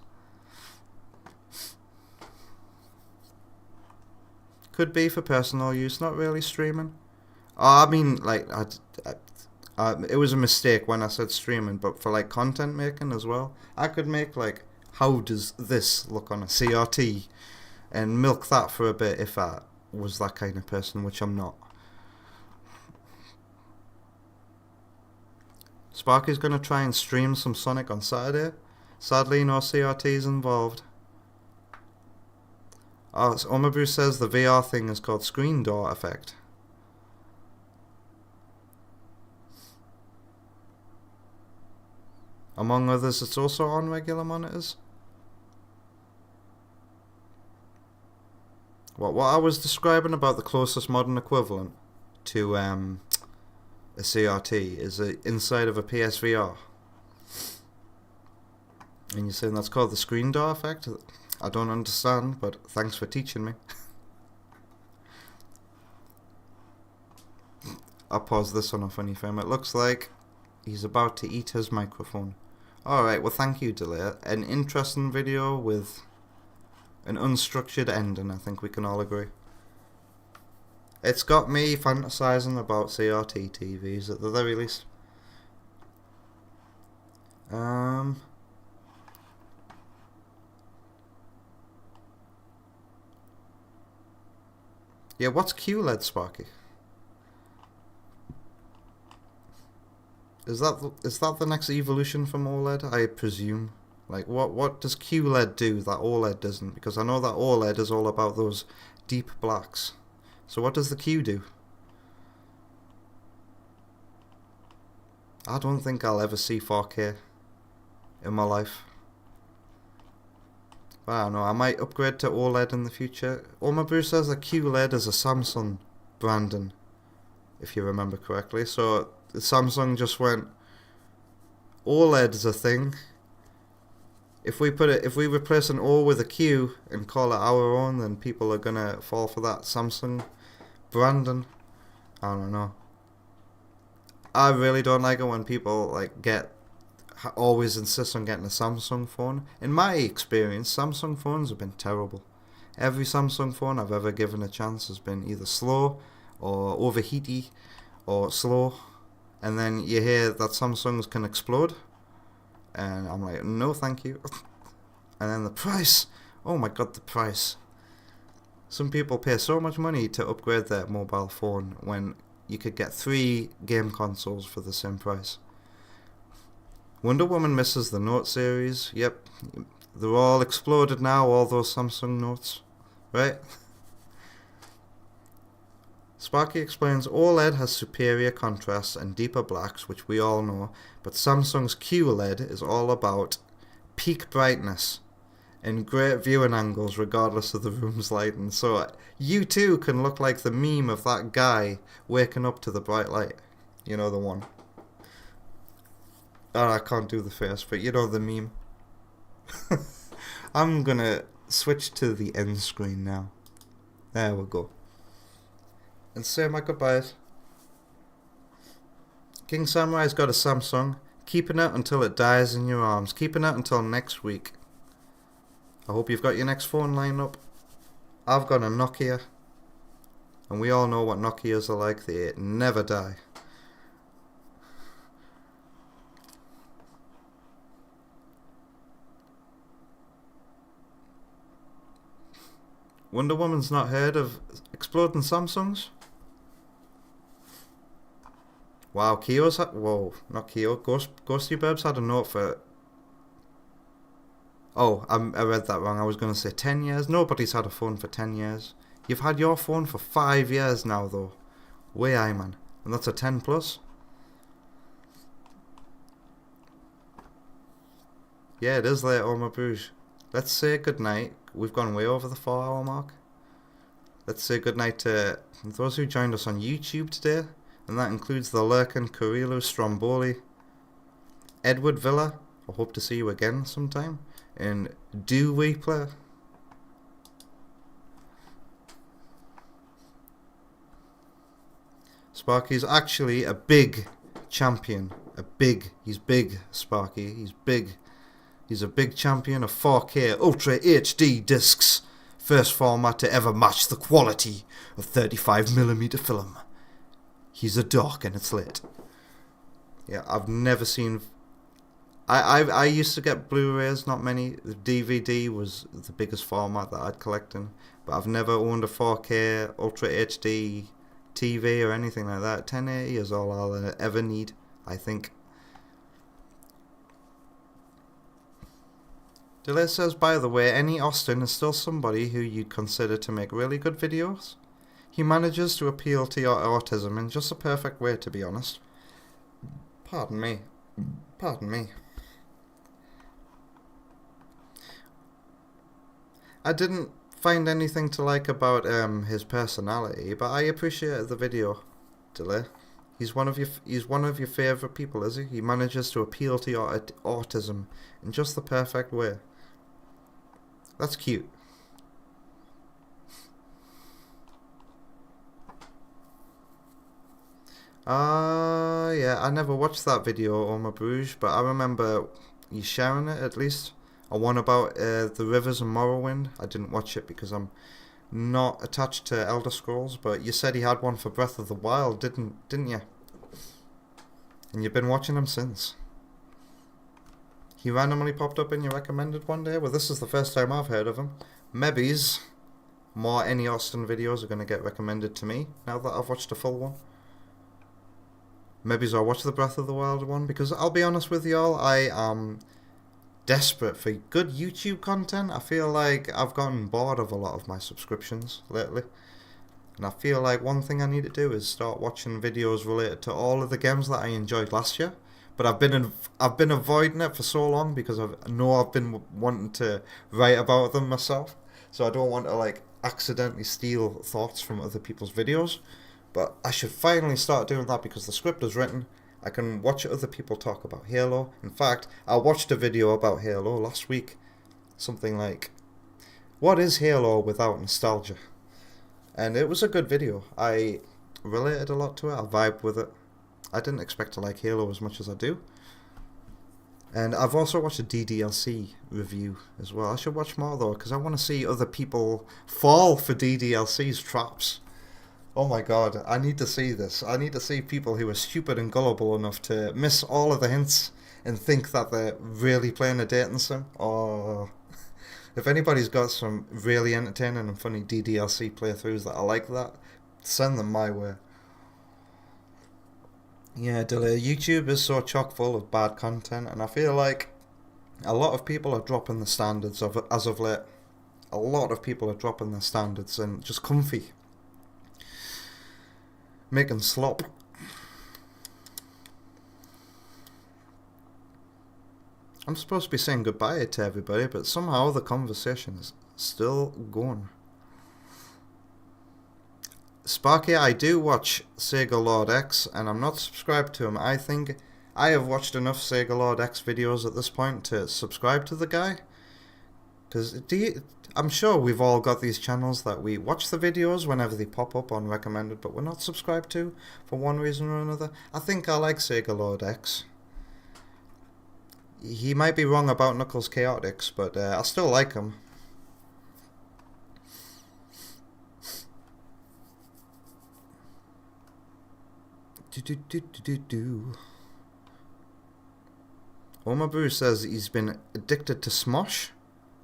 Speaker 1: Could be for personal use, not really streaming. Oh, I mean, like, it was a mistake when I said streaming, but for like content making as well. I could make like, how does this look on a CRT? And milk that for a bit if I was that kind of person, which I'm not. Sparky's going to try and stream some Sonic on Saturday. Sadly, no CRTs involved. Oh, so Omabru says the VR thing is called screen door effect. Among others, it's also on regular monitors. What I was describing about the closest modern equivalent to a CRT is inside of a PSVR. And you're saying that's called the screen door effect? I don't understand, but thanks for teaching me. I'll pause this on a funny frame. It looks like he's about to eat his microphone. Alright, well thank you, Delay. An interesting video with an unstructured ending, I think we can all agree. It's got me fantasizing about CRT TVs at the very least. Yeah, what's QLED, Sparky? Is that the next evolution from OLED? I presume. Like, what does QLED do that OLED doesn't? Because I know that OLED is all about those deep blacks. So what does the Q do? I don't think I'll ever see 4K in my life. But I don't know, I might upgrade to OLED in the future. Omabru says that QLED is a Samsung branding, if you remember correctly. So Samsung just went, OLED is a thing. If we replace an O with a Q and call it our own, then people are gonna fall for that Samsung branding. I don't know. I really don't like it when people like always insist on getting a Samsung phone. In my experience, Samsung phones have been terrible. Every Samsung phone I've ever given a chance has been either slow or overheaty or slow. And then you hear that Samsungs can explode. And I'm like, no thank you. And then the price. Oh my god, the price. Some people pay so much money to upgrade their mobile phone when you could get 3 game consoles for the same price. Wonder Woman misses the Note series. Yep, they're all exploded now, all those Samsung Notes. Right? Sparky explains OLED has superior contrast and deeper blacks, which we all know, but Samsung's QLED is all about peak brightness and great viewing angles regardless of the room's lighting. So you too can look like the meme of that guy waking up to the bright light. You know the one. Oh, I can't do the face, but you know the meme. I'm gonna switch to the end screen now. There we go. And say my goodbyes. King Samurai's got a Samsung. Keeping it until it dies in your arms. Keeping it until next week. I hope you've got your next phone lined up. I've got a Nokia. And we all know what Nokias are like. They never die. Wonder Woman's not heard of exploding Samsungs? Wow, Kyo's had... Whoa, not Kyo. Ghosty Burbs had a note for... Oh, I read that wrong. I was going to say 10 years. Nobody's had a phone for 10 years. You've had your phone for 5 years now, though. Way aye, man. And that's a 10 plus. Yeah, it is late, Oma Bruges. Let's say goodnight. We've gone way over the 4-hour mark. Let's say goodnight to those who joined us on YouTube today. And that includes the Lurkin, Kurilu, Stromboli, Edward Villa. I hope to see you again sometime. And Do We Play? Sparky's actually a big champion. He's big, Sparky. He's big. He's a big champion of 4K Ultra HD discs. First format to ever match the quality of 35mm film. He's a dork and it's lit. Yeah, I've never seen... I used to get Blu-rays, not many. The DVD was the biggest format that I'd collect in. But I've never owned a 4K Ultra HD TV or anything like that. 1080 is all I'll ever need, I think. Delay says, by the way, any Austin is still somebody who you'd consider to make really good videos. He manages to appeal to your autism in just a perfect way, to be honest. Pardon me. Pardon me. I didn't find anything to like about his personality, but I appreciated the video, Delay. He's one of your favourite people, is he? He manages to appeal to your autism in just the perfect way. That's cute. Yeah, I never watched that video, Oma Bruges, but I remember you sharing it at least. A one about the rivers in Morrowind. I didn't watch it because I'm not attached to Elder Scrolls, but you said he had one for Breath of the Wild, didn't you? And you've been watching him since. He randomly popped up in your recommended one day. Well, this is the first time I've heard of him. Maybe's more Any Austin videos are going to get recommended to me now that I've watched a full one. Maybe I'll watch the Breath of the Wild one, because I'll be honest with y'all, I am desperate for good YouTube content. I feel like I've gotten bored of a lot of my subscriptions lately. And I feel like one thing I need to do is start watching videos related to all of the games that I enjoyed last year. But I've been avoiding it for so long because I've been wanting to write about them myself. So I don't want to like accidentally steal thoughts from other people's videos. But I should finally start doing that because the script is written. I can watch other people talk about Halo. In fact, I watched a video about Halo last week. Something like, what is Halo without nostalgia? And it was a good video. I related a lot to it. I vibed with it. I didn't expect to like Halo as much as I do. And I've also watched a DDLC review as well. I should watch more though, because I want to see other people fall for DDLC's traps. Oh my god, I need to see this. I need to see people who are stupid and gullible enough to miss all of the hints and think that they're really playing a dating sim. Or if anybody's got some really entertaining and funny DDLC playthroughs that are like that, send them my way. Yeah, YouTube is so chock full of bad content, and I feel like a lot of people are dropping the standards of it as of late. A lot of people are dropping their standards and just comfy. Making slop. I'm supposed to be saying goodbye to everybody, but somehow the conversation is still going. Sparky, I do watch Sega Lord X, and I'm not subscribed to him. I think I have watched enough Sega Lord X videos at this point to subscribe to the guy. Because I'm sure we've all got these channels that we watch the videos whenever they pop up on recommended, but we're not subscribed to for one reason or another. I think I like Sega Lord X. He might be wrong about Knuckles Chaotix, but I still like him. Omar Bruce says he's been addicted to Smosh.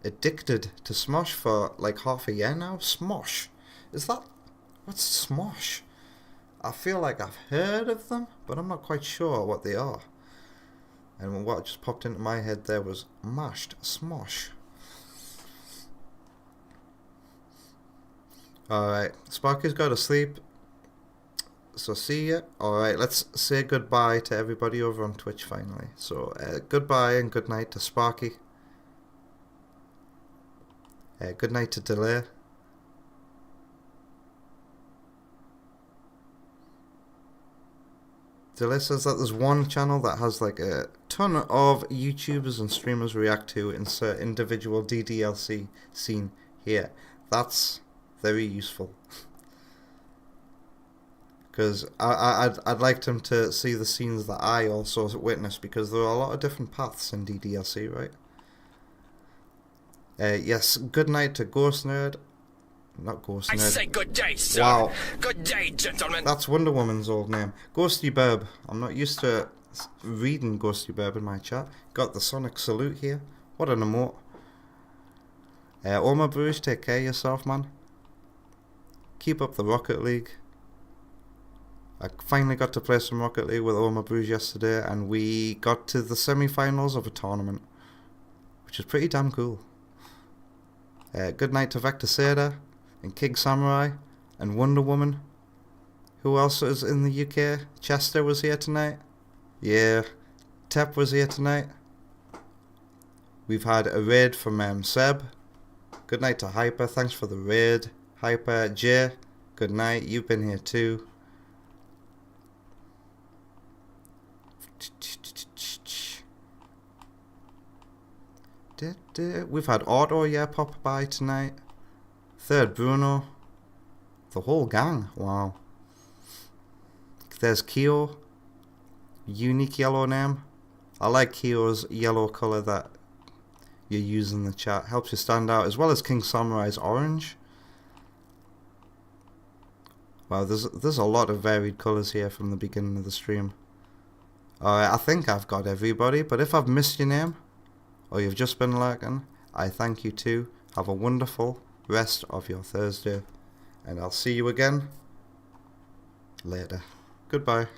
Speaker 1: Addicted to Smosh for like half a year now. Smosh? Is that... What's Smosh? I feel like I've heard of them, but I'm not quite sure what they are. And what just popped into my head there was mashed Smosh. Alright, Sparky's got to sleep. So see ya. Alright, let's say goodbye to everybody over on Twitch finally. So goodbye and good night to Sparky. Good night to Delay. Delay says that there's one channel that has like a ton of YouTubers and streamers react to insert individual DDLC scene here. That's very useful. Because I'd like them to see the scenes that I also witnessed, because there are a lot of different paths in DDLC, right? Yes, good night to Ghost Nerd. Not Ghost Nerd.
Speaker 6: I say good day, sir.
Speaker 1: Wow.
Speaker 6: Good day, gentlemen.
Speaker 1: That's Wonder Woman's old name. Ghosty Burb. I'm not used to reading Ghosty Burb in my chat. Got the Sonic salute here. What an emote. Omar Bruce, take care of yourself, man. Keep up the Rocket League. I finally got to play some Rocket League with Omar Bruce yesterday, and we got to the semi-finals of a tournament, which is pretty damn cool. Good night to Vector Seda, and King Samurai, and Wonder Woman. Who else is in the UK? Chester was here tonight. Yeah, Tep was here tonight. We've had a raid from Seb. Good night to Hyper, thanks for the raid. Hyper, Jay, good night, you've been here too. We've had Otto, yeah, pop by tonight. Third Bruno. The whole gang, wow. There's Kyo. Unique yellow name. I like Kyo's yellow colour that you use in the chat. Helps you stand out, as well as King Samurai's orange. Wow, there's a lot of varied colours here from the beginning of the stream. Alright, I think I've got everybody, but if I've missed your name, or you've just been lurking, I thank you too. Have a wonderful rest of your Thursday, and I'll see you again later. Goodbye.